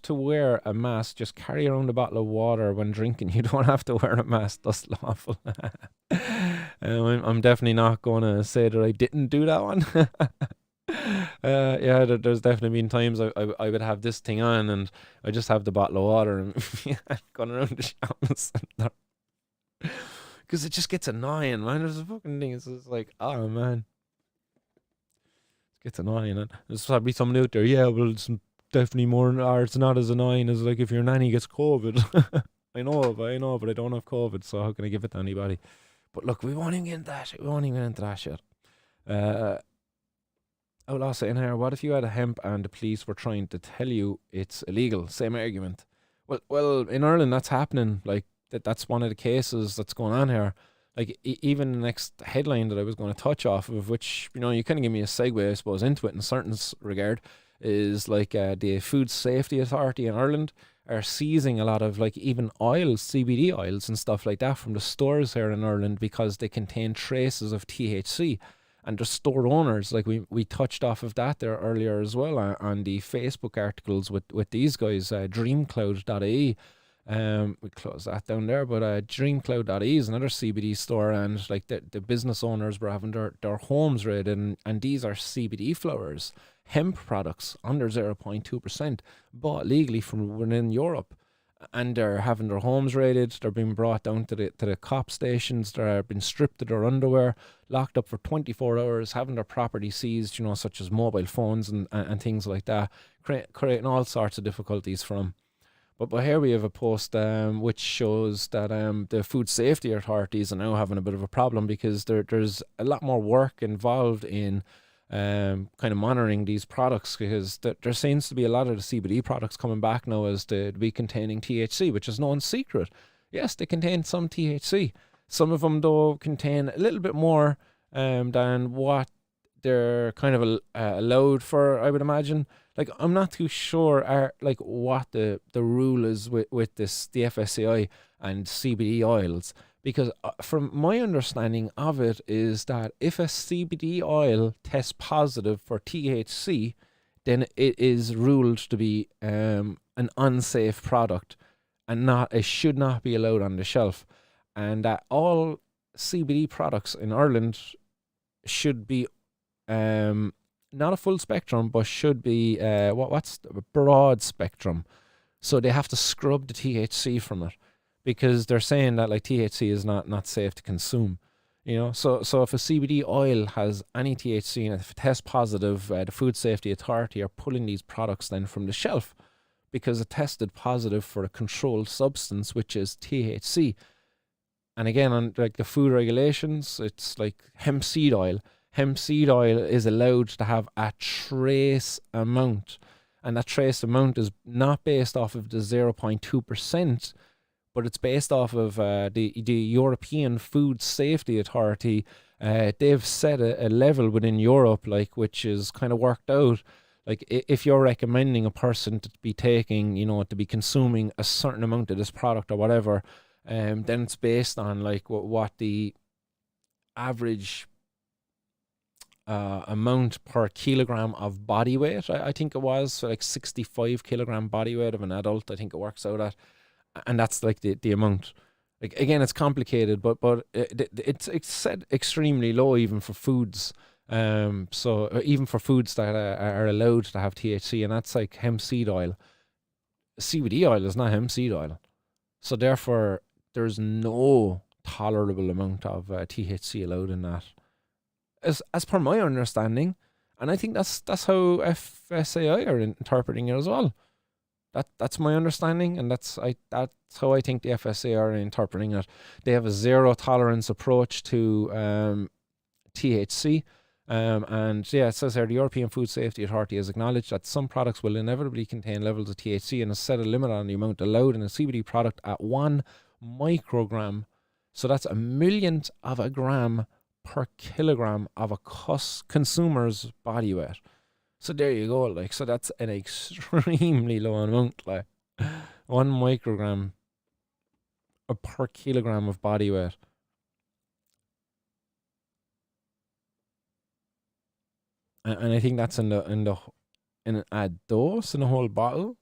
to wear a mask, just carry around a bottle of water when drinking. You don't have to wear a mask. That's lawful. I'm definitely not going to say that I didn't do that one. Yeah, there's definitely been times I would have this thing on and I just have the bottle of water and going around the shops because it just gets annoying, man. There's a fucking thing. It's just like, oh man, it gets annoying. And there's probably someone out there. Yeah, well, it's definitely more, or it's not as annoying as like if your nanny gets COVID. I know, but I don't have COVID, so how can I give it to anybody? But look, we won't even get into that shit. We won't even get into that shit. Outlaw saying here, what if you had a hemp and the police were trying to tell you it's illegal? Same argument. Well, in Ireland that's happening. Like that's one of the cases that's going on here. Like even the next headline that I was going to touch off of, which you kind of give me a segue, I suppose, into it in a certain regard, is like the Food Safety Authority in Ireland are seizing a lot of like even oils, CBD oils and stuff like that from the stores here in Ireland because they contain traces of THC. And the store owners, like we touched off of that there earlier as well on the Facebook articles with these guys, Dreamcloud.ie. We close that down there, but Dreamcloud.ie is another CBD store, and like the business owners were having their homes raided, and these are CBD flowers, hemp products under 0.2%, bought legally from within Europe. And they're having their homes raided. They're being brought down to the cop stations. They're being stripped of their underwear, locked up for 24 hours, having their property seized, such as mobile phones and things like that, creating all sorts of difficulties for them. But here we have a post which shows that the food safety authorities are now having a bit of a problem because there's a lot more work involved in kind of monitoring these products, because there seems to be a lot of the CBD products coming back now as to be containing THC, which is no secret. Yes, they contain some THC. Some of them, though, contain a little bit more than what they're kind of allowed for, I would imagine. Like, I'm not too sure like what the rule is with this, the FSCI and CBD oils. Because from my understanding of it is that if a CBD oil tests positive for THC, then it is ruled to be an unsafe product and it should not be allowed on the shelf. And that all CBD products in Ireland should be not a full spectrum, but should be what's the broad spectrum. So they have to scrub the THC from it, because they're saying that like THC is not safe to consume, So if a CBD oil has any THC and if it tests positive, the Food Safety Authority are pulling these products then from the shelf because it tested positive for a controlled substance, which is THC. And again, on like the food regulations, it's like hemp seed oil. Hemp seed oil is allowed to have a trace amount, and that trace amount is not based off of the 0.2%. But it's based off of the European Food Safety Authority. They've set a level within Europe, like, which is kind of worked out. Like, if you're recommending a person to be taking, to be consuming a certain amount of this product or whatever, then it's based on like what the average amount per kilogram of body weight. I think it was so like 65 kilogram body weight of an adult. I think it works out at. And that's like the amount. Like, again, it's complicated, but it's set extremely low even for foods. So even for foods that are allowed to have THC, and that's like hemp seed oil. CBD oil is not hemp seed oil, so therefore there's no tolerable amount of THC allowed in that, as per my understanding, and I think that's how FSAI are interpreting it as well. That's my understanding, and that's how I think the FSA are interpreting it. They have a zero tolerance approach to THC, and yeah, it says here the European Food Safety Authority has acknowledged that some products will inevitably contain levels of THC and has set a limit on the amount allowed in a CBD product at 1 microgram. So that's a millionth of a gram per kilogram of a consumer's body weight. So there you go. Like, so that's an extremely low amount. Like, 1 microgram per kilogram of body weight. And I think that's in a dose in a whole bottle,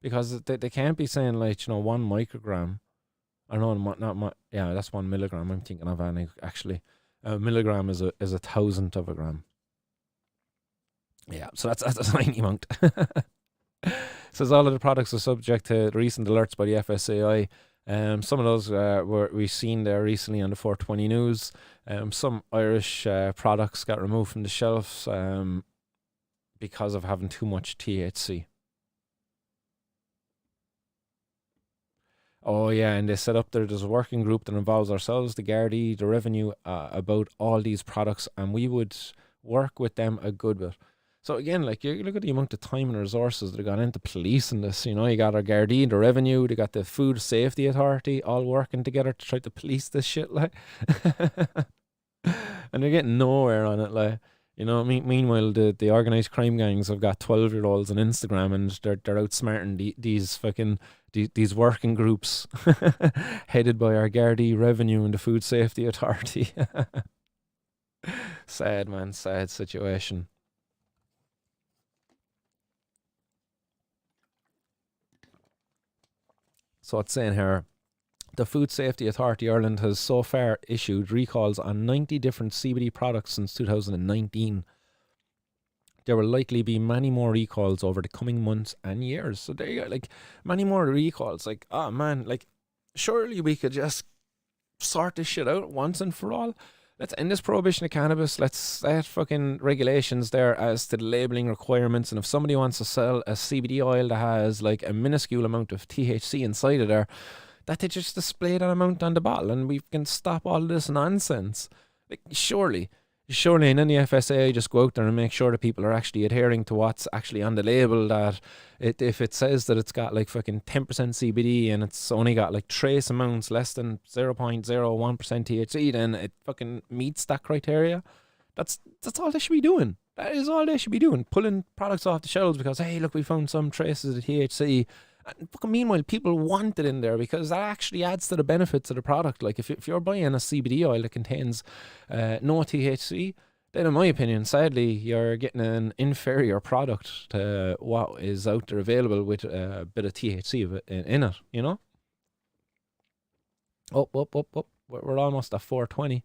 because they can't be saying, like, 1 microgram. I know, not yeah, that's 1 milligram. I'm thinking of, actually, a milligram is a thousandth of a gram. Yeah, so that's a tiny amount. Says all of the products are subject to recent alerts by the FSAI. Some of those we've seen there recently on the 420 news. Some Irish products got removed from the shelves because of having too much THC. Oh yeah, and they set up there's a working group that involves ourselves, the Gardaí, the revenue, about all these products, and we would work with them a good bit. So again, like, you look at the amount of time and resources that have gone into policing this. You got our Gardaí, the revenue, they got the Food Safety Authority, all working together to try to police this shit, like, and they're getting nowhere on it, like. Meanwhile, the organized crime gangs have got 12-year-olds on Instagram, and they're outsmarting these fucking these working groups headed by our Gardaí, revenue, and the Food Safety Authority. Sad, man, sad situation. So it's saying here, the Food Safety Authority Ireland has so far issued recalls on 90 different CBD products since 2019. There will likely be many more recalls over the coming months and years. So there you go, like, many more recalls. Like, oh man, like, surely we could just sort this shit out once and for all. Let's end this prohibition of cannabis. Let's set fucking regulations there as to the labeling requirements. And if somebody wants to sell a CBD oil that has, like, a minuscule amount of THC inside of there, that they just display that amount on the bottle, and we can stop all this nonsense. Like, surely, and then the FSA just go out there and make sure that people are actually adhering to what's actually on the label. That if it says that it's got, like, fucking 10% CBD and it's only got, like, trace amounts less than 0.01% THC, then it fucking meets that criteria. That's all they should be doing. That is all they should be doing. Pulling products off the shelves because, hey, look, we found some traces of THC. And fucking meanwhile, people want it in there because that actually adds to the benefits of the product. Like, if you're buying a CBD oil that contains no THC, then in my opinion, sadly, you're getting an inferior product to what is out there available with a bit of THC in it, Up. We're almost at 420.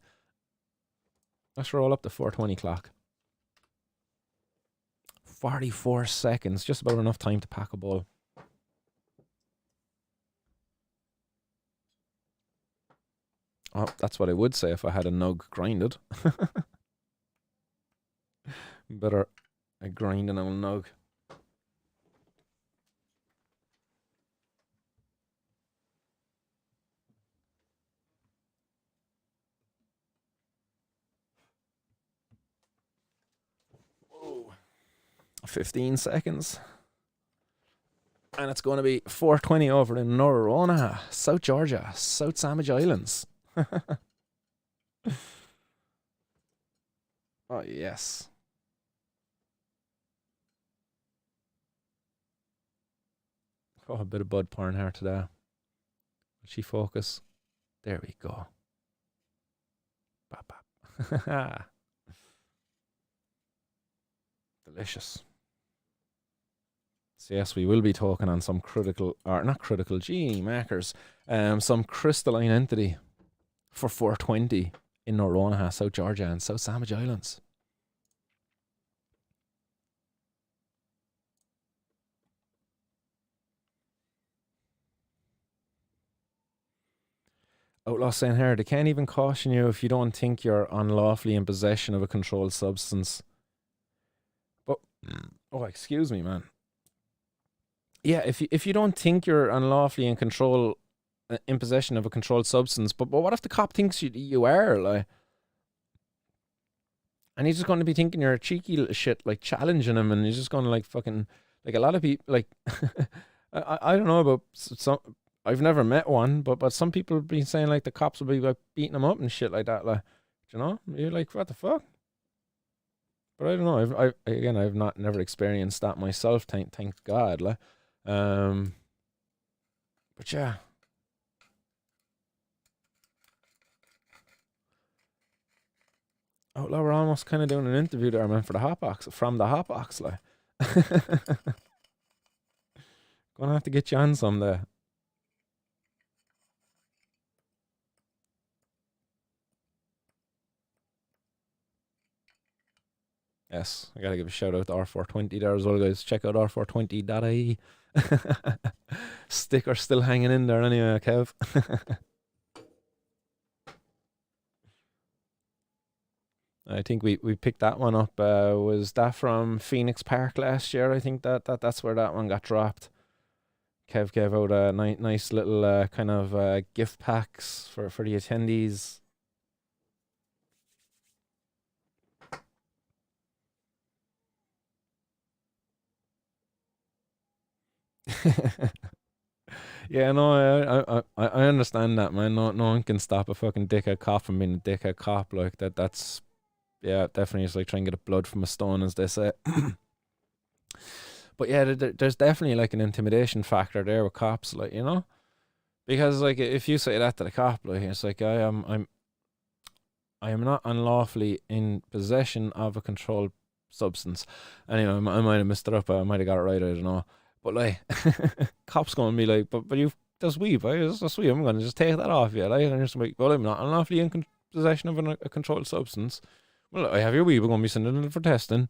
Let's roll up the 420 clock. 44 seconds, just about enough time to pack a bowl. Oh, that's what I would say if I had a nug grinded. Better a grinding old nug. Whoa. 15 seconds. And it's going to be 420 over in Norona, South Georgia, South Sandwich Islands. Oh, yes. Oh, a bit of bud porn here today. Will she focus? There we go. Bop, bop. Delicious. So yes, we will be talking on some critical, or not critical, genie markers, some crystalline entity for 420 in Norona, South Georgia, and South Sandwich Islands. Outlaw saying here, they can't even caution you if you don't think you're unlawfully in possession of a controlled substance. But, oh, excuse me, man. Yeah, if you don't think you're unlawfully in possession of a controlled substance, but what if the cop thinks you are, like, and he's just going to be thinking you're a cheeky little shit, like, challenging him, and he's just going to, like, fucking, like, a lot of people, like, I don't know about some. I've never met one, but some people have been saying, like, the cops will be, like, beating them up and shit like that, like, you're like, what the fuck? But I don't know. I've not never experienced that myself. Thank God. Like, um, but yeah. Oh, we're almost kind of doing an interview there, man, for the hotbox from the hotbox, like. Gonna have to get you on someday. Yes, I gotta give a shout out to R420 there as well, guys. Check out r420.ie. Sticker still hanging in there anyway, Kev. I think we picked that one up. Was that from Phoenix Park last year? I think that's where that one got dropped. Kev gave out a nice little kind of gift packs for the attendees. Yeah, no, I understand that, man. No one can stop a fucking dickhead cop from being a dickhead cop like that. That's yeah, definitely. It's like trying to get a blood from a stone, as they say. But yeah, there's definitely like an intimidation factor there with cops, like because like if you say that to the cop, like it's like I am not unlawfully in possession of a controlled substance. Anyway, I might have messed it up. I might have got it right. I don't know. But like, cops gonna be like, but you that's weed, right? That's weed. I'm gonna just take that off you, like, and you're just like, well, I'm not unlawfully in possession of a controlled substance. Well, I have your weed. We're gonna be sending it for testing.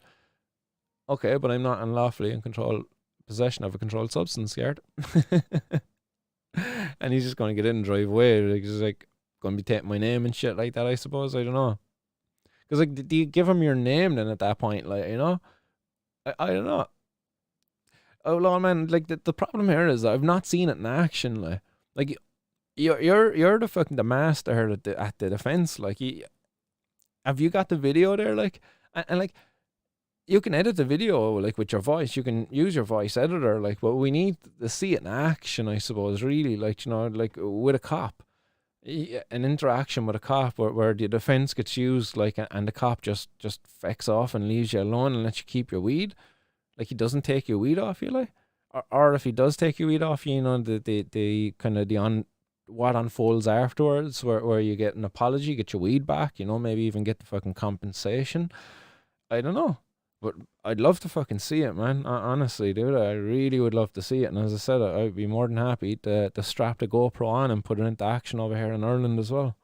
Okay, but I'm not unlawfully in control possession of a controlled substance, yard. And he's just gonna get in and drive away. Like, he's like gonna be taking my name and shit like that. I suppose I don't know. Because like, do you give him your name then at that point? Like, I don't know. Oh Lord, man, like the problem here is that I've not seen it in action. Like you're the fucking the master at the defense. Like, have you got the video there? Like, and like you can edit the video like with your voice. You can use your voice editor. Like, but we need to see it in action. I suppose really, like like with a cop. An interaction with a cop where the defense gets used, like, and the cop just fecks off and leaves you alone and lets you keep your weed. Like, he doesn't take your weed off you, like, or if he does take your weed off you, the kind of the on what unfolds afterwards, where you get an apology, get your weed back, maybe even get the fucking compensation. I don't know, but I'd love to fucking see it, man. Honestly, dude, I really would love to see it. And as I said, I'd be more than happy to strap the GoPro on and put it into action over here in Ireland as well.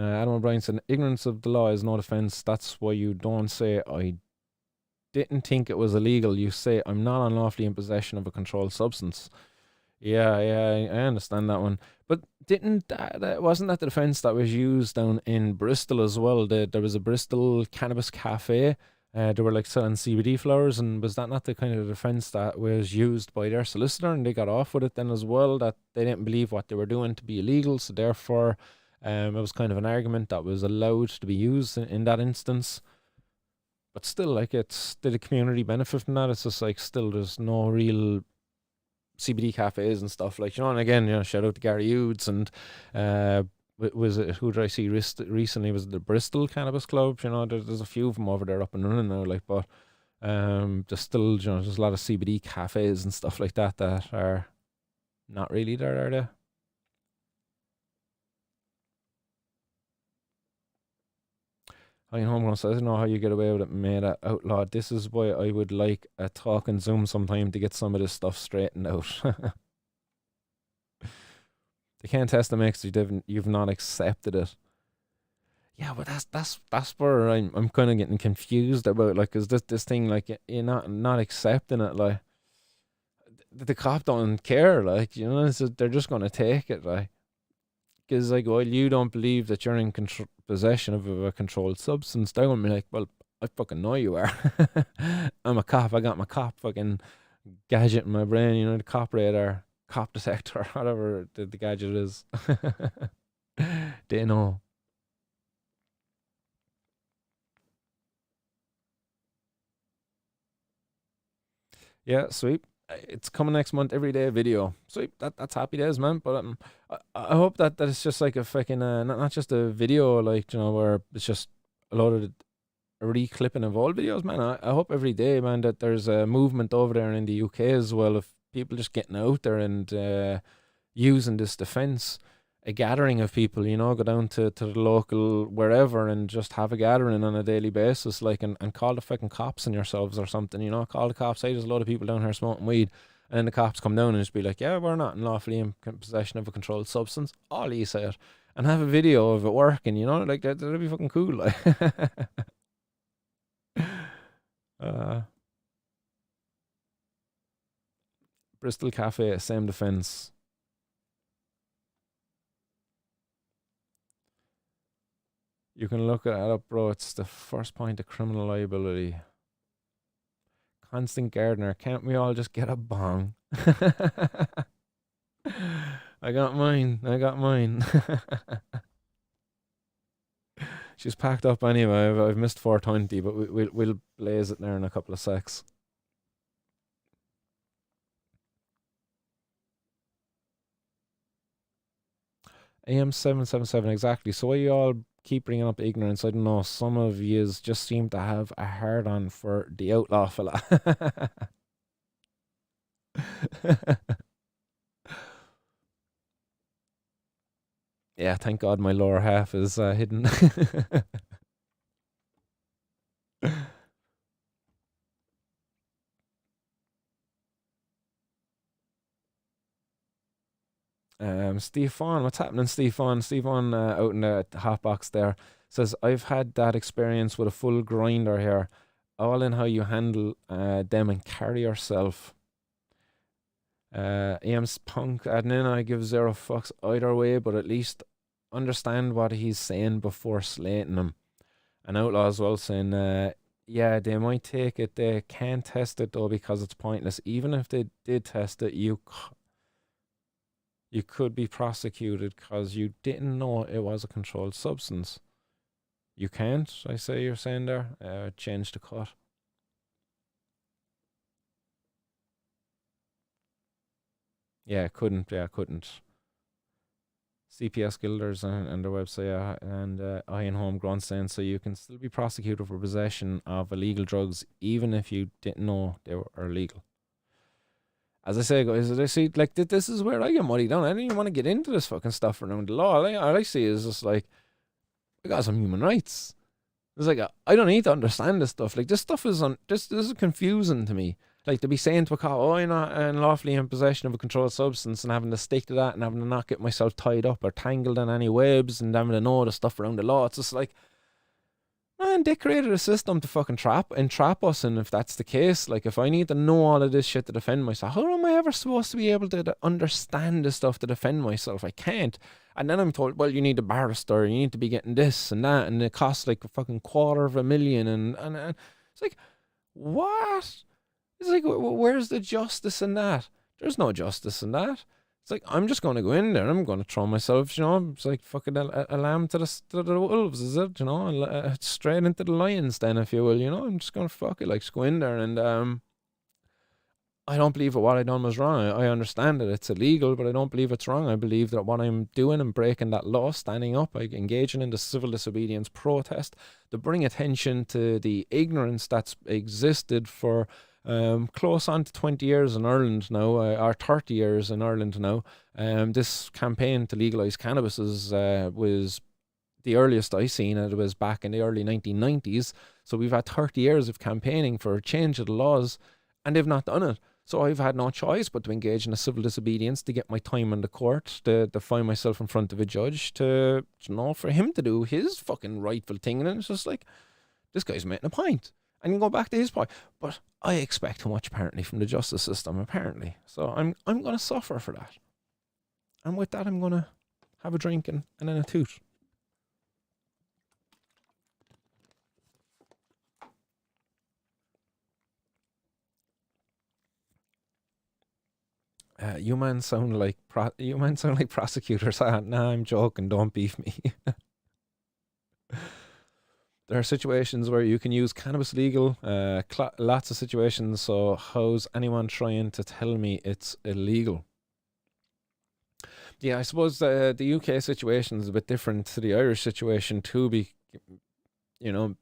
Adam O'Brien said, ignorance of the law is no offence. That's why you don't say, I didn't think it was illegal. You say, I'm not unlawfully in possession of a controlled substance. Yeah, I understand that one. But didn't that wasn't that the defence that was used down in Bristol as well? There was a Bristol cannabis cafe. They were like selling CBD flowers, and was that not the kind of defence that was used by their solicitor, and they got off with it then as well, that they didn't believe what they were doing to be illegal, so therefore, it was kind of an argument that was allowed to be used in that instance. But still, like, did the community benefit from that? It's just like still there's no real CBD cafes and stuff, like, and again, shout out to Gary Hughes and was it, who did I see recently? Was it the Bristol Cannabis Club? There's a few of them over there up and running now, like, but there's still, there's a lot of CBD cafes and stuff like that are not really there, are they? I Homegrown says, I don't know how you get away with it, made it outlawed. This is why I would like a talk and Zoom sometime to get some of this stuff straightened out. They can't test the mix. You've not accepted it. Yeah, but that's where I'm kind of getting confused about, like, is this thing, like, you're not accepting it, like, the cop don't care, like, so they're just gonna take it, like, because, like, while you don't believe that you're in possession of a controlled substance, they're gonna be like, well, I fucking know you are. I'm a cop. I got my cop fucking gadget in my brain, the cop radar, cop detector, whatever the gadget is. They know. Yeah, sweet. it's coming next month, every day video. So that's happy days, man. But I hope that it's just like a fucking not just a video, like, where it's just a lot of reclipping of old videos, man. I hope every day, man, that there's a movement over there in the UK as well of people just getting out there and using this defense. A gathering of people, go down to the local wherever and just have a gathering on a daily basis, like, and call the fucking cops on yourselves or something, call the cops, say there's a lot of people down here smoking weed, and then the cops come down and just be like, yeah, we're not unlawfully in possession of a controlled substance, all you say it, and have a video of it working, like that'd be fucking cool, like. uh, Bristol Cafe, same defense. You can look at it up, bro. It's the first point of criminal liability. Constant Gardener. Can't we all just get a bong? I got mine. She's packed up anyway. I've missed 420, but we'll blaze it there in a couple of secs. AM777, exactly. So why you all keep bringing up ignorance? I don't know. Some of yous just seem to have a hard on for the outlaw fella. Yeah, thank God my lower half is hidden. Stefan, what's happening, Stefan? Stefan, out in the hot box there, says, I've had that experience with a full grinder here, all in how you handle them and carry yourself. Ames Punk adding in, I give zero fucks either way, but at least understand what he's saying before slating him. And Outlaw as well saying, yeah, they might take it, they can't test it though because it's pointless. Even if they did test it, you could be prosecuted because you didn't know it was a controlled substance. You can't, I say you're saying there. Change the cut. Yeah, couldn't. CPS Guilders and their website, yeah, and Iron Homegrown saying, so you can still be prosecuted for possession of illegal drugs even if you didn't know they were illegal. As I say, guys, I see, like, this is where I get muddy down. I don't even want to get into this fucking stuff around the law. All I see is just like, I got some human rights. It's like, I don't need to understand this stuff. Like, this stuff is this is confusing to me. Like, to be saying to a cop, oh, you're not unlawfully in possession of a controlled substance, and having to stick to that and having to not get myself tied up or tangled in any webs and having to know the stuff around the law. It's just like, man, they created a system to fucking trap us, and if that's the case, like, if I need to know all of this shit to defend myself, how am I ever supposed to be able to understand this stuff to defend myself? I can't. And then I'm told, well, you need a barrister, you need to be getting this and that, and it costs like a fucking $250,000, and it's like, what? It's like, where's the justice in that? There's no justice in that. It's like, I'm just going to go in there and I'm going to throw myself, it's like fucking a lamb to the wolves, is it? Straight into the lions then, if you will, I'm just going to fuck it, like, just go in there and, I don't believe that what I done was wrong. I understand that it's illegal, but I don't believe it's wrong. I believe that what I'm doing and breaking that law, standing up, like engaging in the civil disobedience protest to bring attention to the ignorance that's existed for close on to 20 years in Ireland now, or 30 years in Ireland now. This campaign to legalise cannabis was the earliest I seen it was back in the early 1990s. So we've had 30 years of campaigning for a change of the laws, and they've not done it. So I've had no choice but to engage in a civil disobedience to get my time in the court, to find myself in front of a judge, for him to do his fucking rightful thing. And it's just like, this guy's making a point. And you go back to his point. But I expect too much, apparently, from the justice system, apparently. So I'm going to suffer for that. And with that, I'm going to have a drink and then a toot. You man sound like prosecutors. Nah, I'm joking. Don't beef me. There are situations where you can use cannabis legal, lots of situations. So how's anyone trying to tell me it's illegal? Yeah, I suppose the UK situation is a bit different to the Irish situation too. You know,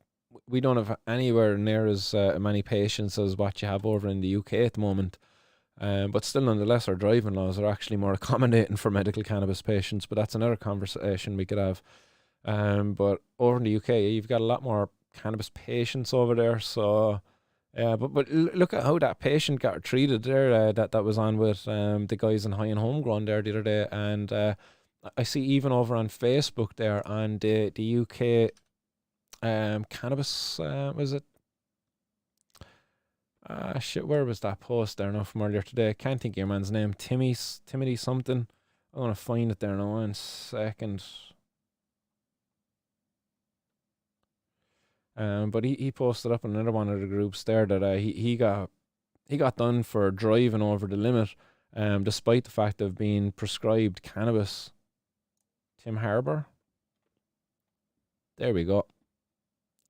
we don't have anywhere near as many patients as what you have over in the UK at the moment. But still, nonetheless, our driving laws are actually more accommodating for medical cannabis patients. But that's another conversation we could have. But over in the UK, you've got a lot more cannabis patients over there. So, look at how that patient got treated there. That was on with the guys in High and Homegrown there the other day, and I see even over on Facebook there on the UK cannabis was it? Shit, where was that post there now from earlier today? I can't think of your man's name. Timothy something. I'm gonna find it there now in a second. But he posted up in another one of the groups there that he got done for driving over the limit, despite the fact of being prescribed cannabis. Tim Harbour. There we go.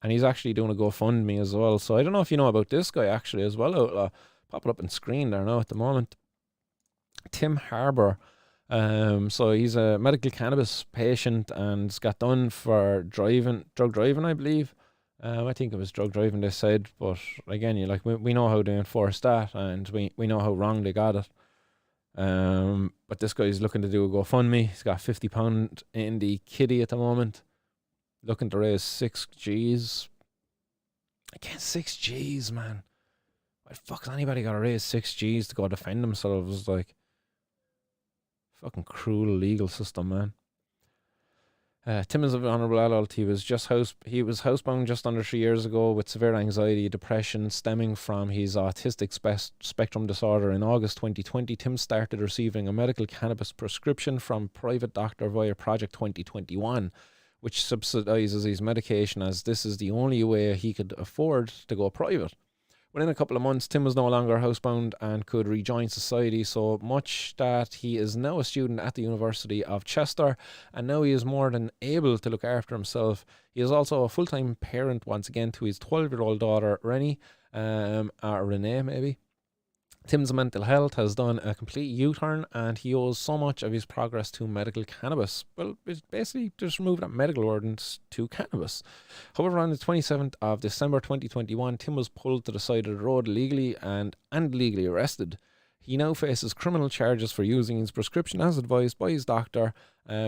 And he's actually doing a GoFundMe as well. So I don't know if you know about this guy actually as well. I'll pop it up on screen there now at the moment. Tim Harbour. So he's a medical cannabis patient and got done for drug driving, I believe. I think it was drug driving they said, but again, we know how they enforce that, and we know how wrong they got it. But this guy's looking to do a GoFundMe. He's got £50 in the kitty at the moment, looking to raise 6Gs. Again, 6Gs, man. Why the fuck's anybody got to raise 6Gs to go defend themselves? Like, fucking cruel legal system, man. Tim is an honourable adult. He was housebound just under 3 years ago with severe anxiety, depression stemming from his autistic spectrum disorder. In August 2020, Tim started receiving a medical cannabis prescription from private doctor via Project 2021, which subsidises his medication, as this is the only way he could afford to go private. Within a couple of months, Tim was no longer housebound and could rejoin society, so much that he is now a student at the University of Chester, and now he is more than able to look after himself. He is also a full-time parent once again to his 12-year-old daughter, Renee maybe. Tim's mental health has done a complete U-turn, and he owes so much of his progress to medical cannabis. Well, it's basically just remove that medical word to cannabis. However, on the 27th of December 2021, Tim was pulled to the side of the road illegally and legally arrested. He now faces criminal charges for using his prescription as advised by his doctor.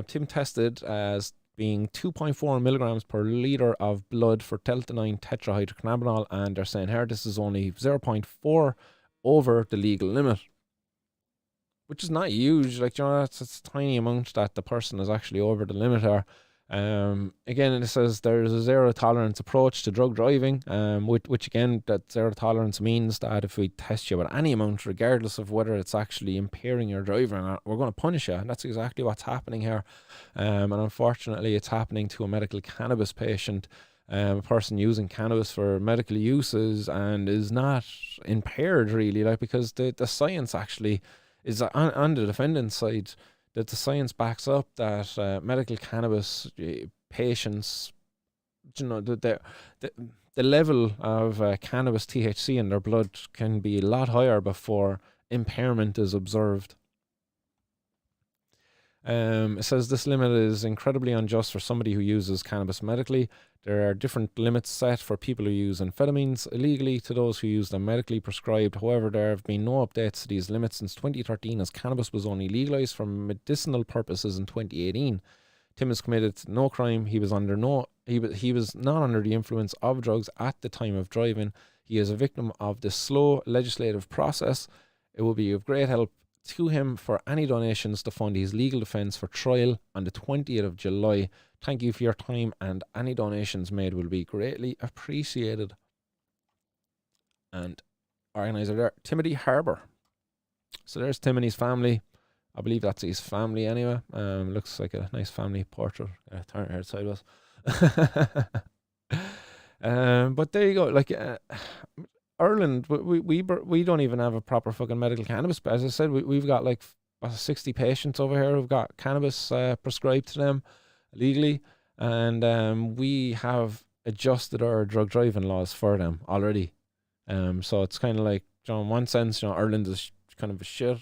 Tim tested as being 2.4 milligrams per litre of blood for delta-9 tetrahydrocannabinol, and they're saying here this is only 0.4 over the legal limit, which is not huge. Like, it's a tiny amount that the person is actually over the limit here. Again, it says there's a zero tolerance approach to drug driving, which again, that zero tolerance means that if we test you with any amount, regardless of whether it's actually impairing your driving or not, we're going to punish you. And that's exactly what's happening here. And unfortunately, it's happening to a medical cannabis patient. A person using cannabis for medical uses and is not impaired really, because the science actually is on the defendant's side, that the science backs up that medical cannabis patients, the level of cannabis THC in their blood can be a lot higher before impairment is observed. It says this limit is incredibly unjust for somebody who uses cannabis medically. There are different limits set for people who use amphetamines illegally to those who use them medically prescribed. However, there have been no updates to these limits since 2013, as cannabis was only legalized for medicinal purposes in 2018. Tim has committed no crime. He was he was not under the influence of drugs at the time of driving. He is a victim of the slow legislative process. It will be of great help to him for any donations to fund his legal defence for trial on the 20th of July. Thank you for your time, and any donations made will be greatly appreciated. And organiser there, Timothy Harbour. So there's Tim and his family. I believe that's his family anyway. Looks like a nice family portrait. Turn it sideways. But there you go. Like, Ireland, we don't even have a proper fucking medical cannabis. But as I said, we've got like 60 patients over here who've got cannabis prescribed to them legally, and we have adjusted our drug driving laws for them already. So it's kind of like, in one sense, Ireland is kind of a shit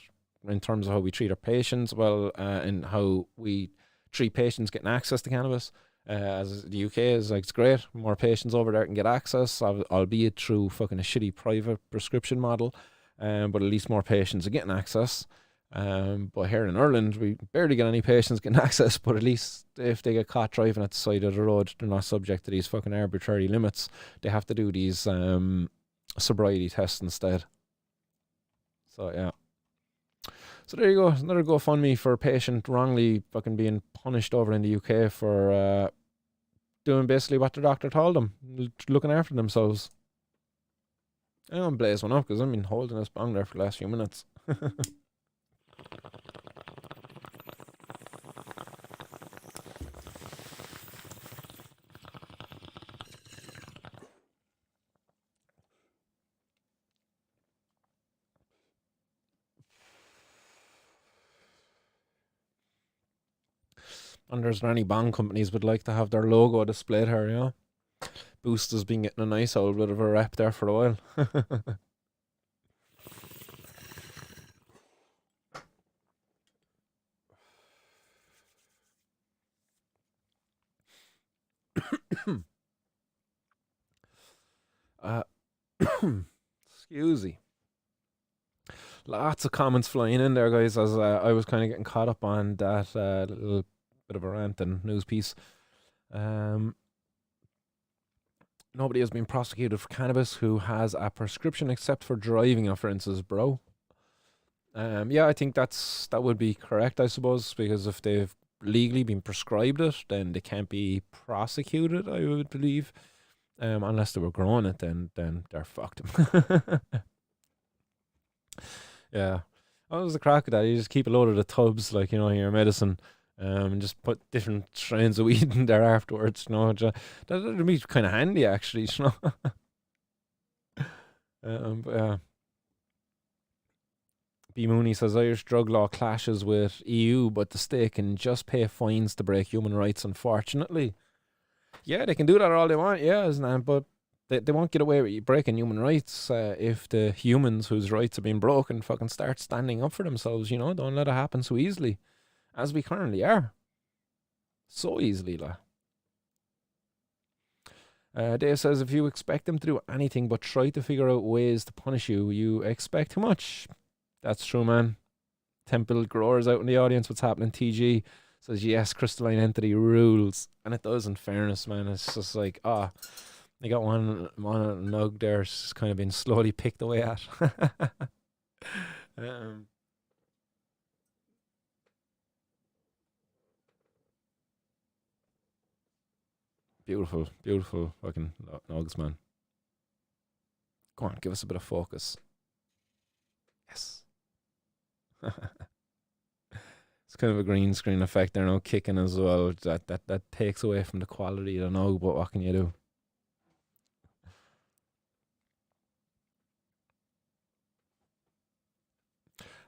in terms of how we treat our patients, in how we treat patients getting access to cannabis. As the UK is like, it's great, more patients over there can get access, albeit through fucking a shitty private prescription model. But at least more patients are getting access. But here in Ireland, we barely get any patients getting access, but at least if they get caught driving at the side of the road, they're not subject to these fucking arbitrary limits. They have to do these sobriety tests instead. So, yeah. So there you go. Another GoFundMe for a patient wrongly fucking being punished over in the UK for doing basically what the doctor told them, looking after themselves. I'm going to blaze one up because I've been holding this bong there for the last few minutes. Wonder is there any bong companies would like to have their logo displayed here, Boost has been getting a nice old bit of a rep there for a while. Excuse me. Lots of comments flying in there, guys, as I was kind of getting caught up on that little bit of a rant and news piece. Nobody has been prosecuted for cannabis who has a prescription except for driving offences, bro. Yeah, I think that would be correct, I suppose, because if they've legally been prescribed it, then they can't be prosecuted, I would believe. Unless they were growing it, then they're fucked. Yeah. What was the crack of that? You just keep a load of the tubs, like, your medicine, and just put different strains of weed in there afterwards, That would be kind of handy, actually, But yeah. B. Mooney says Irish drug law clashes with EU, but the state can just pay fines to break human rights, unfortunately. Yeah, they can do that all they want, isn't it? But they won't get away with breaking human rights if the humans whose rights have been broken fucking start standing up for themselves, Don't let it happen so easily, as we currently are. So easily, like. Dave says, if you expect them to do anything but try to figure out ways to punish you, you expect too much. That's true, man. Temple growers out in the audience, what's happening? TG says, yes, crystalline entity rules. And it does, in fairness, man. It's just like, they got one nug there, it's kind of been slowly picked away at. Beautiful, beautiful fucking nugs, man. Go on, give us a bit of focus. Yes. It's kind of a green screen effect there now, kicking as well. That takes away from the quality of the nug, but what can you do?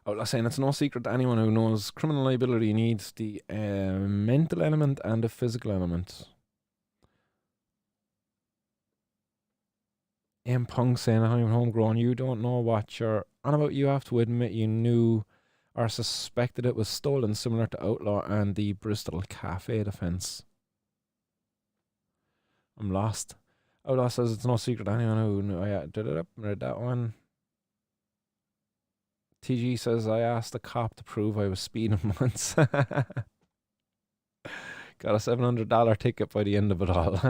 I was saying it's no secret to anyone who knows criminal liability needs the mental element and the physical element. M. Punk saying, I'm homegrown. You don't know what you're on about. You have to admit you knew or suspected it was stolen, similar to Outlaw and the Bristol Cafe defence. I'm lost. Outlaw says it's no secret to anyone who knew. I read that one. TG says, I asked the cop to prove I was speeding once. Got a $700 ticket by the end of it all.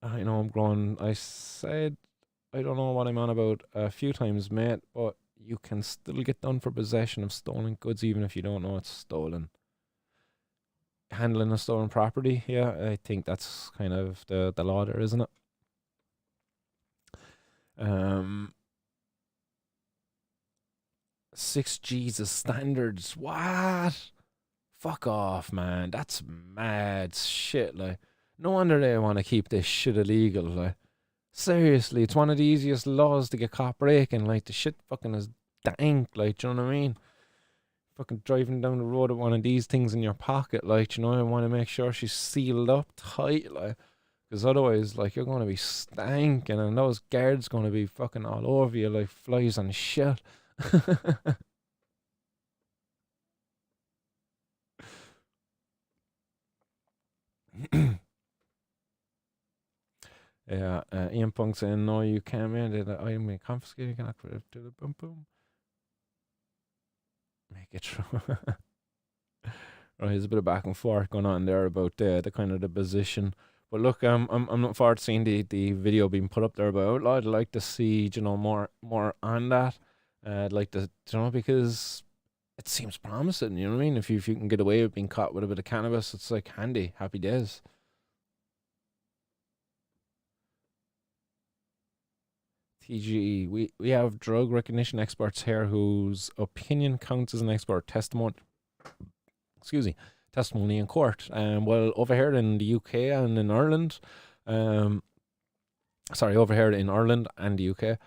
I know I'm growing. I said I don't know what I'm on about a few times, mate, but you can still get done for possession of stolen goods even if you don't know it's stolen. Handling a stolen property, yeah, I think that's kind of the law there, isn't it? 6 Jesus standards. What? Fuck off, man. That's mad shit, like. No wonder they want to keep this shit illegal, like. Seriously, it's one of the easiest laws to get caught breaking, like. The shit fucking is dank, like, do you know what I mean? fucking driving down the road with one of these things in your pocket, like, you know, I want to make sure she's sealed up tight, like, because otherwise, like, you're going to be stanking and those guards going to be fucking all over you like flies on shit. Yeah, Ian Punk saying, no, you can't mandate that item be confiscated, you cannot put it to the boom boom. Make it true. Right, there's a bit of back and forth going on there about the kind of the position. But look, I'm looking forward to seeing the video being put up there about outlaw. I'd like to see, you know, more on that. I'd like to, you know, because it seems promising. You know what I mean? If you can get away with being caught with a bit of cannabis, it's like handy, happy days. TGE, we have drug recognition experts here whose opinion counts as an expert testimony. Excuse me, testimony in court. Well, over here in the UK and in Ireland, sorry, over here in Ireland and the UK,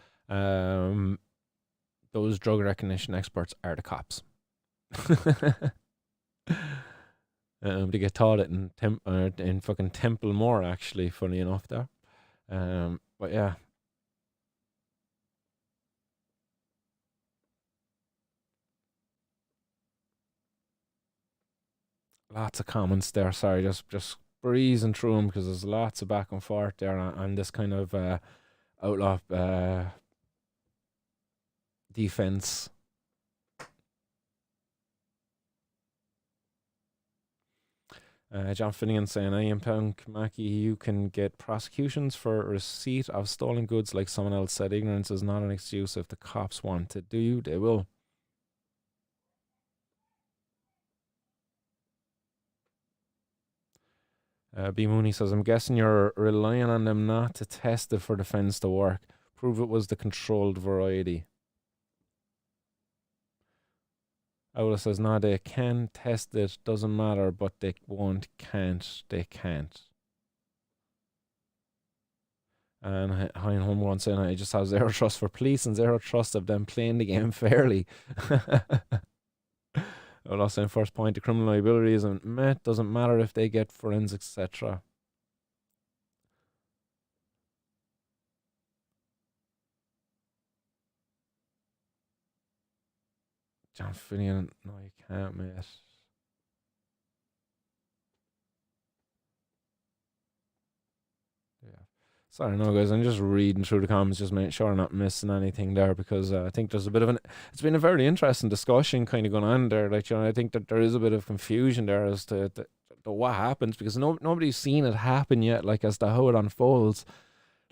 those drug recognition experts are the cops. They get taught it in fucking Templemore, actually, funny enough there. But yeah. Lots of comments there. Sorry, just breezing through them because there's lots of back and forth there on this kind of outlaw defense. John Finnegan saying, I am Punk Mackie, you can get prosecutions for receipt of stolen goods, like someone else said. Ignorance is not an excuse. If the cops want to do you, they will. B. Mooney says, I'm guessing you're relying on them not to test it for defense to work. Prove it was the controlled variety. Ola says, no, they can test it, doesn't matter, but they won't, they can't. And Hein Homegrown saying, I just have zero trust for police and zero trust of them playing the game fairly. Ola saying, first point, the criminal liability isn't met, doesn't matter if they get forensics, etc. John Finnegan, no, you can't, mate. Yeah. Sorry, no, guys. I'm just reading through the comments, just making sure I'm not missing anything there because I think there's a bit of an. It's been a very interesting discussion kind of going on there. Like, you know, I think that there is a bit of confusion there as to what happens because nobody's seen it happen yet, like as to how it unfolds.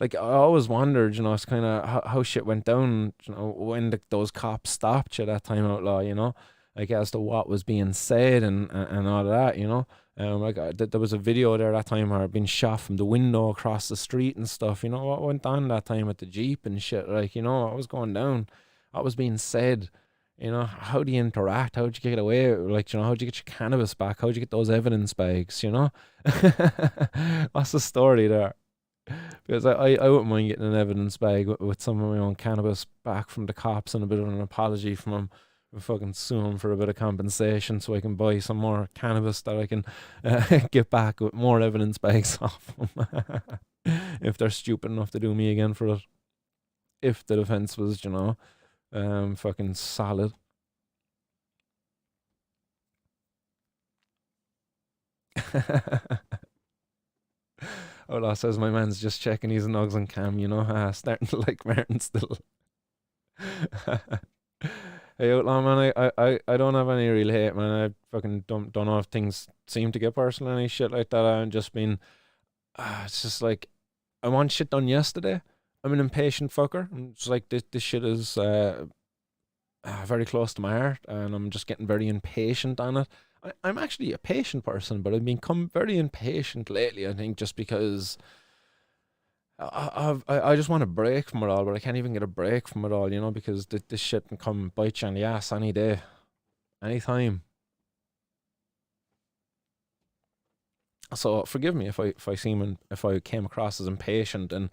Like, I always wondered, you know, it's kind of how shit went down, you know, when those cops stopped you that time, outlaw, you know, like as to what was being said and all of that, you know. Like there was a video there that time where being shot from the window across the street and stuff, you know, what went on that time with the Jeep and shit, like, you know, what was going down, what was being said, you know, how do you interact, how'd you get away, like, you know, how'd you get your cannabis back, how'd you get those evidence bags, you know. What's the story there? Because I wouldn't mind getting an evidence bag with some of my own cannabis back from the cops and a bit of an apology from them. Fucking sue them for a bit of compensation so I can buy some more cannabis that I can get back with more evidence bags off them. If they're stupid enough to do me again for it. If the defense was, you know, fucking solid. Ola says my man's just checking his nugs on cam, you know, starting to like Martin still. Hey, Outlaw, man, I don't have any real hate, man. I fucking don't know if things seem to get personal or any shit like that. I've just been, it's just like, I want shit done yesterday. I'm an impatient fucker. It's like this shit is very close to my heart, and I'm just getting very impatient on it. I'm actually a patient person, but I've become very impatient lately, I think, just because I just want a break from it all, but I can't even get a break from it all, you know, because this shit can come bite you on the ass any day, anytime. So forgive me if I came across as impatient and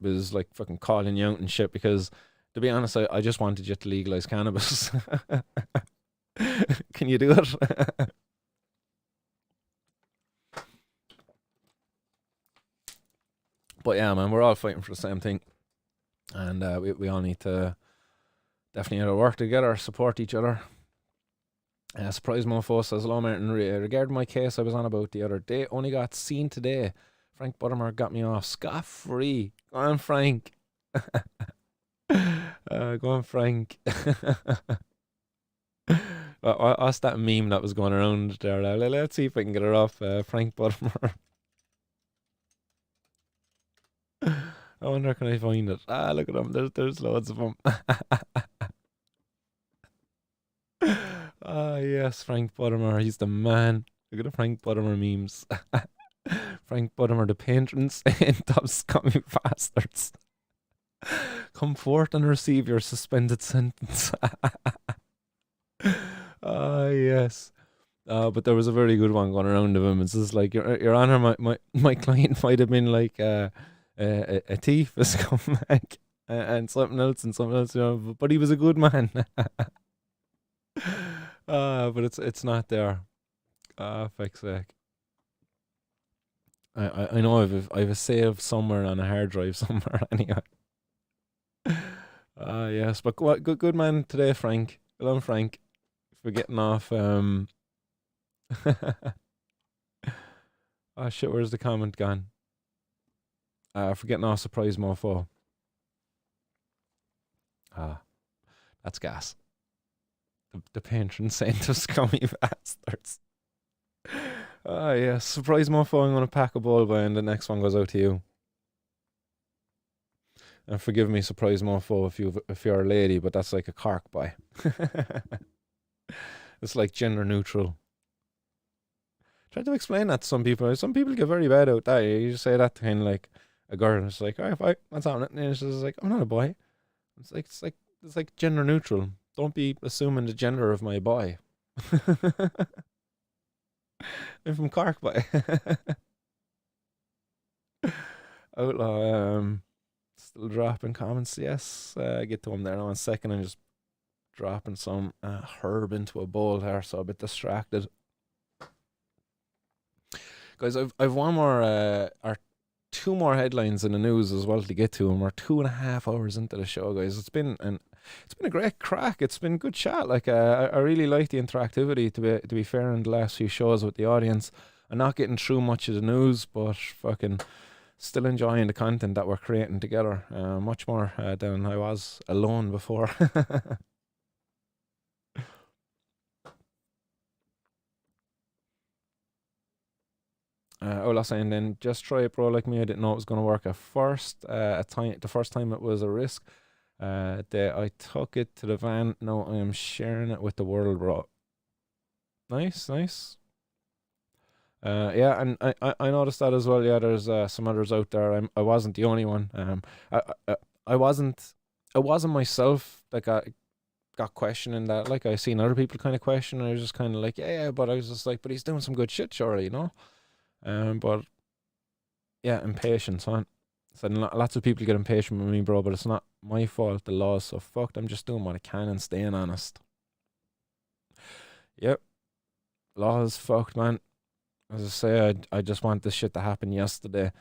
was like fucking calling you out and shit, because to be honest, I just wanted you to legalize cannabis. Can you do it? But yeah, man, we're all fighting for the same thing, and we all need to definitely work together, support each other. Surprise mofo says, hello, Martin. Regarding my case I was on about the other day, only got seen today. Frank Buttermore got me off scot-free. Go on, Frank. Go on, Frank. What's that meme that was going around there? Let's see if I can get it off Frank Buttermore. I wonder, can I find it? Look at him. There's loads of them. Yes, Frank Buttermore. He's the man. Look at the Frank Buttermore memes. Frank Buttermore, the patron saint of scummy bastards. Come forth and receive your suspended sentence. Yes. But there was a very good one going around of him. It's just like, Your Honor, my client might have been like a thief, a scumbag, and something else, you know, but he was a good man. But it's not there. Fuck's sake. I know I've a save somewhere on a hard drive somewhere anyway. Yes, but good man today, Frank. Well done, Frank, for getting off. Oh shit, where's the comment gone? For getting off surprise mofo. That's gas. The patron saint of scummy bastards. Yes, surprise mofo. I'm gonna pack a ball by, and the next one goes out to you. And forgive me, surprise mofo, if you're a lady, but that's like a Cork by. It's like gender neutral. Try to explain that to some people. Some people get very bad out that. You just say that to kind of like a girl, and it's like, all right, fine, that's on it. And she's like, I'm not a boy. It's like gender neutral. Don't be assuming the gender of my boy. I'm from Cork, boy. Outlaw, still dropping comments. Yes, get to him there in 1 second. I'm just dropping some herb into a bowl there, so a bit distracted. Guys, I've one more or two more headlines in the news as well to get to, and we're 2.5 hours into the show, guys. It's been a great crack. It's been good chat. Like I really like the interactivity. To be fair, in the last few shows with the audience, I'm not getting through much of the news, but fucking still enjoying the content that we're creating together. Much more than I was alone before. Ola saying then, just try it, bro. Like me, I didn't know it was going to work at first. The first time it was a risk. I took it to the van. Now I am sharing it with the world, bro. Nice. Yeah, and I noticed that as well. Yeah, there's some others out there. I wasn't the only one. I wasn't myself that got questioning that. Like I seen other people kind of question. I was just kind of like, yeah, but I was just like, but he's doing some good shit, surely, you know. But yeah, impatience, man. So lots of people get impatient with me, bro, but it's not my fault, the laws. So fucked. I'm just doing what I can and staying honest. Yep, laws fucked, man. As I say, I just want this shit to happen yesterday.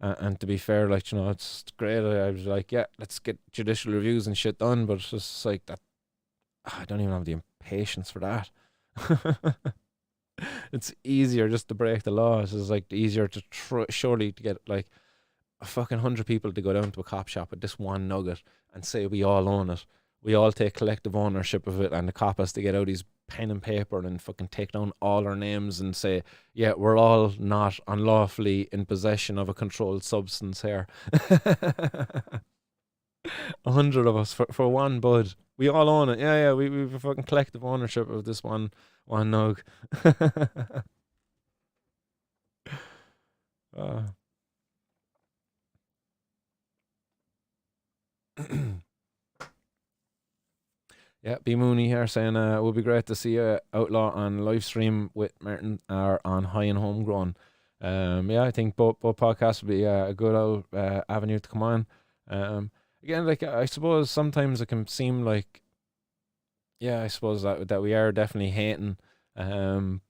And to be fair, like, you know, it's great. I was like, yeah, let's get judicial reviews and shit done, but it's just like that. I don't even have the impatience for that. It's easier just to break the law. It's just like easier to surely to get like a fucking 100 people to go down to a cop shop with this one nugget and say we all own it. We all take collective ownership of it, and the cop has to get out his pen and paper and fucking take down all our names and say, yeah, we're all not unlawfully in possession of a controlled substance here. 100 of us for one bud. We all own it. Yeah, we've a fucking collective ownership of this one nug. Yeah, B Mooney here saying it would be great to see Outlaw on live stream with Martin or on High and Homegrown. Yeah, I think both podcasts would be a good old avenue to come on. Again, like I suppose sometimes it can seem like, yeah, I suppose that we are definitely hating. Um,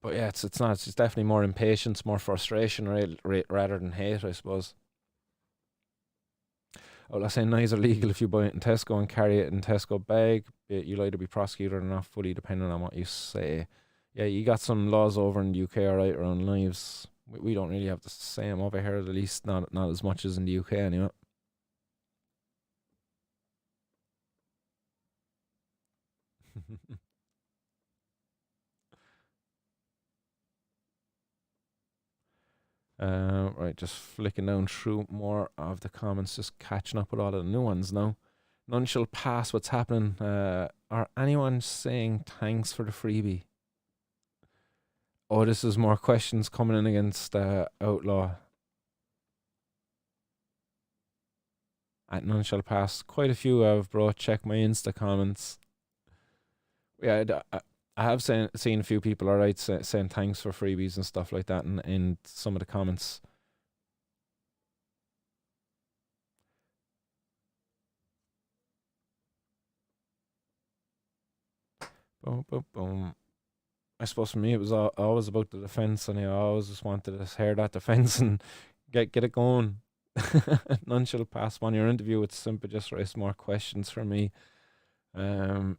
but yeah, it's not. It's definitely more impatience, more frustration, rather than hate, I suppose. Oh, let's say knives are legal if you buy it in Tesco and carry it in Tesco bag. You'll either be prosecuted or not, fully depending on what you say. Yeah, you got some laws over in the UK, alright, around knives. We don't really have the same over here, at least not as much as in the UK anyway. Right, just flicking down through more of the comments, just catching up with all of the new ones now. None shall pass what's happening. Are anyone saying thanks for the freebie? Oh, this is more questions coming in against Outlaw. At none shall pass. Quite a few have, bro. Check my Insta comments. Yeah, I have seen a few people, alright, saying thanks for freebies and stuff like that in some of the comments. Boom, boom, boom. I suppose for me it was always about the defense, and I always just wanted to hear that defense and get it going. None shall pass on your interview with Simpa just raised more questions for me. Um,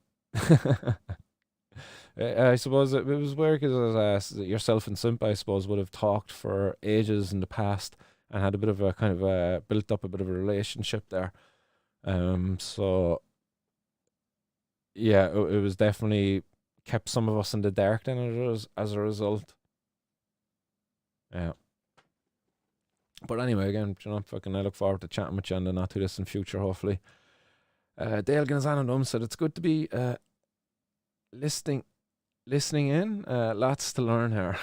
I suppose it was weird because yourself and Simpa, I suppose, would have talked for ages in the past and had a bit of a kind of built up a bit of a relationship there. So yeah, it was definitely kept some of us in the dark then as a result. Yeah. But anyway, again, fucking I look forward to chatting with you in the not too distant future, hopefully. Dale Gonzalez said it's good to be listening listening in. Lots to learn here.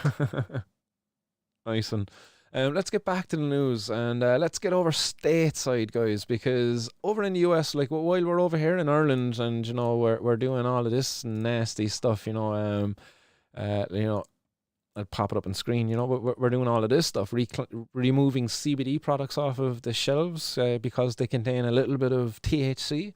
Nice one. Let's get back to the news and let's get over stateside, guys, because over in the US, like while we're over here in Ireland and we're doing all of this nasty stuff, you know, I'll pop it up on screen. We're doing all of this stuff, removing CBD products off of the shelves because they contain a little bit of THC.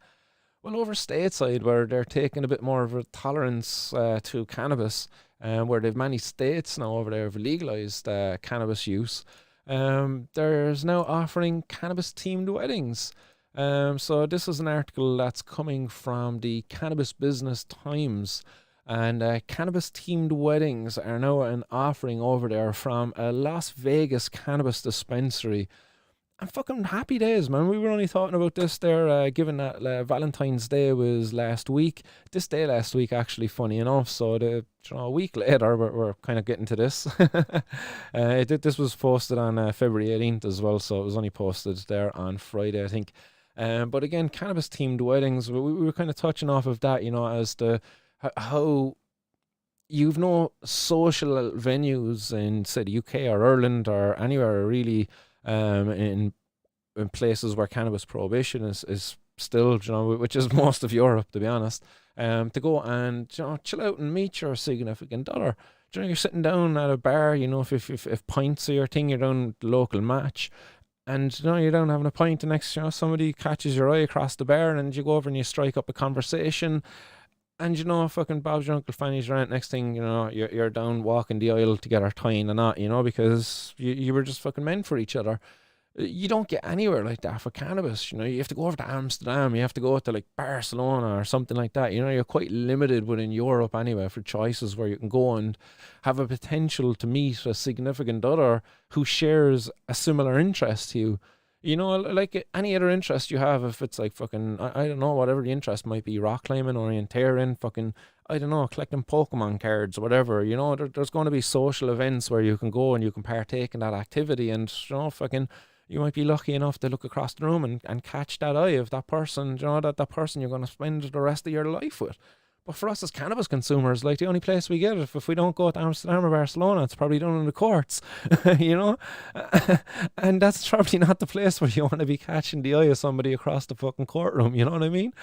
Well, over stateside, where they're taking a bit more of a tolerance to cannabis, where they've many states now over there have legalized cannabis use, there's now offering cannabis-themed weddings. So this is an article that's coming from the Cannabis Business Times. And cannabis-themed weddings are now an offering over there from a Las Vegas cannabis dispensary. And fucking happy days, man. We were only talking about this there, given that Valentine's Day was last week. This day last week, actually, funny enough. So a week later, we're kind of getting to this. This was posted on February 18th as well, so it was only posted there on Friday, I think. But again, cannabis-themed weddings, we were kind of touching off of that, as to how you've no social venues in, say, the UK or Ireland or anywhere really, in places where cannabis prohibition is still, which is most of Europe, to be honest, to go and chill out and meet your significant other. You're sitting down at a bar, if pints are your thing, you're down at the local match, and you're down having a pint, and next somebody catches your eye across the bar, and you go over and you strike up a conversation. And fucking Bob's your Uncle Fanny's rant. Next thing you're down walking the aisle together, tying a knot, because you were just fucking meant for each other. You don't get anywhere like that for cannabis. You have to go over to Amsterdam. You have to go to like Barcelona or something like that. You're quite limited within Europe anyway for choices where you can go and have a potential to meet a significant other who shares a similar interest to you. Like any other interest you have, if it's like fucking, I don't know, whatever the interest might be, rock climbing, orienteering, fucking, I don't know, collecting Pokemon cards, whatever, there's going to be social events where you can go and you can partake in that activity, and, fucking, you might be lucky enough to look across the room and catch that eye of that person, that person you're going to spend the rest of your life with. But for us as cannabis consumers, like the only place we get it, if we don't go to Amsterdam or Barcelona, it's probably down in the courts, and that's probably not the place where you want to be catching the eye of somebody across the fucking courtroom, you know what I mean?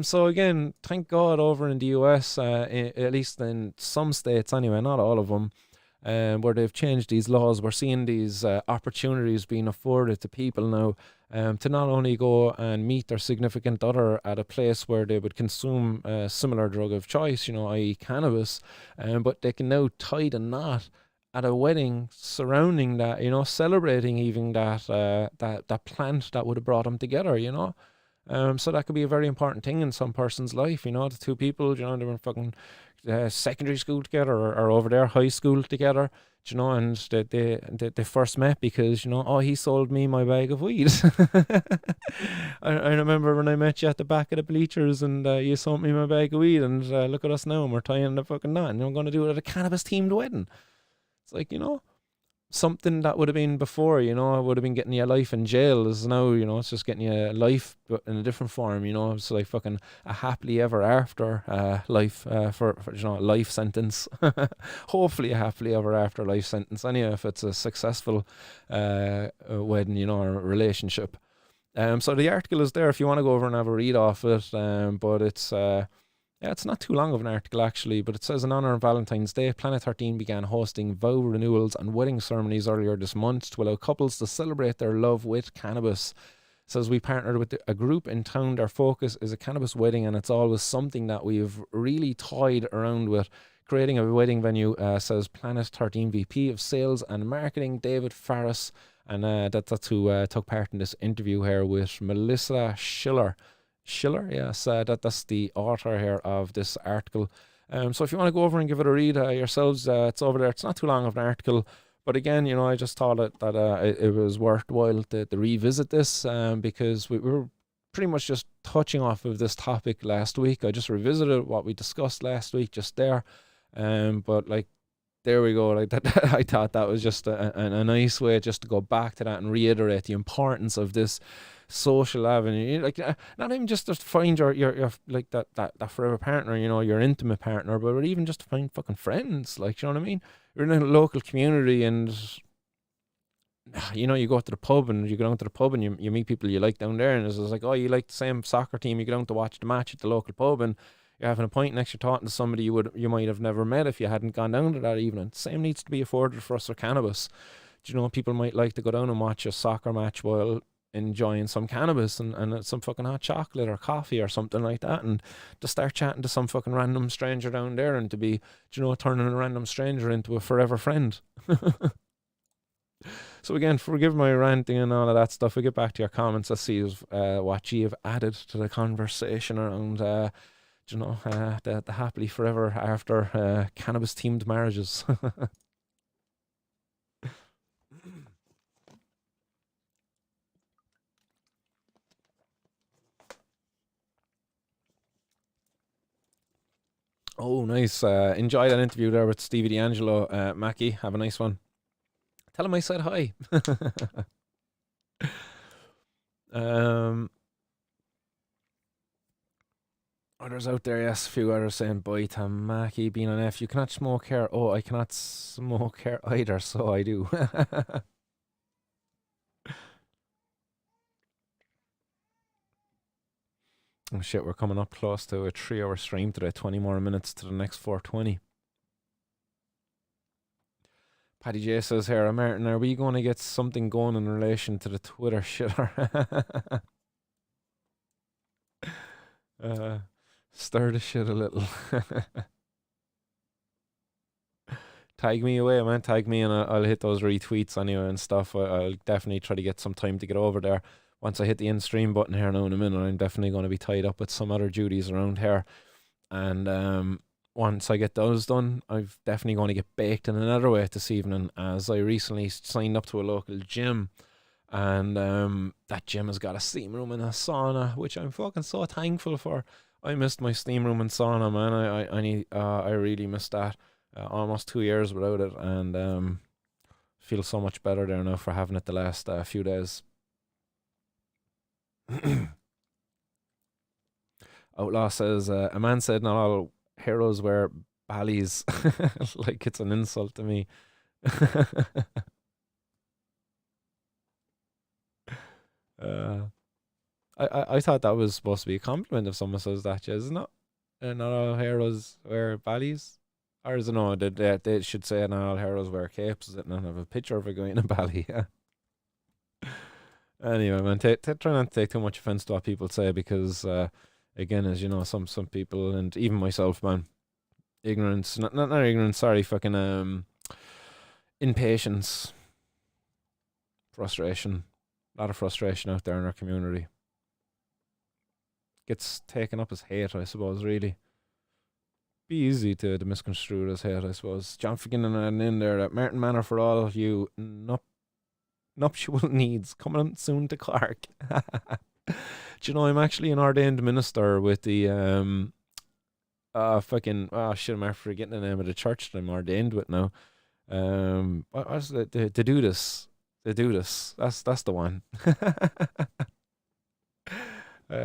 So again, thank God over in the US, at least in some states anyway, not all of them, where they've changed these laws. We're seeing these opportunities being afforded to people now to not only go and meet their significant other at a place where they would consume a similar drug of choice, i.e. cannabis, but they can now tie the knot at a wedding surrounding that, celebrating even that plant that would have brought them together. So that could be a very important thing in some person's life, the two people, they were fucking secondary school together or over there, high school together, and they first met because, oh, he sold me my bag of weed. I remember when I met you at the back of the bleachers and you sold me my bag of weed, and look at us now, and we're tying the fucking knot, and I'm going to do it at a cannabis themed wedding. It's like, something that would have been before, would have been getting you a life in jail, is now, it's just getting you a life but in a different form, it's like fucking a happily ever after life for a life sentence. Hopefully a happily ever after life sentence anyway, if it's a successful wedding, or relationship. So the article is there if you want to go over and have a read off it, but it's it's not too long of an article actually, but it says in honour of Valentine's Day, Planet 13 began hosting vow renewals and wedding ceremonies earlier this month to allow couples to celebrate their love with cannabis. It says we partnered with a group in town. Their focus is a cannabis wedding, and it's always something that we've really toyed around with. Creating a wedding venue, says Planet 13 VP of Sales and Marketing, David Farris, and that's who took part in this interview here with Melissa Schiller, yes, that's the author here of this article. So if you want to go over and give it a read yourselves, it's over there. It's not too long of an article, but again, I just thought it was worthwhile to revisit this because we were pretty much just touching off of this topic last week. I just revisited what we discussed last week just there, but like, there we go. Like that, I thought that was just a nice way just to go back to that and reiterate the importance of this social avenue. Like not even just to find your like that forever partner, your intimate partner, but even just to find fucking friends. Like, you know what I mean? You're in a local community, and you go to the pub, and you go down to the pub, and you meet people you like down there, and it's like, oh, you like the same soccer team, you go down to watch the match at the local pub, and you're having a pint next, you're talking to somebody you might have never met if you hadn't gone down to that evening. Same needs to be afforded for us for cannabis. People might like to go down and watch a soccer match while enjoying some cannabis and some fucking hot chocolate or coffee or something like that, and to start chatting to some fucking random stranger down there, and to be, turning a random stranger into a forever friend. So again, forgive my ranting and all of that stuff. We get back to your comments. Let's see what you have added to the conversation around the happily forever after cannabis themed marriages. Oh, nice. Enjoy that interview there with Stevie D'Angelo. Mackie, have a nice one. Tell him I said hi. Others out there, yes, a few others saying bye to Mackie being an F. You cannot smoke here. Oh, I cannot smoke here either, so I do. Oh shit, we're coming up close to a 3-hour stream today. 20 more minutes to the next 420. Paddy J says here, Martin, are we going to get something going in relation to the Twitter shitter? Stir the shit a little. Tag me away, man. Tag me, and I'll hit those retweets anyway and stuff. I'll definitely try to get some time to get over there. Once I hit the end stream button here now in a minute, I'm definitely going to be tied up with some other duties around here. And once I get those done, I'm definitely going to get baked in another way this evening, as I recently signed up to a local gym. And that gym has got a steam room and a sauna, which I'm fucking so thankful for. I missed my steam room and sauna, man. I really missed that. Almost 2 years without it, and feel so much better there now for having it the last few days. Outlaw says, a man said not all heroes wear ballies. Like it's an insult to me. I thought that was supposed to be a compliment if someone says that, isn't it? Not all heroes wear ballies. Or is it no? They should say now all heroes wear capes, is it? And have a picture of a guy in a belly. Yeah. Anyway, man, try not to take too much offense to what people say because, again, as you know, some people and even myself, man, ignorance, not ignorance, sorry, fucking impatience, frustration, a lot of frustration out there in our community gets taken up as hate, I suppose. Really, be easy to misconstrue it as hate, I suppose. John Figgin and in there, Martin Manor for all you nuptial needs coming soon to Clark. Do you know I'm actually an ordained minister with the fucking shit, I'm after forgetting the name of the church that I'm ordained with now. What was it? To do this. To do this. That's the one.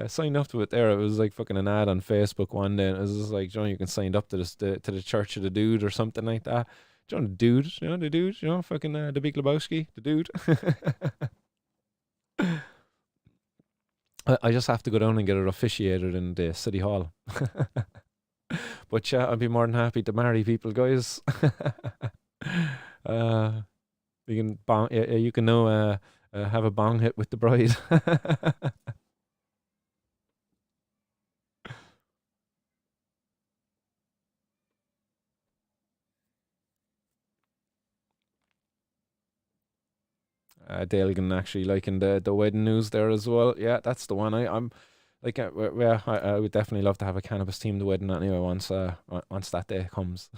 Signed up to it there. It was like fucking an ad on Facebook one day, and it was just like, you can sign up to this to the Church of the Dude or something like that. Do you know the dude? You know the dude? You know fucking the Big Lebowski, the dude. I just have to go down and get it officiated in the city hall. But yeah, I'd be more than happy to marry people, guys. You can bong, you can now have a bong hit with the bride. Dalegan actually liking the wedding news there as well. Yeah, that's the one. I'm like, yeah, I would definitely love to have a cannabis themed wedding anyway once that day comes.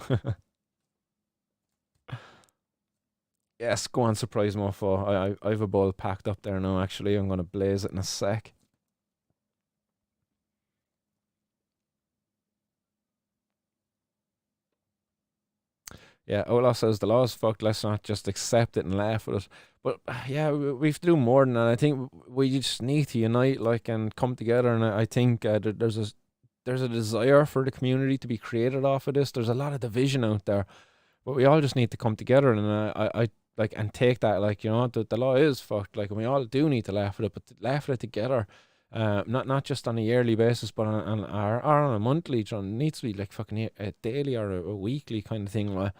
Yes, go on, surprise mofo. I have a bowl packed up there now. Actually, I'm gonna blaze it in a sec. Yeah, Ola says the law is fucked. Let's not just accept it and laugh at it. But yeah, we have to do more than that. I think we just need to unite, like, and come together. And I think there's a desire for the community to be created off of this. There's a lot of division out there, but we all just need to come together. And I like and take that, like, the law is fucked. Like, and we all do need to laugh at it, but to laugh at it together. Not just on a yearly basis, but or on a monthly. It needs to be like fucking a daily or a weekly kind of thing. Like,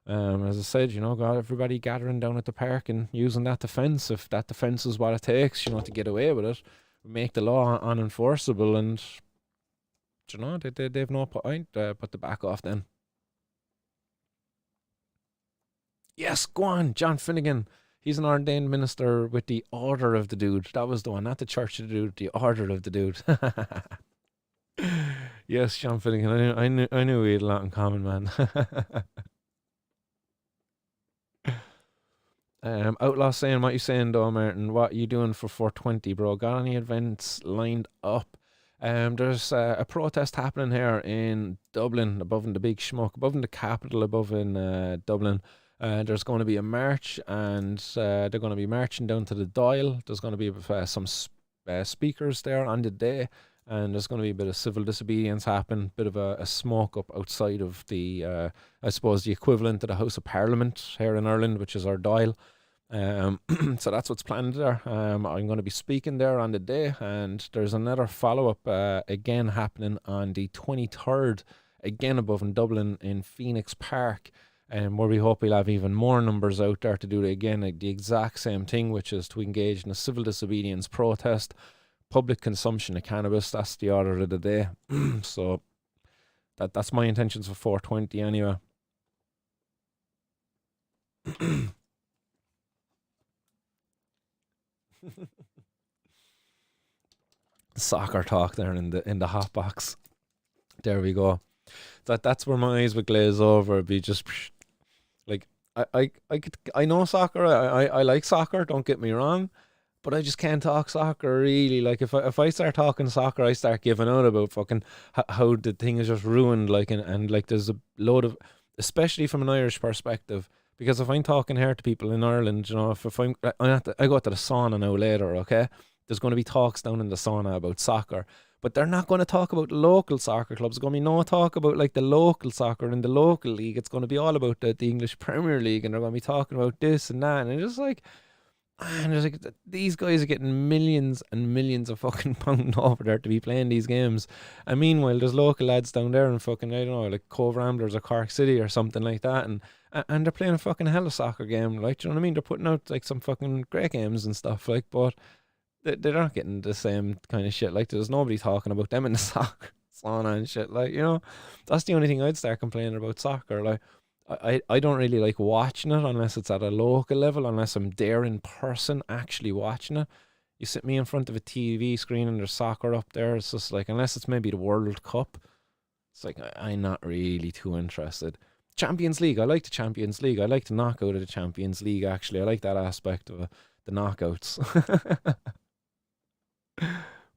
as I said, got everybody gathering down at the park and using that defense. If that defense is what it takes, to get away with it, make the law unenforceable, and they've no point but to back off then. Yes, go on, John Finnegan. He's an ordained minister with the Order of the Dude. That was the one, not the Church of the Dude, the Order of the Dude. Yes, John Finnegan. I knew we had a lot in common, man. Outlaw saying, what you saying though, Martin? What you doing for 420, bro? Got any events lined up? There's a protest happening here in Dublin, above in the big schmuck, above in the capital, above in Dublin. There's going to be a march, and they're going to be marching down to the Dial. There's going to be some speakers there on the day, and there's going to be a bit of civil disobedience happen, bit of a smoke up outside of the, I suppose, the equivalent to the House of Parliament here in Ireland, which is our Dial. So that's what's planned there. I'm going to be speaking there on the day, and there's another follow-up again happening on the 23rd, again above in Dublin in Phoenix Park, where we hope we'll have even more numbers out there to do the exact same thing, which is to engage in a civil disobedience protest, public consumption of cannabis. That's the order of the day. So that's my intentions for 420 anyway. Soccer talk there in the hot box. There we go. That's where my eyes would glaze over. It'd be just like I know soccer. I like soccer. Don't get me wrong, but I just can't talk soccer really. Like if I start talking soccer, I start giving out about fucking how the thing is just ruined. Like and like there's a load of, especially from an Irish perspective. Because if I'm talking here to people in Ireland, if I go to the sauna now later, okay? There's going to be talks down in the sauna about soccer, but they're not going to talk about local soccer clubs. There's going to be no talk about like the local soccer in the local league. It's going to be all about the English Premier League, and they're going to be talking about this and that. And it's just like, And there's like these guys are getting millions and millions of fucking pound over there to be playing these games, and meanwhile there's local lads down there in fucking, I don't know, like Cove Ramblers or Cork City or something like that, and they're playing a fucking hell of soccer game, like, do you know what I mean? They're putting out like some fucking great games and stuff, like, but they're not getting the same kind of shit. Like, there's nobody talking about them in the soccer sauna and shit. Like, that's the only thing I'd start complaining about soccer. Like, I don't really like watching it unless it's at a local level, unless I'm there in person actually watching it. You sit me in front of a TV screen and there's soccer up there. It's just like, unless it's maybe the World Cup, it's like I'm not really too interested. Champions League, I like the Champions League. I like the knockout of the Champions League, actually. I like that aspect of it, the knockouts.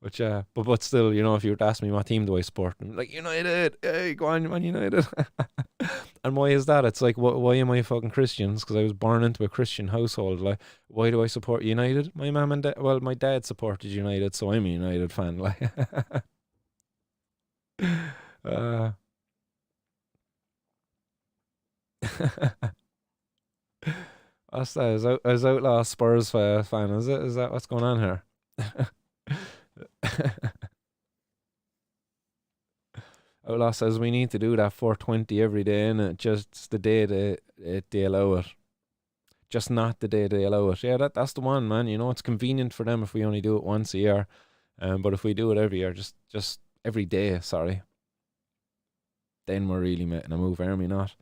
But yeah, but still, if you were to ask me what team do I support, I'm like, United. Hey, go on, Man United. And why is that? It's like, why am I fucking Christians? Because I was born into a Christian household. Like, why do I support United? My mum and dad, well, my dad supported United, so I'm a United fan. Like, uh, what's that? Is Outlaw Spurs fan? Is it? Is that what's going on here? Outlaw says we need to do that 420 every day, and it just the day they allow it. Just not the day they allow it. Yeah, that's the one, man. It's convenient for them if we only do it once a year. But if we do it every year, just every day, sorry, then we're really making a move, are we not?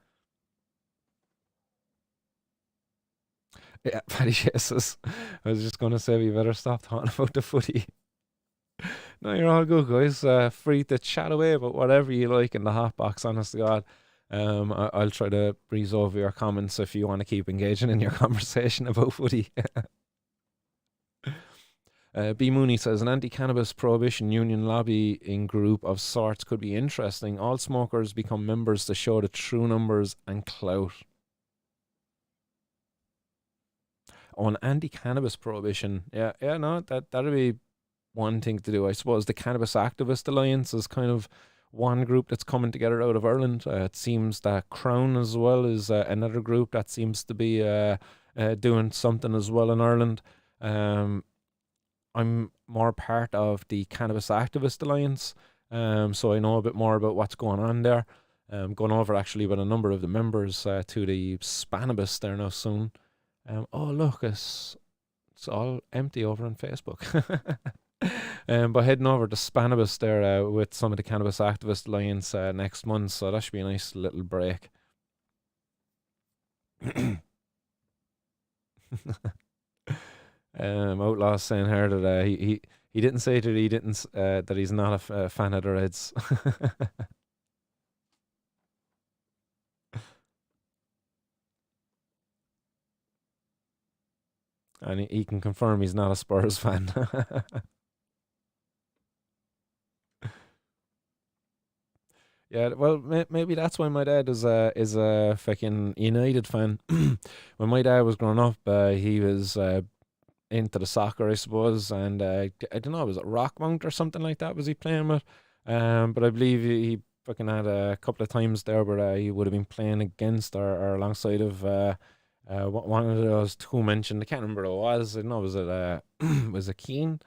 Yeah, Paddy says, I was just going to say we better stop talking about the footy. No, you're all good, guys. Free to chat away about whatever you like in the hot box, honest to God. I'll try to breeze over your comments if you want to keep engaging in your conversation about footy. B. Mooney says an anti-cannabis prohibition union lobbying group of sorts could be interesting. All smokers become members to show the true numbers and clout. On anti-cannabis prohibition, yeah, no, that'd be one thing to do. I suppose the Cannabis Activist Alliance is kind of one group that's coming together out of Ireland. It seems that Crown as well is another group that seems to be doing something as well in Ireland. Um, I'm more part of the Cannabis Activist Alliance, so I know a bit more about what's going on there. Going over actually with a number of the members to the Spanibus there now soon. Oh look, it's all empty over on Facebook. But heading over to Spanibus there with some of the Cannabis Activist Alliance next month, so that should be a nice little break. Outlaw saying here that he didn't say that he didn't that he's not a fan of the Reds. And he can confirm he's not a Spurs fan. Yeah, well, maybe that's why my dad is a fucking United fan. When my dad was growing up, he was into the soccer, I suppose, and I don't know, was it Rockmount or something like that? Was he playing with? But I believe he fucking had a couple of times there where he would have been playing against or alongside of one of those two mentioned. I can't remember who it was. I don't know, was it was it Keane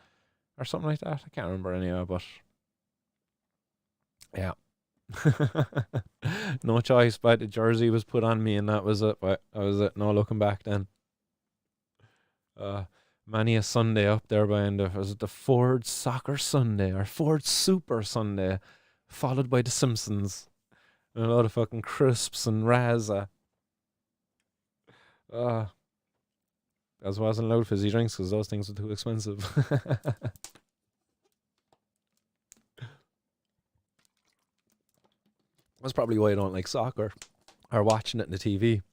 or something like that? I can't remember anyway, but yeah. No choice, but the jersey was put on me, and that was it. But that was it. No looking back then. Uh, Many a Sunday up there behind was it the Ford Soccer Sunday or Ford Super Sunday, followed by the Simpsons and a lot of fucking crisps and Raza. Uh, as wasn't allowed fizzy drinks because those things were too expensive. That's probably why I don't like soccer or watching it in the TV.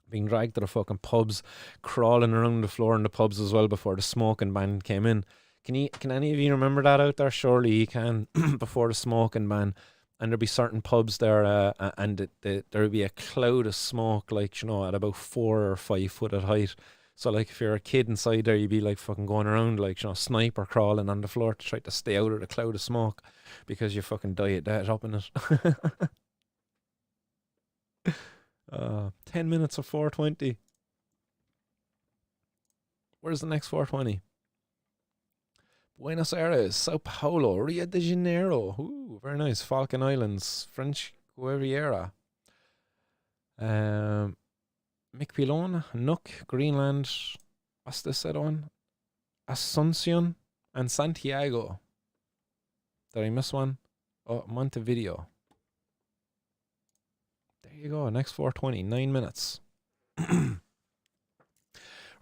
Being dragged to the fucking pubs, crawling around the floor in the pubs as well before the smoking ban came in. Can any of you remember that out there? Surely you can. Before the smoking ban, and there'd be certain pubs there, and there'd be a cloud of smoke, like at about 4 or 5 foot at height. So like if you're a kid inside there, you'd be like fucking going around like sniper crawling on the floor to try to stay out of the cloud of smoke because you fucking die of dead up in it. 10 minutes of 420. Where's the next 420? Buenos Aires, Sao Paulo, Rio de Janeiro. Ooh, very nice. Falkland Islands, French Riviera. Miquelon, Nook, Greenland. What's this other one? Asuncion and Santiago. Did I miss one? Oh, Montevideo. There you go. Next 420, 9 minutes.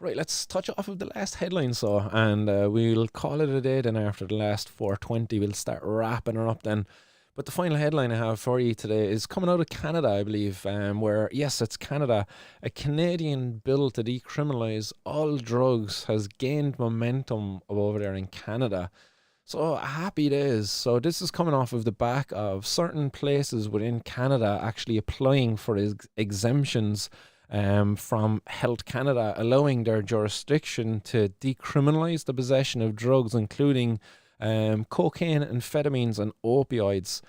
Right, let's touch off of the last headline, and we'll call it a day then after the last 420. We'll start wrapping her up then. But the final headline I have for you today is coming out of Canada, I believe, where, yes, it's Canada. A Canadian bill to decriminalise all drugs has gained momentum over there in Canada. So happy days. So this is coming off of the back of certain places within Canada actually applying for exemptions from Health Canada, allowing their jurisdiction to decriminalise the possession of drugs, including cocaine, amphetamines, and opioids.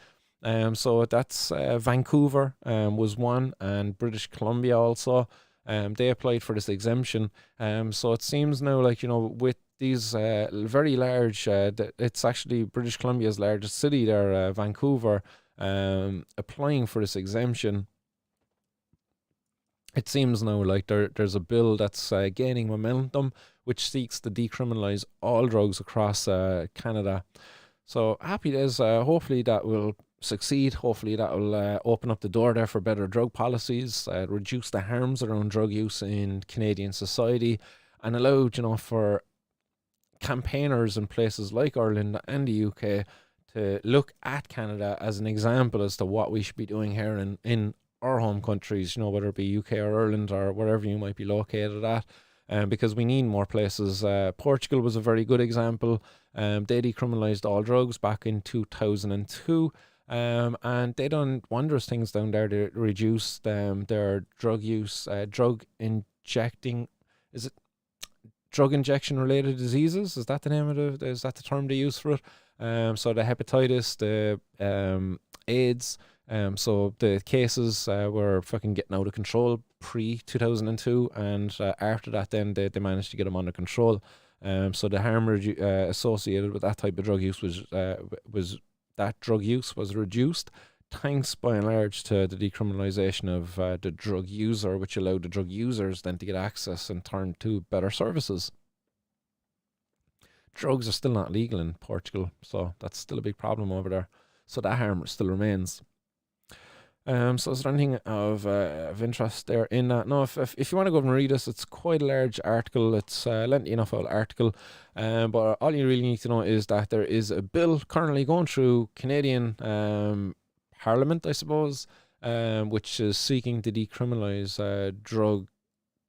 So that's Vancouver was one, and British Columbia also. They applied for this exemption. So it seems now like, with these very large, it's actually British Columbia's largest city there, Vancouver, applying for this exemption. It seems now like there's a bill that's gaining momentum, which seeks to decriminalise all drugs across Canada. So happy days. Hopefully that will succeed. Hopefully that will open up the door there for better drug policies, reduce the harms around drug use in Canadian society, and allow, for campaigners in places like Ireland and the UK to look at Canada as an example as to what we should be doing here in our home countries, whether it be UK or Ireland or wherever you might be located at, because we need more places. Portugal was a very good example. They decriminalised all drugs back in 2002, and they done wondrous things down there. They reduced their drug use, drug injection related diseases. Is that the name of is that the term they use for it? So the hepatitis, the AIDS. So the cases were fucking getting out of control pre-2002, and after that then they managed to get them under control. So the harm associated with that type of drug use was reduced, thanks by and large to the decriminalisation of the drug user, which allowed the drug users then to get access and turn to better services. Drugs are still not legal in Portugal, so that's still a big problem over there. So that harm still remains. So is there anything of interest there in that? No, if you want to go and read this, it's quite a large article. It's a lengthy enough article. But all you really need to know is that there is a bill currently going through Canadian Parliament, I suppose, which is seeking to decriminalise drug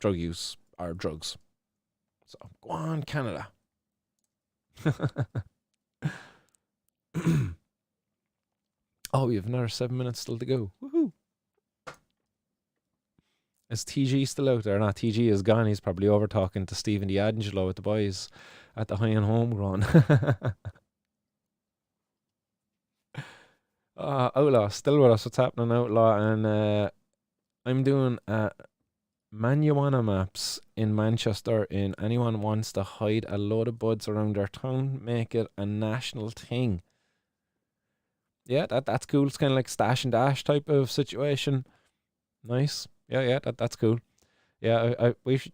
use or drugs. So go on, Canada. Oh, we have another 7 minutes still to go. Woohoo! Is TG still out there? Not TG is gone. He's probably over talking to Stephen D'Angelo with the boys at the High and Homegrown. Outlaw, still with us. What's happening, Outlaw? And I'm doing marijuana maps in Manchester. In anyone wants to hide a load of buds around their town, make it a national thing. Yeah, that's cool. It's kind of like stash and dash type of situation. Nice. Yeah, that's cool. Yeah, we should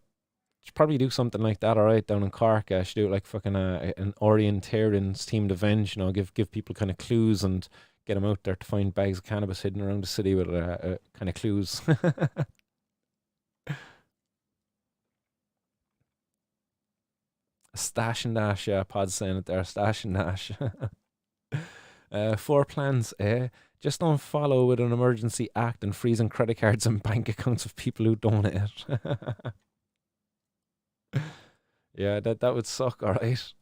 probably do something like that. All right, down in Cork, I should do it like fucking an Orientarians themed event. Give people kind of clues and get them out there to find bags of cannabis hidden around the city with kind of clues. Stash and dash, yeah. Pod's saying it there. Stash and dash. 4 plans, just don't follow with an emergency act and freezing credit cards and bank accounts of people who donate. Yeah, that would suck, alright.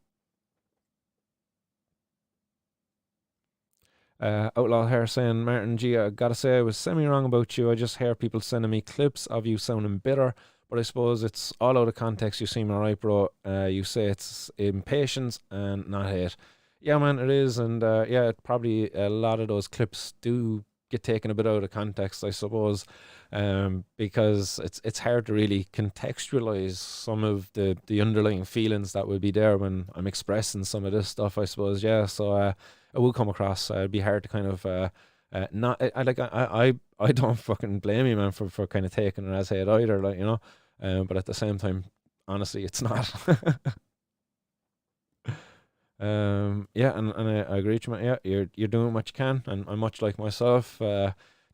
Outlaw here saying, Martin G, I gotta say I was semi-wrong about you. I just hear people sending me clips of you sounding bitter, but I suppose it's all out of context. You seem alright, bro. You say it's impatience and not hate. Yeah, man, it is, and probably a lot of those clips do get taken a bit out of context, I suppose, because it's hard to really contextualize some of the underlying feelings that would be there when I'm expressing some of this stuff, I suppose. Yeah, so it will come across. It'd be hard to kind of not. I don't fucking blame you, man, for kind of taking it as hate either, like, you know. But at the same time, honestly, it's not. Yeah, and I agree with you, man. Yeah, you're doing what you can, and I'm much like myself.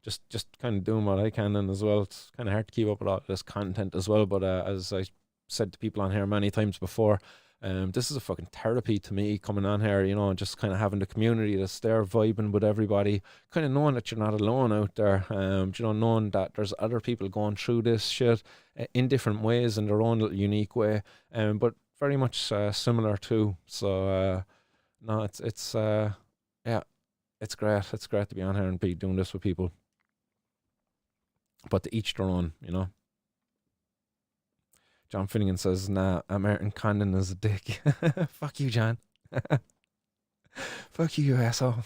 Just kind of doing what I can, and as well, it's kind of hard to keep up with all this content as well. But as I said to people on here many times before, this is a fucking therapy to me coming on here, you know, and just kind of having the community that's there, vibing with everybody, kind of knowing that you're not alone out there. You know, knowing that there's other people going through this shit in different ways in their own little unique way. But very much similar too. So no, it's yeah, it's great. It's great to be on here and be doing this with people. But to each their own, you know. John Finnegan says, "Nah, American Condon is a dick." Fuck you, John. Fuck you, you asshole.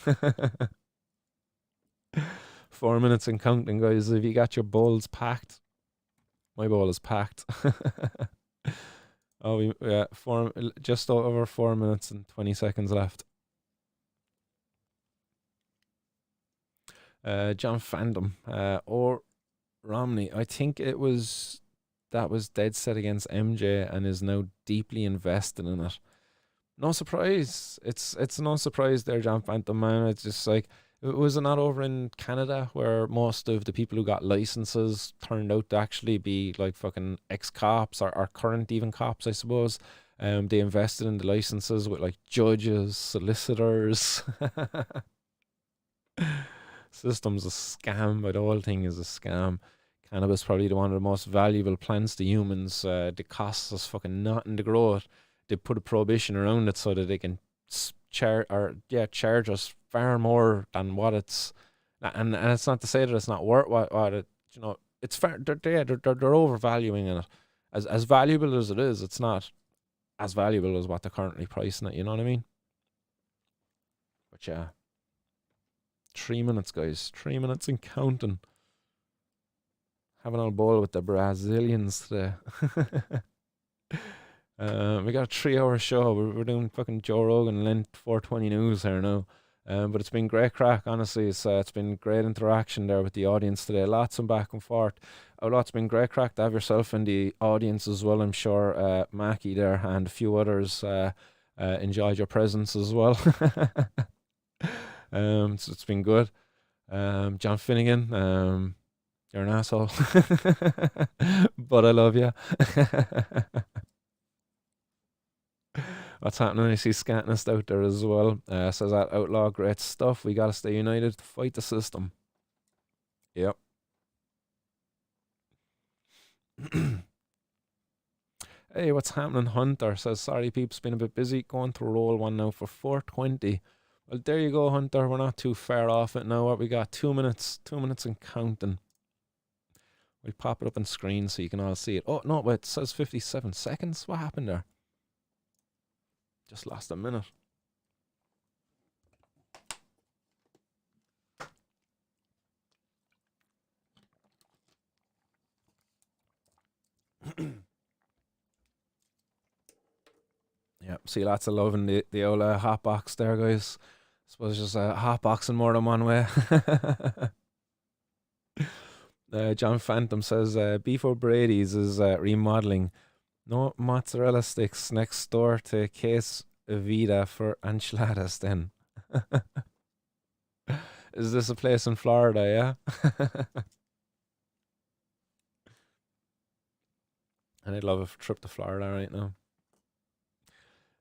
4 minutes and counting, guys. If you got your bowls packed, my bowl is packed. Oh, yeah, just over 4 minutes and 20 seconds left. John Fandom, or Romney. I think that was dead set against MJ and is now deeply invested in it. No surprise. It's no surprise there, John Phantom, man. It's just like, was it not over in Canada where most of the people who got licenses turned out to actually be like fucking ex-cops or current even cops, I suppose. They invested in the licenses with like judges, solicitors. System's a scam, but the whole thing is a scam. Cannabis probably the one of the most valuable plants to humans. It costs us fucking nothing to grow it. They put a prohibition around it so that they can charge us far more than what it's. And it's not to say that it's not worth what it, you know, it's fair. They're overvaluing it. As valuable as it is, it's not as valuable as what they're currently pricing it. You know what I mean? But yeah, 3 minutes, guys. 3 minutes and counting. Having a bowl with the Brazilians today. We got a 3 hour show. We're doing fucking Joe Rogan Lent 420 news here now. But it's been great crack, honestly. It's been great interaction there with the audience today. Lots of back and forth. Lots been great crack to have yourself in the audience as well. I'm sure Mackie there and a few others enjoyed your presence as well. So it's been good. John Finnegan, you're an asshole. But I love you. What's happening? I see Scantness out there as well. Says that Outlaw, great stuff. We gotta stay united to fight the system. Yep. Hey, what's happening? Hunter says, sorry, peeps, been a bit busy. Going to roll one now for 420. Well, there you go, Hunter. We're not too far off it now. What we got? 2 minutes and counting. We pop it up on screen so you can all see it. Oh, no, wait, it says 57 seconds. What happened there? Just lost a minute. Yeah, see lots of love in the old hot box there, guys. I suppose just hot boxing more than one way. John Phantom says Beef O'Brady's is remodeling. No mozzarella sticks next door to Case Vida for enchiladas then. Is this a place in Florida, yeah? And I'd love a trip to Florida right now.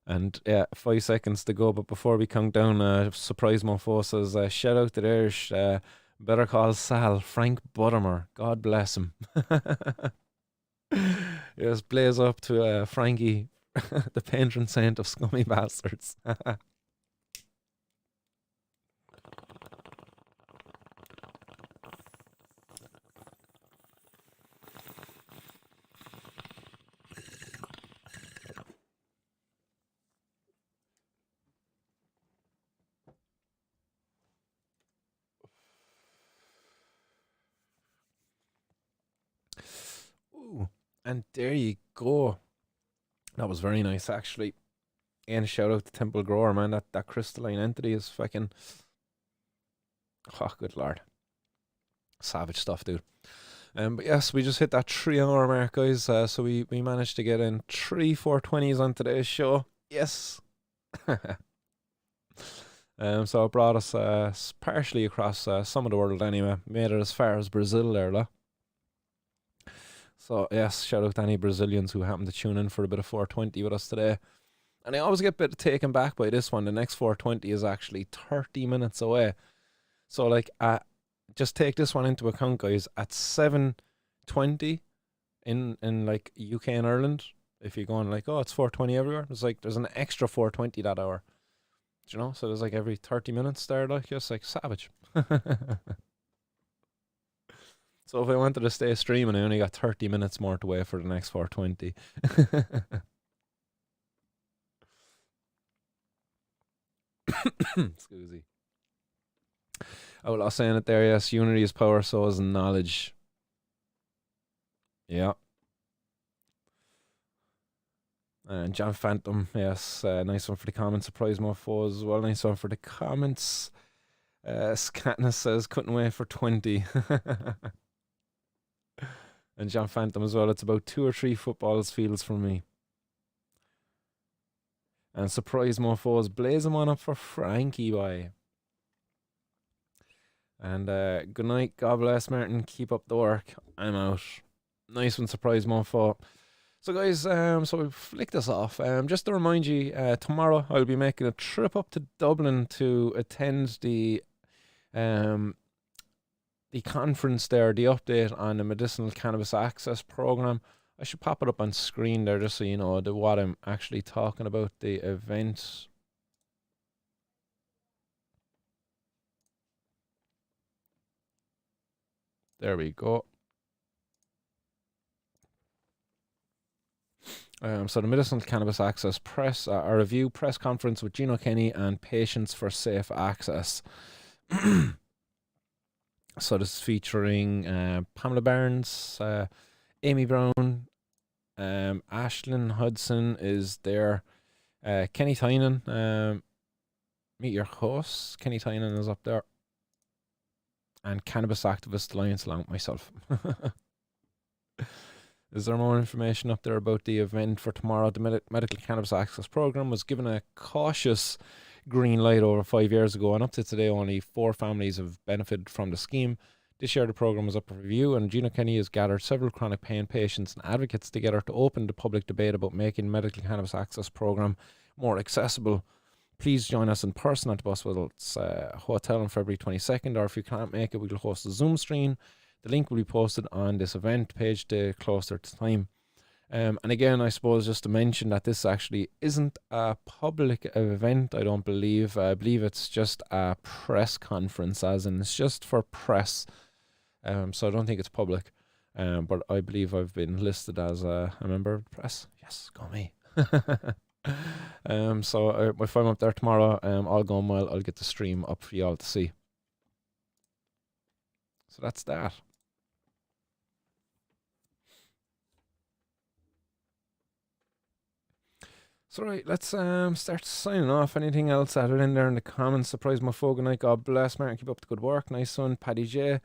And yeah, 5 seconds to go. But before we count down, surprise mofo says, shout out to theirs. Better call Sal, Frank Buttermer. God bless him. Yes, blaze up to Frankie, the patron saint of scummy bastards. And there you go. That was very nice, actually. And shout out to Temple Grower, man. That crystalline entity is fucking. Oh, good lord. Savage stuff, dude. But yes, we just hit that 3 hour mark, guys. So we managed to get in 3 420s on today's show. Yes. So it brought us partially across some of the world anyway. Made it as far as Brazil there, lah. So yes, shout out to any Brazilians who happen to tune in for a bit of 420 with us today. And I always get a bit taken back by this one. The next 420 is actually 30 minutes away. So like, just take this one into account, guys. At 7:20 in like UK and Ireland, if you're going like, oh, it's 4:20 everywhere, there's an extra 4:20 that hour. Do you know? So there's like every 30 minutes there, like, just like savage. So if I wanted to stay streaming, I only got 30 minutes more to wait for the next 4:20. Excuse me. I was saying it there, yes. Unity is power, so is knowledge. Yeah. And John Phantom, yes. Nice one for the comments. Surprise mofos as well. Nice one for the comments. Scatness says, couldn't wait for 20. And John Phantom as well. It's about 2 or 3 football fields from me. And surprise mofos, blaze them on up for Frankie, boy. And good night, God bless, Martin. Keep up the work. I'm out. Nice one, surprise mofo. So guys, so we flick this off. Just to remind you, tomorrow I'll be making a trip up to Dublin to attend the conference there, the update on the Medicinal Cannabis Access Program. I should pop it up on screen there just so you know what I'm actually talking about, the event. There we go. So the Medicinal Cannabis Access Press, a review press conference with Gino Kenny and Patients for Safe Access. So this is featuring Pamela Barnes, Amy Brown, Ashlyn Hudson is there, Kenny Tynan, meet your host. Kenny Tynan is up there, and Cannabis Activist Alliance along with myself. Is there more information up there about the event for tomorrow? The Medical Cannabis Access Program was given a cautious green light over 5 years ago, and up to today only 4 families have benefited from the scheme. This year the program was up for review, and Gino Kenny has gathered several chronic pain patients and advocates together to open the public debate about making Medical Cannabis Access Program more accessible. Please join us in person at the Buswell's Hotel on February 22nd, or if you can't make it, we'll host a Zoom stream. The link will be posted on this event page to closer to time. And again, I suppose just to mention that this actually isn't a public event, I don't believe. I believe it's just a press conference, as in it's just for press. So I don't think it's public. But I believe I've been listed as a member of the press. Yes, go me. So if I'm up there tomorrow, all going well, I'll get the stream up for y'all to see. So that's that. So right, let's start signing off. Anything else added in there in the comments? Surprise my folk, and God bless, Martin. Keep up the good work. Nice one, Paddy J.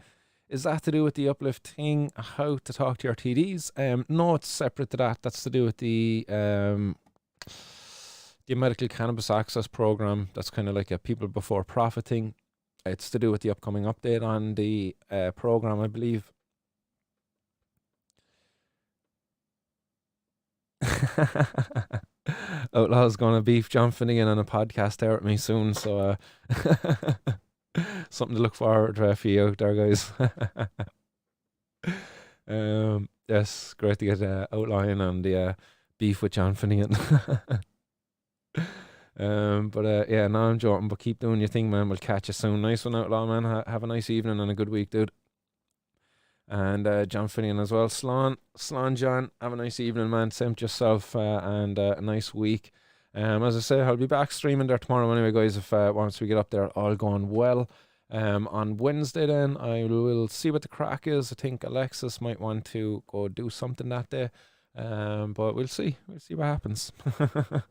Is that to do with the uplift thing? How to talk to your TDs? No, it's separate to that. That's to do with the Medical Cannabis Access Program. That's kind of like a people before profit thing. It's to do with the upcoming update on the program, I believe. Outlaw's gonna beef John Finnegan on a podcast there with me soon, so something to look forward to for you out there, guys. Yes, great to get Outlaw on the beef with John Finnegan. But yeah, no, I'm joking, but keep doing your thing, man. We'll catch you soon. Nice one, Outlaw, man. Have a nice evening and a good week, dude. And John Finnegan as well. Slán John, have a nice evening, man. Same to yourself, and a nice week. As I say, I'll be back streaming there tomorrow anyway, guys, if once we get up there, all going well. On Wednesday then, I will see what the crack is. I think Alexis might want to go do something that day. But we'll see what happens. But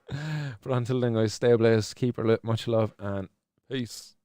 until then, guys, stay blessed, keep her lit, much love, and peace.